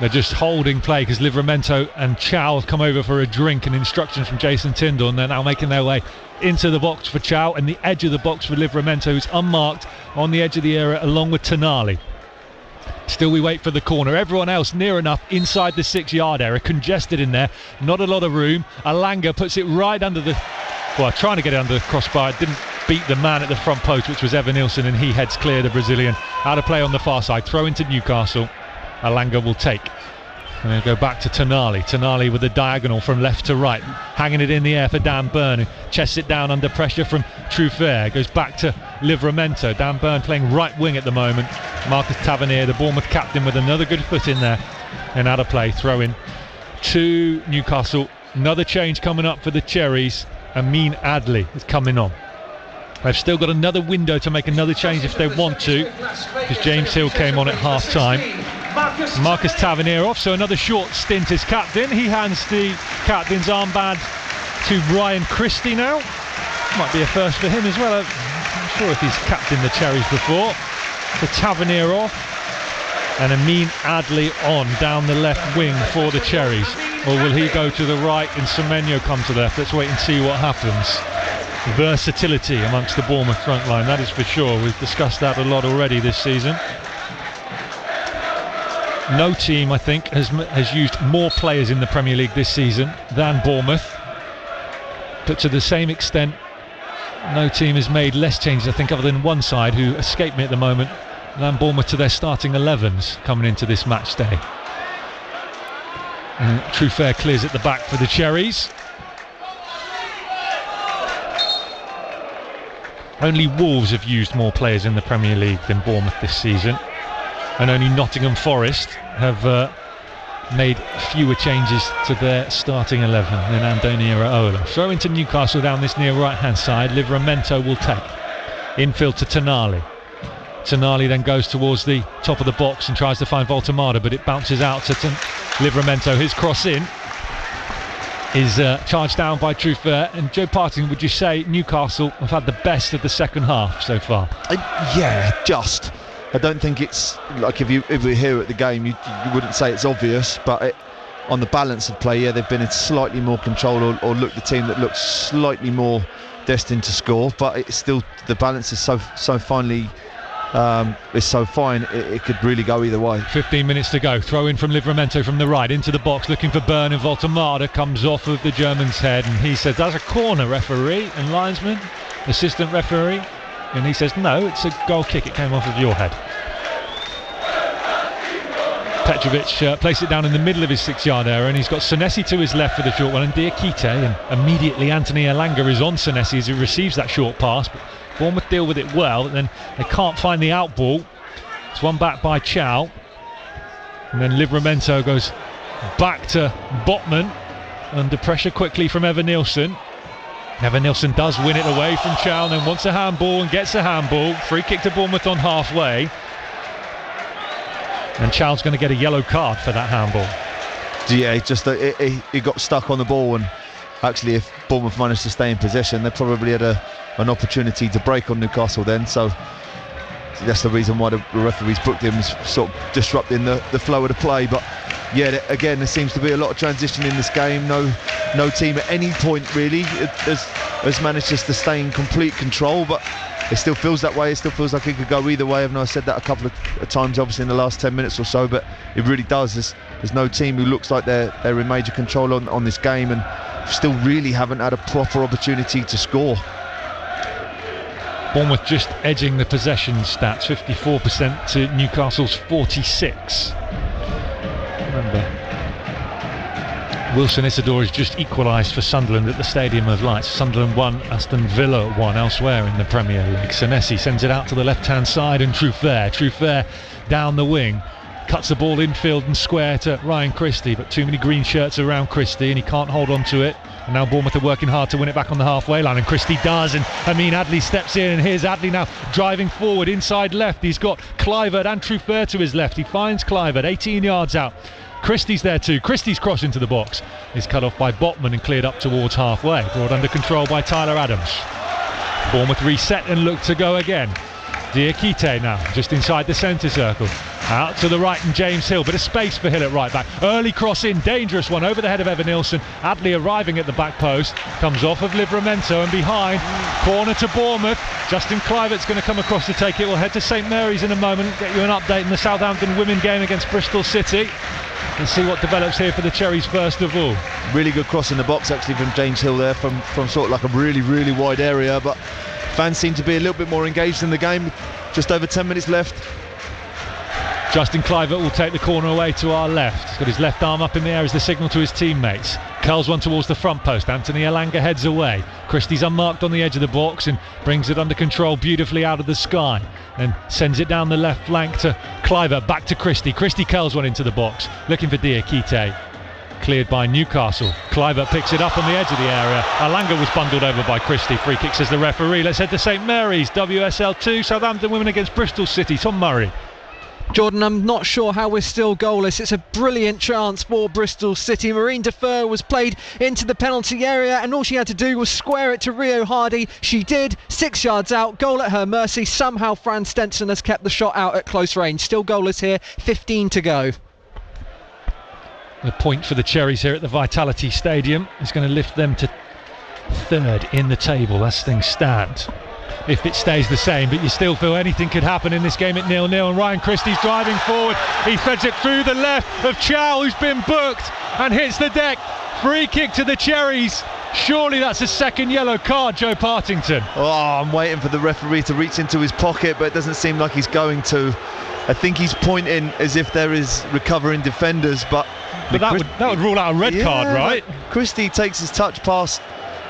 They're just holding play because Livramento and Chow have come over for a drink and instructions from Jason Tyndall, and they're now making their way into the box for Chow and the edge of the box for Livramento, who's unmarked on the edge of the area along with Tonali. Still we wait for the corner. Everyone else near enough inside the 6-yard area, congested in there, not a lot of room. Alanga puts it right under the, well, trying to get it under the crossbar. It didn't beat the man at the front post, which was Evan Nilsson, and he heads clear, the Brazilian. Out of play on the far side, throw into Newcastle. Alanga will take. And they'll go back to Tonali. Tonali with a diagonal from left to right, hanging it in the air for Dan Burn, who chests it down under pressure from Truffert. Goes back to Livramento. Dan Burn playing right wing at the moment. Marcus Tavernier, the Bournemouth captain, with another good foot in there. And out of play, throw in to Newcastle. Another change coming up for the Cherries. Amin Adli is coming on. They've still got another window to make another change if they want to, because James Hill came on at half time. Marcus Tavernier off, so another short stint as captain. He hands the captain's armband to Ryan Christie now. Might be a first for him as well. I'm not sure if he's captained the Cherries before. So Tavernier off and Amin Adli on down the left wing for the Cherries. Or will he go to the right and Semenyo come to the left? Let's wait and see what happens. Versatility amongst the Bournemouth front line, that is for sure. We've discussed that a lot already this season. No team, I think, has used more players in the Premier League this season than Bournemouth, but to the same extent no team has made less changes, I think, other than one side who escape me at the moment, than Bournemouth to their starting 11s coming into this match day. Truffert clears at the back for the Cherries. Only Wolves have used more players in the Premier League than Bournemouth this season, and only Nottingham Forest have made fewer changes to their starting 11 than Andoni Iraola. Throw into Newcastle down this near right hand side. Livramento will take. Infield to Tonali. Tonali then goes towards the top of the box and tries to find Voltemada, but it bounces out to Livramento. His cross in is charged down by Truffert. And Joe Partington, would you say Newcastle have had the best of the second half so far? Yeah, just. I don't think it's like if we're here at the game, you wouldn't say it's obvious, but on the balance of play, yeah, they've been in slightly more control, or look the team that looks slightly more destined to score. But it's still, the balance is so finely. It's so fine, it could really go either way. 15 minutes to go. Throw in from Livramento from the right into the box, looking for Byrne, and Voltemada comes off of the German's head, and he says that's a corner, referee and linesman, assistant referee, and he says no, it's a goal kick, it came off of your head. Petrovic placed it down in the middle of his 6-yard area, and he's got Senesi to his left for the short one, and Diakite, and immediately Anthony Elanga is on Senesi as he receives that short pass, but Bournemouth deal with it well, and then they can't find the out ball. It's one back by Chow, and then Livramento goes back to Botman under pressure quickly from Evan Nilsson. Evan Nilsson does win it away from Chow, and then wants a handball and gets a handball. Free kick to Bournemouth on halfway, and Chow's going to get a yellow card for that handball. Yeah, he got stuck on the ball, and actually if Bournemouth managed to stay in possession, they probably had an opportunity to break on Newcastle then, so that's the reason why the referees booked him, sort of disrupting the flow of the play. But yeah, again, there seems to be a lot of transition in this game. No team at any point really has managed just to stay in complete control, but it still feels that way. It still feels like it could go either way. I know I said that a couple of times obviously in the last 10 minutes or so, but it really does. There's no team who looks like they're in major control on this game, and still really haven't had a proper opportunity to score. Bournemouth just edging the possession stats, 54% to Newcastle's 46. Remember, Wilson Isidore has just equalised for Sunderland at the Stadium of Lights. Sunderland 1, Aston Villa 1 elsewhere in the Premier League. Senesi sends it out to the left-hand side, and Truffert down the wing. Cuts the ball infield and square to Ryan Christie, but too many green shirts around Christie, and he can't hold on to it. And now Bournemouth are working hard to win it back on the halfway line, and Christie does, and Amin Adli steps in, and here's Adli now driving forward inside left. He's got Kluivert and Truffert to his left. He finds Kluivert 18 yards out. Christie's there too. Christie's cross into the box is cut off by Botman and cleared up towards halfway, brought under control by Tyler Adams. Bournemouth reset and look to go again. Diakite now just inside the centre circle. Out to the right and James Hill, bit of space for Hill at right back. Early cross in, dangerous one over the head of Evan-Nilsson. Adley arriving at the back post, comes off of Livramento and behind. Corner to Bournemouth. Justin Kluivert's going to come across to take it. We'll head to St Mary's in a moment, get you an update in the Southampton women game against Bristol City. And see what develops here for the Cherries first of all. Really good cross in the box actually from James Hill there, from sort of like a really wide area, but fans seem to be a little bit more engaged in the game. Just over 10 minutes left. Justin Kluivert will take the corner away to our left. He's got his left arm up in the air as the signal to his teammates. Curls one towards the front post. Anthony Elanga heads away. Christie's unmarked on the edge of the box and brings it under control beautifully out of the sky. Then sends it down the left flank to Kluivert. Back to Christie. Christie curls one into the box. Looking for Diakite. Cleared by Newcastle. Kluivert picks it up on the edge of the area. Elanga was bundled over by Christie. Free kick says the referee. Let's head to St Mary's. WSL 2. Southampton women against Bristol City. Tom Murray. Jordan, I'm not sure how we're still goalless. It's a brilliant chance for Bristol City. Maureen Defer was played into the penalty area and all she had to do was square it to Rio Hardy. She did, 6 yards out, goal at her mercy. Somehow Fran Stenson has kept the shot out at close range. Still goalless here, 15 to go. The point for the Cherries here at the Vitality Stadium is going to lift them to third in the table as things stand. If it stays the same, but you still feel anything could happen in this game at 0-0. And Ryan Christie's driving forward. He threads it through the left of Chow, who's been booked and hits the deck. Free kick to the Cherries. Surely that's a second yellow card, Joe Partington. Oh, I'm waiting for the referee to reach into his pocket, but it doesn't seem like he's going to. I think he's pointing as if there is recovering defenders, but that would rule out a red card, right? Christie takes his touch past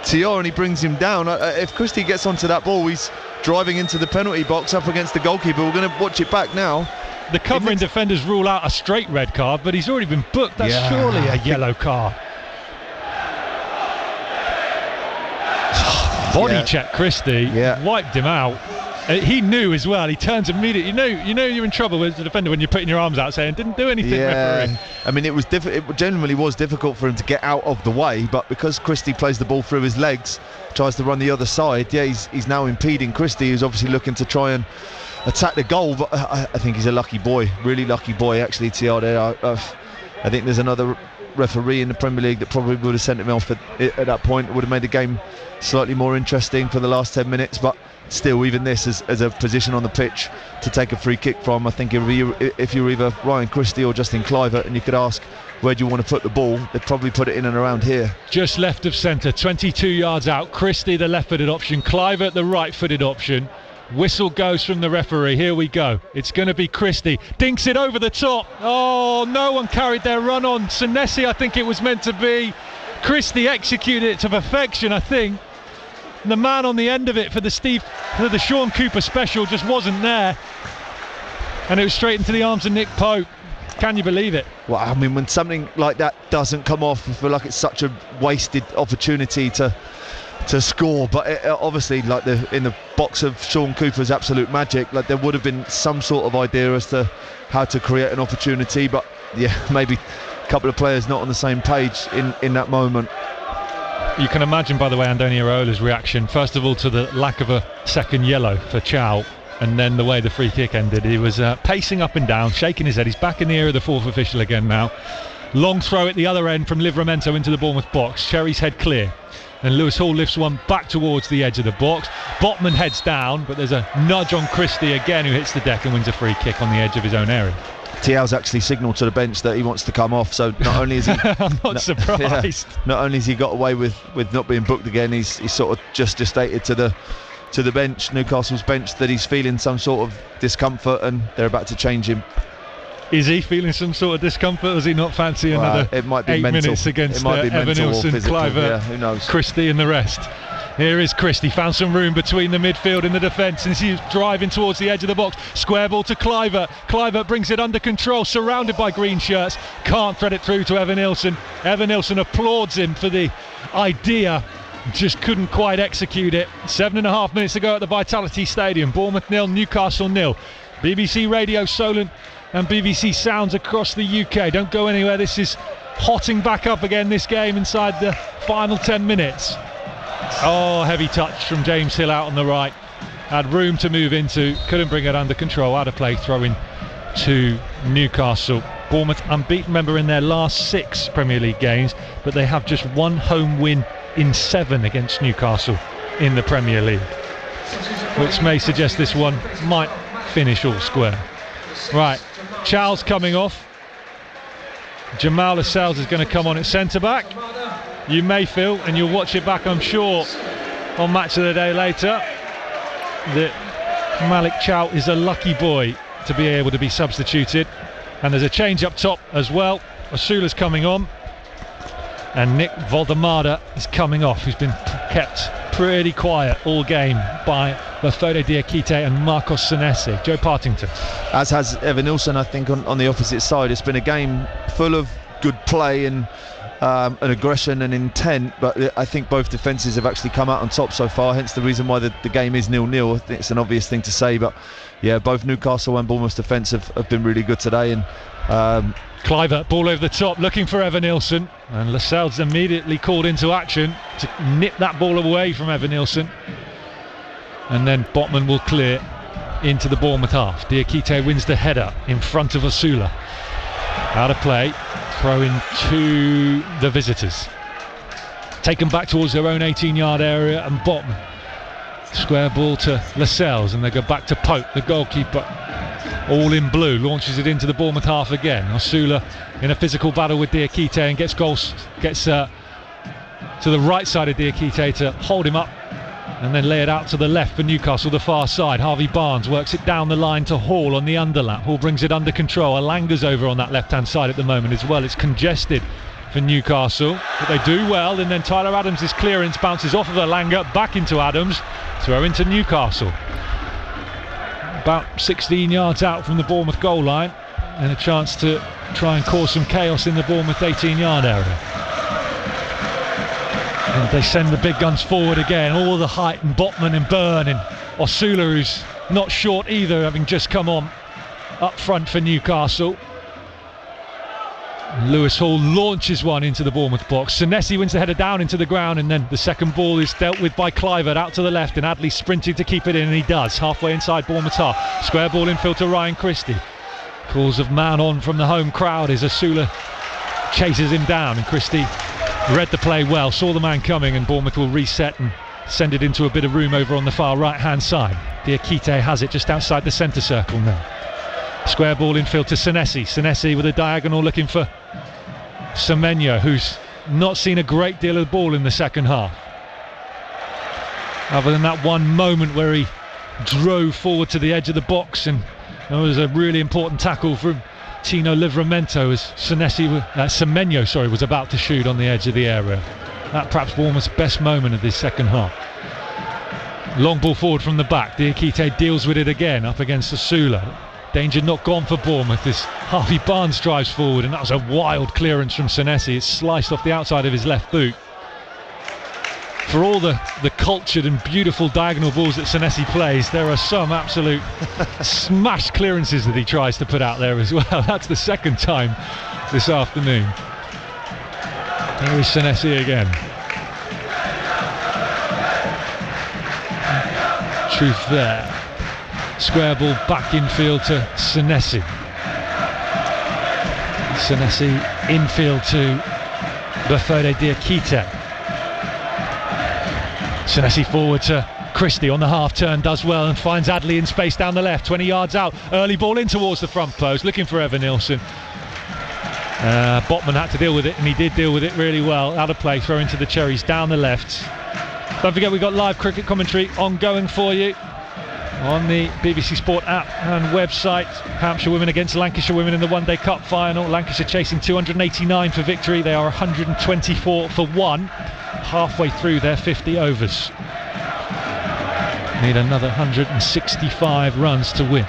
Tior and he brings him down. If Christie gets onto that ball, he's driving into the penalty box up against the goalkeeper. We're going to watch it back now. The covering defenders rule out a straight red card, but he's already been booked. That's surely a yellow card. Body check Christie, wiped him out. He knew as well. He turns immediately. You know you're in trouble as a defender when you're putting your arms out saying didn't do anything. Referee. I mean, it generally was difficult for him to get out of the way, but because Christie plays the ball through his legs, tries to run the other side, he's now impeding Christie, who's obviously looking to try and attack the goal. But I think he's a lucky boy, really lucky boy actually, Tiar there. I think there's another referee in the Premier League that probably would have sent him off at that point. It would have made the game slightly more interesting for the last 10 minutes, but still, even this as a position on the pitch to take a free kick from, I think if you're either Ryan Christie or Justin Kluivert and you could ask where do you want to put the ball, they'd probably put it in and around here. Just left of centre, 22 yards out. Christie the left-footed option, Kluivert the right-footed option. Whistle goes from the referee. Here we go. It's going to be Christie. Dinks it over the top. Oh, no one carried their run on. Senesi, I think it was meant to be. Christie executed it to perfection, I think. The man on the end of it for the Sean Cooper special just wasn't there. And it was straight into the arms of Nick Pope. Can you believe it? Well, I mean, when something like that doesn't come off, I feel like it's such a wasted opportunity to score. But obviously, like in the box of Sean Cooper's absolute magic, like there would have been some sort of idea as to how to create an opportunity. But yeah, maybe a couple of players not on the same page in that moment. You can imagine, by the way, Andoni Iraola's reaction, first of all, to the lack of a second yellow for Chow, and then the way the free kick ended. He was pacing up and down, shaking his head. He's back in the ear of the fourth official again now. Long throw at the other end from Livramento into the Bournemouth box. Cherry's head clear. And Lewis Hall lifts one back towards the edge of the box. Botman heads down, but there's a nudge on Christie again, who hits the deck and wins a free kick on the edge of his own area. Tiao's actually signalled to the bench that he wants to come off, so not only is he I'm not surprised. Not only has he got away with not being booked again, he's sort of just stated to the bench, Newcastle's bench, that he's feeling some sort of discomfort and they're about to change him. Is he feeling some sort of discomfort? Does he not fancy another it might be 8 mental. minutes against Evan-Nilsson, Kluivert, who knows? Christie and the rest? Here is Christie, found some room between the midfield and the defence, and he's driving towards the edge of the box. Square ball to Kluivert. Kluivert brings it under control, surrounded by green shirts. Can't thread it through to Evan-Nilsson. Evan-Nilsson applauds him for the idea, just couldn't quite execute it. 7.5 minutes to go at the Vitality Stadium. Bournemouth 0, Newcastle 0. BBC Radio Solent and BBC Sounds across the UK. Don't go anywhere. This is hotting back up again, this game, inside the final 10 minutes. Oh, heavy touch from James Hill out on the right. Had room to move into, couldn't bring it under control. Out of play, throw in to Newcastle. Bournemouth unbeaten, remember, in their last 6 Premier League games, but they have just one home win in 7 against Newcastle in the Premier League, which may suggest this one might finish all square. Right, Chow's coming off. Jamal Lascelles is going to come on at centre-back. You may feel, and you'll watch it back, I'm sure, on Match of the Day later, that Malik Chow is a lucky boy to be able to be substituted. And there's a change up top as well. Osula's coming on, and Nick Voldemada is coming off, who's been kept pretty quiet all game by Bafode Diakite and Marcos Senesi. Joe Partington. As has Evan Nilsson, I think, on the opposite side. It's been a game full of good play and aggression and intent, but I think both defences have actually come out on top so far, hence the reason why the game is 0-0. I think it's an obvious thing to say, but yeah, both Newcastle and Bournemouth's defence have been really good today. And Cliver, ball over the top, looking for Evan Nilsson, and Lascelles immediately called into action to nip that ball away from Evan Nilsson, and then Botman will clear into the Bournemouth half. Diakite wins the header in front of Osula. Out of play, throw in to the visitors. Taken back towards their own 18-yard area, and Botman. Square ball to Lascelles, and they go back to Pope, the goalkeeper, all in blue, launches it into the Bournemouth half again. Osula in a physical battle with Diakite and gets to the right side of Diakite to hold him up, and then lay it out to the left for Newcastle, the far side. Harvey Barnes works it down the line to Hall on the underlap. Hall brings it under control. Alanga's over on that left-hand side at the moment as well. It's congested for Newcastle, but they do well, and then Tyler Adams' clearance bounces off of Alanga, back into Adams, throw into Newcastle. About 16 yards out from the Bournemouth goal line, and a chance to try and cause some chaos in the Bournemouth 18-yard area. And they send the big guns forward again, all the height, and Botman and Byrne, and Osula, who's not short either, having just come on up front for Newcastle. Lewis Hall launches one into the Bournemouth box. Senesi wins the header down into the ground, and then the second ball is dealt with by Clivert out to the left, and Adley sprinting to keep it in, and he does, halfway inside Bournemouth half. Square ball infield to Ryan Christie. Calls of man on from the home crowd as Osula chases him down, and Christie read the play well, saw the man coming, and Bournemouth will reset and send it into a bit of room over on the far right hand side. Diakite has it just outside the centre circle now. Square ball infield to Senesi. Senesi with a diagonal looking for Semenyo, who's not seen a great deal of the ball in the second half, other than that one moment where he drove forward to the edge of the box, and there was a really important tackle from Tino Livramento as Semenyo was about to shoot on the edge of the area. That perhaps Bournemouth's best moment of this second half. Long ball forward from the back. Diakite deals with it again up against Osula. Danger not gone for Bournemouth as Harvey Barnes drives forward, and that was a wild clearance from Senesi. It's sliced off the outside of his left boot. For all the cultured and beautiful diagonal balls that Senesi plays, there are some absolute smash clearances that he tries to put out there as well. That's the second time this afternoon. Here is Senesi again. Truth there. Square ball back infield to Senesi. Senesi infield to Bafode Diakite. Senesi forward to Christie on the half turn, does well and finds Adley in space down the left, 20 yards out. Early ball in towards the front post, looking for Evan Nilsson. Botman had to deal with it, and he did deal with it really well. Out of play, throw into the Cherries down the left. Don't forget, we've got live cricket commentary ongoing for you on the BBC Sport app and website. Hampshire women against Lancashire women in the One Day Cup final. Lancashire chasing 289 for victory. They are 124 for 1, halfway through their 50 overs. Need another 165 runs to win.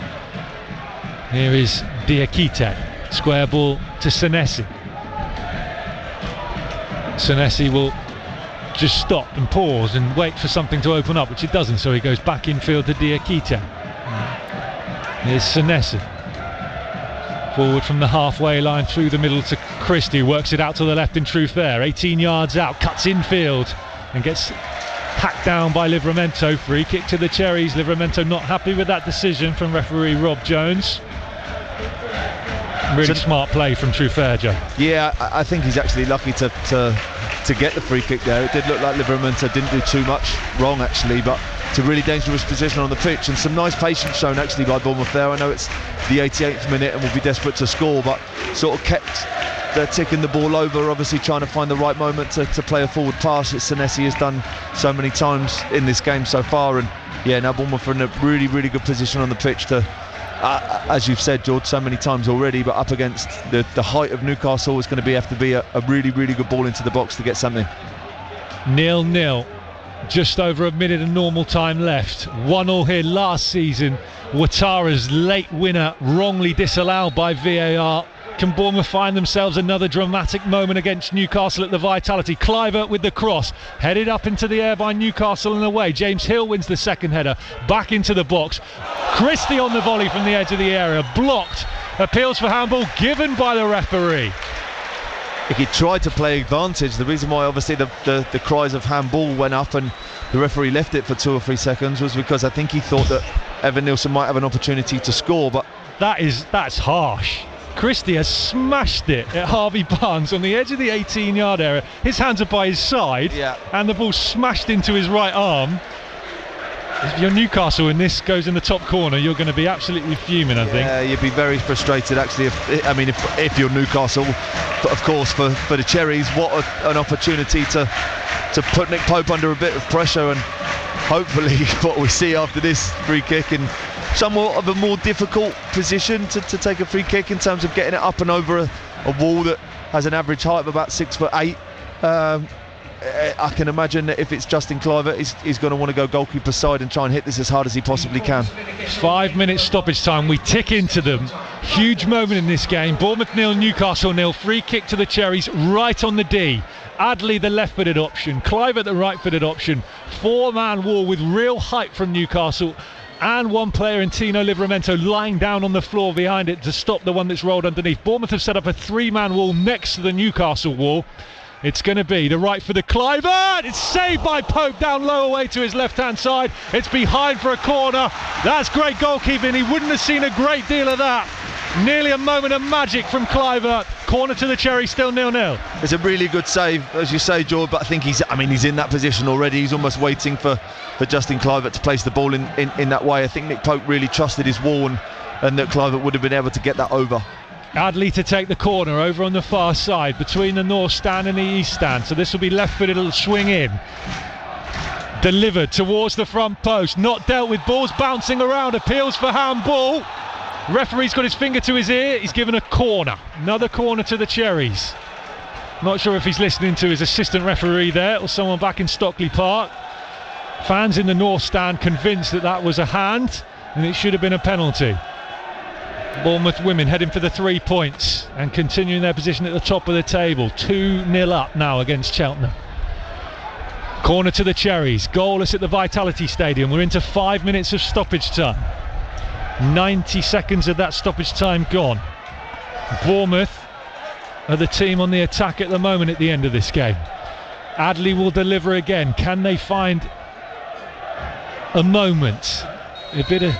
Here is Diakite. Square ball to Senesi. Senesi will just stop and pause and wait for something to open up, which it doesn't, so he goes back infield to Diakite. Here's Senesi. Forward from the halfway line through the middle to Christie, works it out to the left in truth there, 18 yards out, cuts infield and gets hacked down by Livramento. Free kick to the Cherries. Livramento not happy with that decision from referee Rob Jones. Really smart play from Trufair, Joe. Yeah, I think he's actually lucky to get the free kick there. It did look like Livramento didn't do too much wrong actually, but it's a really dangerous position on the pitch, and some nice patience shown actually by Bournemouth there. I know it's the 88th minute and will be desperate to score, but sort of kept ticking the ball over, obviously trying to find the right moment to play a forward pass that Senesi has done so many times in this game so far. And yeah, now Bournemouth are in a really, really good position on the pitch to, as you've said, George, so many times already, but up against the height of Newcastle, it's going to have to be a really, really good ball into the box to get something. 0-0. Just over a minute of normal time left. 1-1 here last season. Ouattara's late winner wrongly disallowed by VAR. Can Bournemouth find themselves another dramatic moment against Newcastle at the Vitality? Cliver with the cross, headed up into the air by Newcastle and away. James Hill wins the second header, back into the box. Christie on the volley from the edge of the area, blocked. Appeals for handball given by the referee. He tried to play advantage. The reason why obviously the cries of handball went up and the referee left it for 2 or 3 seconds was because I think he thought that Evan Nilsson might have an opportunity to score, but that's harsh. Christie has smashed it at Harvey Barnes on the edge of the 18-yard area. His hands are by his side, and the ball smashed into his right arm. If you're Newcastle and this goes in the top corner, you're going to be absolutely fuming, I think. Yeah, you'd be very frustrated actually if you're Newcastle. But of course, for the Cherries, what an opportunity to put Nick Pope under a bit of pressure, and hopefully what we see after this free kick in somewhat of a more difficult position to take a free kick in terms of getting it up and over a wall that has an average height of about 6'8". I can imagine that if it's Justin Kluivert, he's going to want to go goalkeeper side and try and hit this as hard as he possibly can. 5 minutes stoppage time, we tick into them. Huge moment in this game. Bournemouth 0, Newcastle 0. Free kick to the Cherries right on the D. Adley the left-footed option, Kluivert the right-footed option. 4-man wall with real height from Newcastle, and one player in Tino Livramento lying down on the floor behind it to stop the one that's rolled underneath. Bournemouth have set up a 3-man wall next to the Newcastle wall. It's going to be the right for the Kluivert. It's saved by Pope down low away to his left-hand side. It's behind for a corner. That's great goalkeeping. He wouldn't have seen a great deal of that. Nearly a moment of magic from Kluivert. Corner to the Cherry, still 0-0. It's a really good save, as you say, George, but I think he's in that position already. He's almost waiting for Justin Kluivert to place the ball in that way. I think Nick Pope really trusted his wall and that Kluivert would have been able to get that over. Adley to take the corner over on the far side between the north stand and the east stand, so this will be left-footed, it'll swing in, delivered towards the front post, not dealt with, balls bouncing around, appeals for handball. Referee's got his finger to his ear, he's given a corner, another corner to the Cherries. Not sure if he's listening to his assistant referee there or someone back in Stockley Park. Fans in the north stand convinced that was a hand and it should have been a penalty. Bournemouth women heading for the 3 points and continuing their position at the top of the table. 2-0 up now against Cheltenham. Corner to the Cherries, goalless at the Vitality Stadium. We're into 5 minutes of stoppage time. 90 seconds of that stoppage time gone. Bournemouth are the team on the attack at the moment at the end of this game. Adley will deliver again. Can they find a moment? A bit of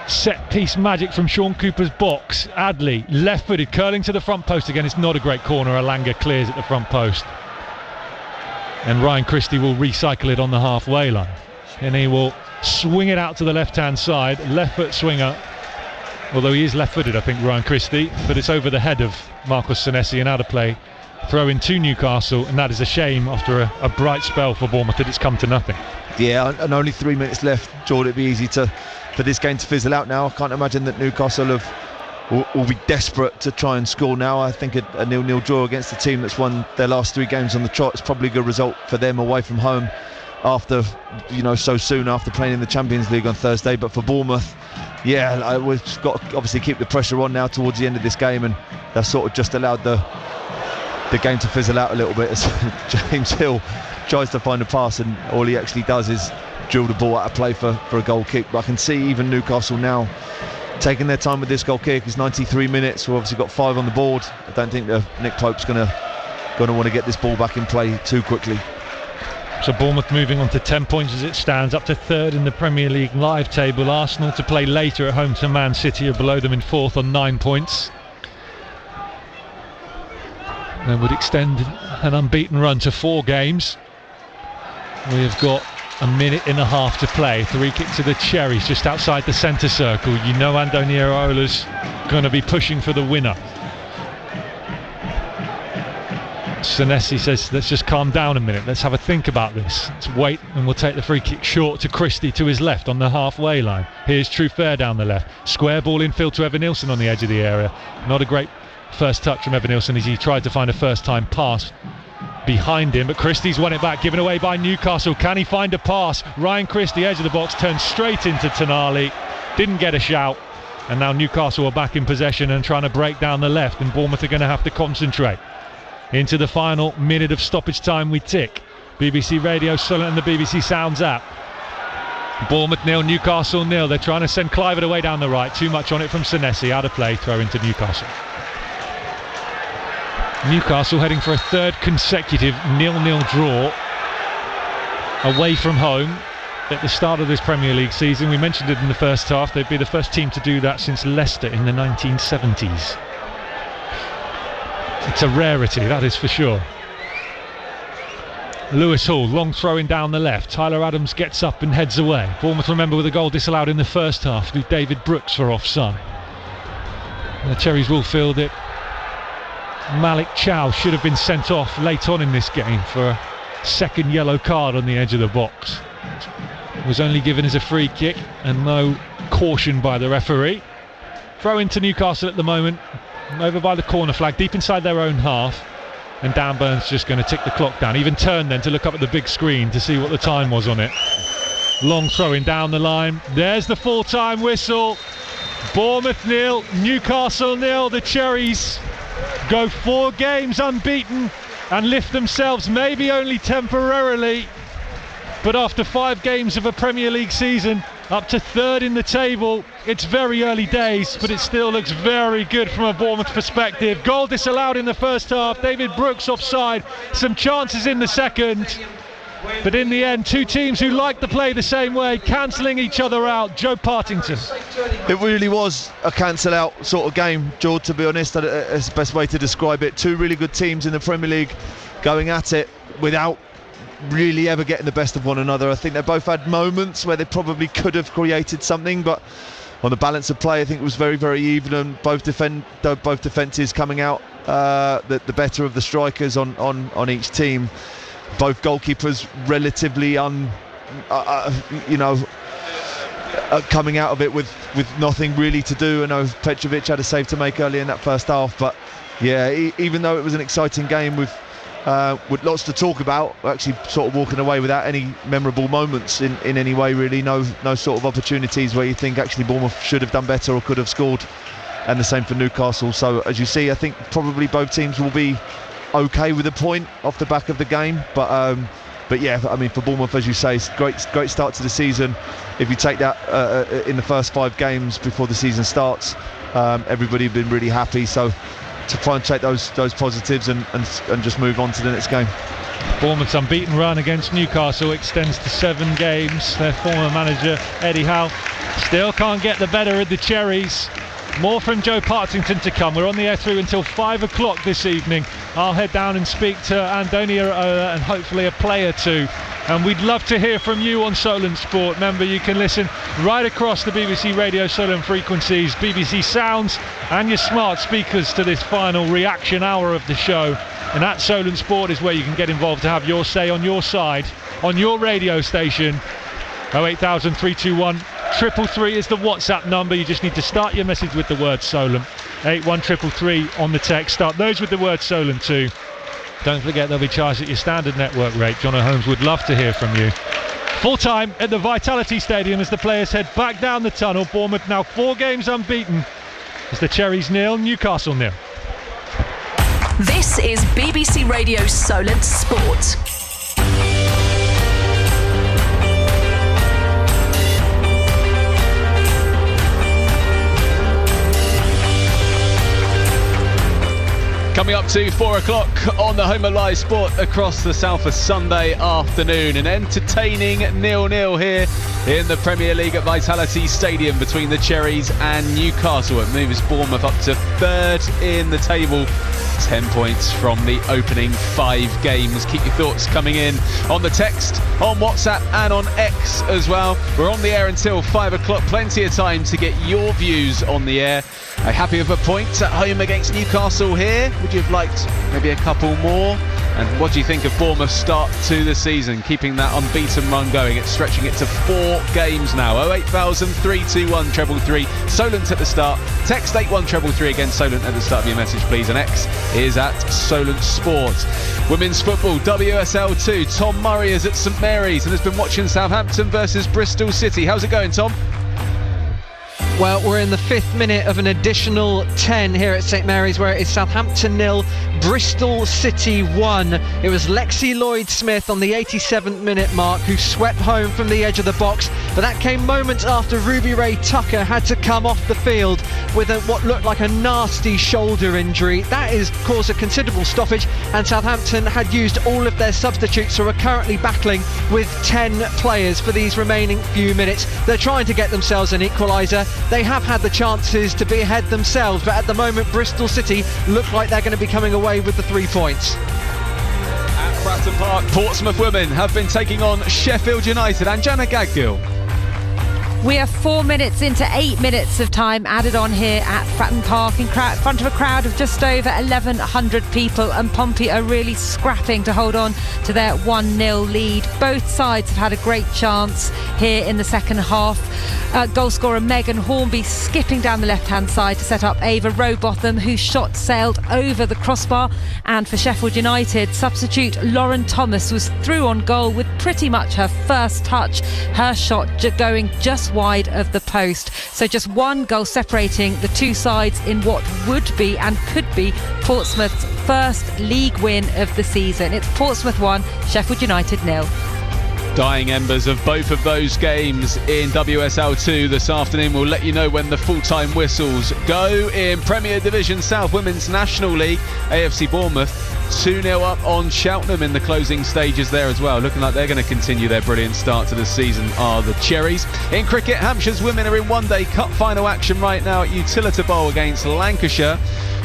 set piece magic from Sean Cooper's box. Adley left-footed, curling to the front post again. It's not a great corner. Alanga clears at the front post, and Ryan Christie will recycle it on the halfway line, and he will swing it out to the left-hand side. Left foot swinger, although he is left-footed, I think, Ryan Christie, but it's over the head of Marcus Senesi and out of play. Throw in to Newcastle, and that is a shame after a bright spell for Bournemouth that it's come to nothing. Yeah, and only 3 minutes left, George. It'd be easy for this game to fizzle out now. I can't imagine that Newcastle will be desperate to try and score now. I think a 0-0 draw against a team that's won their last 3 games on the trot is probably a good result for them away from home after, so soon after playing in the Champions League on Thursday. But for Bournemouth, yeah, we've got to obviously keep the pressure on now towards the end of this game, and that's sort of just allowed the game to fizzle out a little bit as James Hill tries to find a pass, and all he actually does is drill the ball out of play for a goal kick. But I can see even Newcastle now taking their time with this goal kick. It's 93 minutes. We've obviously got 5 on the board. I don't think Nick Pope's going to want to get this ball back in play too quickly. So Bournemouth moving on to 10 points as it stands, up to 3rd in the Premier League live table. Arsenal to play later at home to Man City, are below them in 4th on 9 points. and would extend an unbeaten run to 4 games. We have got a minute and a half to play. 3 kick to the Cherries just outside the centre circle. You know Andoni Iraola's going to be pushing for the winner. Senesi says, let's just calm down a minute, let's have a think about this, let's wait, and we'll take the free kick short to Christie to his left on the halfway line. Here's Trufair down the left, square ball infield to Evan Nilsson on the edge of the area. Not a great first touch from Evan Nilsson as he tried to find a first time pass behind him, but Christie's won it back, given away by Newcastle. Can he find a pass? Ryan Christie, edge of the box, turns straight into Tonali, didn't get a shout, and now Newcastle are back in possession and trying to break down the left, and Bournemouth are going to have to concentrate. Into the final minute of stoppage time we tick. BBC Radio Solent and the BBC Sounds app. Bournemouth 0, Newcastle 0. They're trying to send Clivert away down the right. Too much on it from Senesi. Out of play. Throw into Newcastle. Newcastle heading for a 3rd consecutive 0-0 draw away from home at the start of this Premier League season. We mentioned it in the first half. They'd be the first team to do that since Leicester in the 1970s. It's a rarity, that is for sure. Lewis Hall, long throwing down the left. Tyler Adams gets up and heads away. Bournemouth, remember, with a goal disallowed in the first half through David Brooks for offside. The Cherries will field it. Malik Chow should have been sent off late on in this game for a 2nd yellow card on the edge of the box. Was only given as a free kick and no caution by the referee. Throw into Newcastle at the moment. Over by the corner flag, deep inside their own half, and Dan Burns just going to tick the clock down. Even turned then to look up at the big screen to see what the time was on it. Long throwing down the line. There's the full-time whistle. Bournemouth 0, Newcastle 0. The Cherries go 4 games unbeaten and lift themselves, maybe only temporarily, but after 5 games of a Premier League season, up to 3rd in the table. It's very early days, but it still looks very good from a Bournemouth perspective. Goal disallowed in the first half, David Brooks offside, some chances in the second, but in the end, 2 teams who like to play the same way, cancelling each other out. Joe Partington. It really was a cancel out sort of game, George, to be honest. That's the best way to describe it. 2 really good teams in the Premier League going at it without really ever getting the best of one another. I think they both had moments where they probably could have created something, but on the balance of play, I think it was very, very even, and both defences coming out the better of the strikers on each team. Both goalkeepers relatively coming out of it with nothing really to do. I know Petrovic had a save to make early in that first half, but yeah, even though it was an exciting game with lots to talk about, actually sort of walking away without any memorable moments in any way really. No sort of opportunities where you think actually Bournemouth should have done better or could have scored, and the same for Newcastle. So as you see, I think probably both teams will be okay with a point off the back of the game, but yeah, I mean, for Bournemouth, as you say, it's great start to the season. If you take that in the first 5 games before the season starts, everybody have been really happy, so to try and take those positives and just move on to the next game. Bournemouth's unbeaten run against Newcastle extends to 7 games. Their former manager Eddie Howe still can't get the better of the Cherries. More from Joe Partington to come. We're on the air through until 5 o'clock this evening. I'll head down and speak to Andoni Iraola and hopefully a player too. And we'd love to hear from you on Solent Sport. Remember, you can listen right across the BBC Radio Solent frequencies, BBC Sounds and your smart speakers to this final reaction hour of the show. And at Solent Sport is where you can get involved to have your say on your side, on your radio station. 08000 321 333 is the WhatsApp number. You just need to start your message with the word Solent. 81333 on the text. Start those with the word Solent too. Don't forget they'll be charged at your standard network rate. Jono Holmes would love to hear from you. Full time at the Vitality Stadium as the players head back down the tunnel. Bournemouth now 4 games unbeaten as the Cherries 0, Newcastle 0. This is BBC Radio Solent Sport. Coming up to 4 o'clock on the home of live sport across the south of Sunday afternoon. An entertaining 0-0 here in the Premier League at Vitality Stadium between the Cherries and Newcastle. It moves Bournemouth up to 3rd in the table 10 points from the opening 5 games. Keep your thoughts coming in on the text, on WhatsApp and on X as well. We're on the air until 5 o'clock. Plenty of time to get your views on the air. Are you happy with a point at home against Newcastle here? Would you have liked maybe a couple more? And what do you think of Bournemouth's start to the season? Keeping that unbeaten run going. It's stretching it to 4 games now. 08000 321 333. Solent at the start. Text 81333 again. Solent at the start of your message, please. And X is at Solent Sport. Women's football, WSL 2. Tom Murray is at St Mary's and has been watching Southampton versus Bristol City. How's it going, Tom? Well, we're in the 5th minute of an additional 10 here at St Mary's, where it is Southampton 0, Bristol City 1. It was Lexi Lloyd-Smith on the 87th minute mark who swept home from the edge of the box, but that came moments after Ruby Ray Tucker had to come off the field with what looked like a nasty shoulder injury. That has caused a considerable stoppage, and Southampton had used all of their substitutes, so are currently battling with 10 players for these remaining few minutes. They're trying to get themselves an equaliser. They have had the chances to be ahead themselves, but at the moment Bristol City look like they're going to be coming away with the 3 points. At Fratton Park, Portsmouth women have been taking on Sheffield United and Jana Gaggill. We are 4 minutes into 8 minutes of time added on here at Fratton Park in front of a crowd of just over 1,100 people, and Pompey are really scrapping to hold on to their 1-0 lead. Both sides have had a great chance here in the second half. Goal scorer Megan Hornby skipping down the left-hand side to set up Ava Rowbotham, whose shot sailed over the crossbar. And for Sheffield United, substitute Lauren Thomas was through on goal with pretty much her first touch, her shot going just wide of the post. So just 1 goal separating the two sides in what would be and could be Portsmouth's first league win of the season. It's Portsmouth 1, Sheffield United 0. Dying embers of both of those games in WSL 2 this afternoon. We'll let you know when the full-time whistles go. In Premier Division South Women's National League, AFC Bournemouth 2-0 up on Cheltenham in the closing stages there as well. Looking like they're going to continue their brilliant start to the season are the Cherries. In cricket, Hampshire's women are in one-day cup final action right now at Utilita Bowl against Lancashire.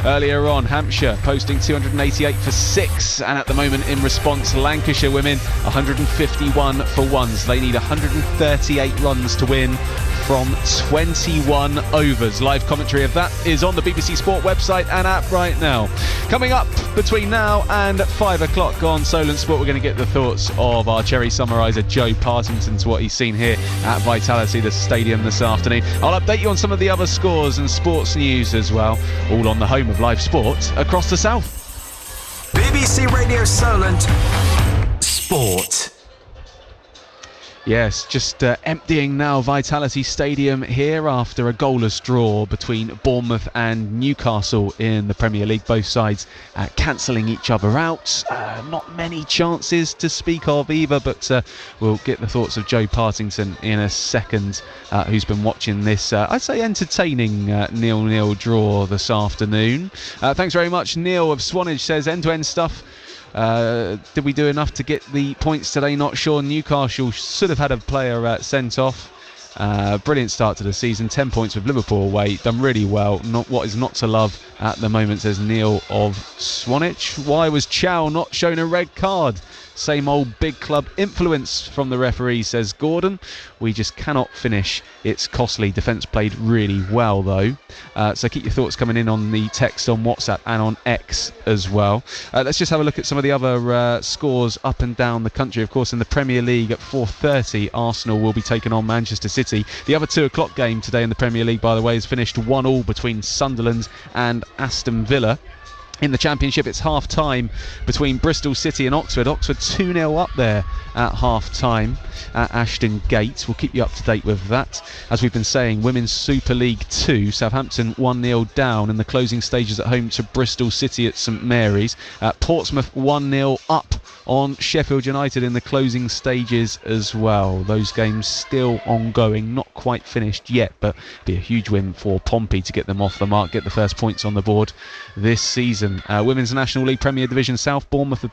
Earlier on, Hampshire posting 288 for 6, and at the moment in response, Lancashire women 151 for 1, so they need 138 runs to win from 21 overs. Live commentary of that is on the BBC Sport website and app right now. Coming up between now and 5 o'clock on Solent Sport, we're going to get the thoughts of our Cherry summariser Joe Partington to what he's seen here at Vitality, the stadium this afternoon. I'll update you on some of the other scores and sports news as well, all on the home of live sport across the south. BBC Radio Solent Sport. Yes, just emptying now Vitality Stadium here after a goalless draw between Bournemouth and Newcastle in the Premier League. Both sides cancelling each other out. Not many chances to speak of either, but we'll get the thoughts of Joe Partington in a second, who's been watching this, I'd say, entertaining 0-0 draw this afternoon. Thanks very much. Neil of Swanage says, end-to-end stuff. Did we do enough to get the points today? Not sure. Newcastle should have had a player sent off. Brilliant start to the season. 10 points with Liverpool away. Done really well. Not what is not to love at the moment, says Neil of Swanage. Why was Chow not shown a red card? Same old big club influence from the referee, says Gordon. We just cannot finish. It's costly. Defence played really well, though. So keep your thoughts coming in on the text on WhatsApp and on X as well. Let's just have a look at some of the other scores up and down the country. Of course, in the Premier League at 4:30, Arsenal will be taking on Manchester City. The other 2 o'clock game today in the Premier League, by the way, is finished 1-1 between Sunderland and Aston Villa. In the Championship, it's half-time between Bristol City and Oxford. Oxford 2-0 up there at half-time at Ashton Gate. We'll keep you up to date with that. As we've been saying, Women's Super League 2, Southampton 1-0 down in the closing stages at home to Bristol City at St Mary's. Portsmouth 1-0 up on Sheffield United in the closing stages as well. Those games still ongoing, not quite finished yet, but be a huge win for Pompey to get them off the mark, get the first points on the board this season. Women's National League Premier Division South, Bournemouth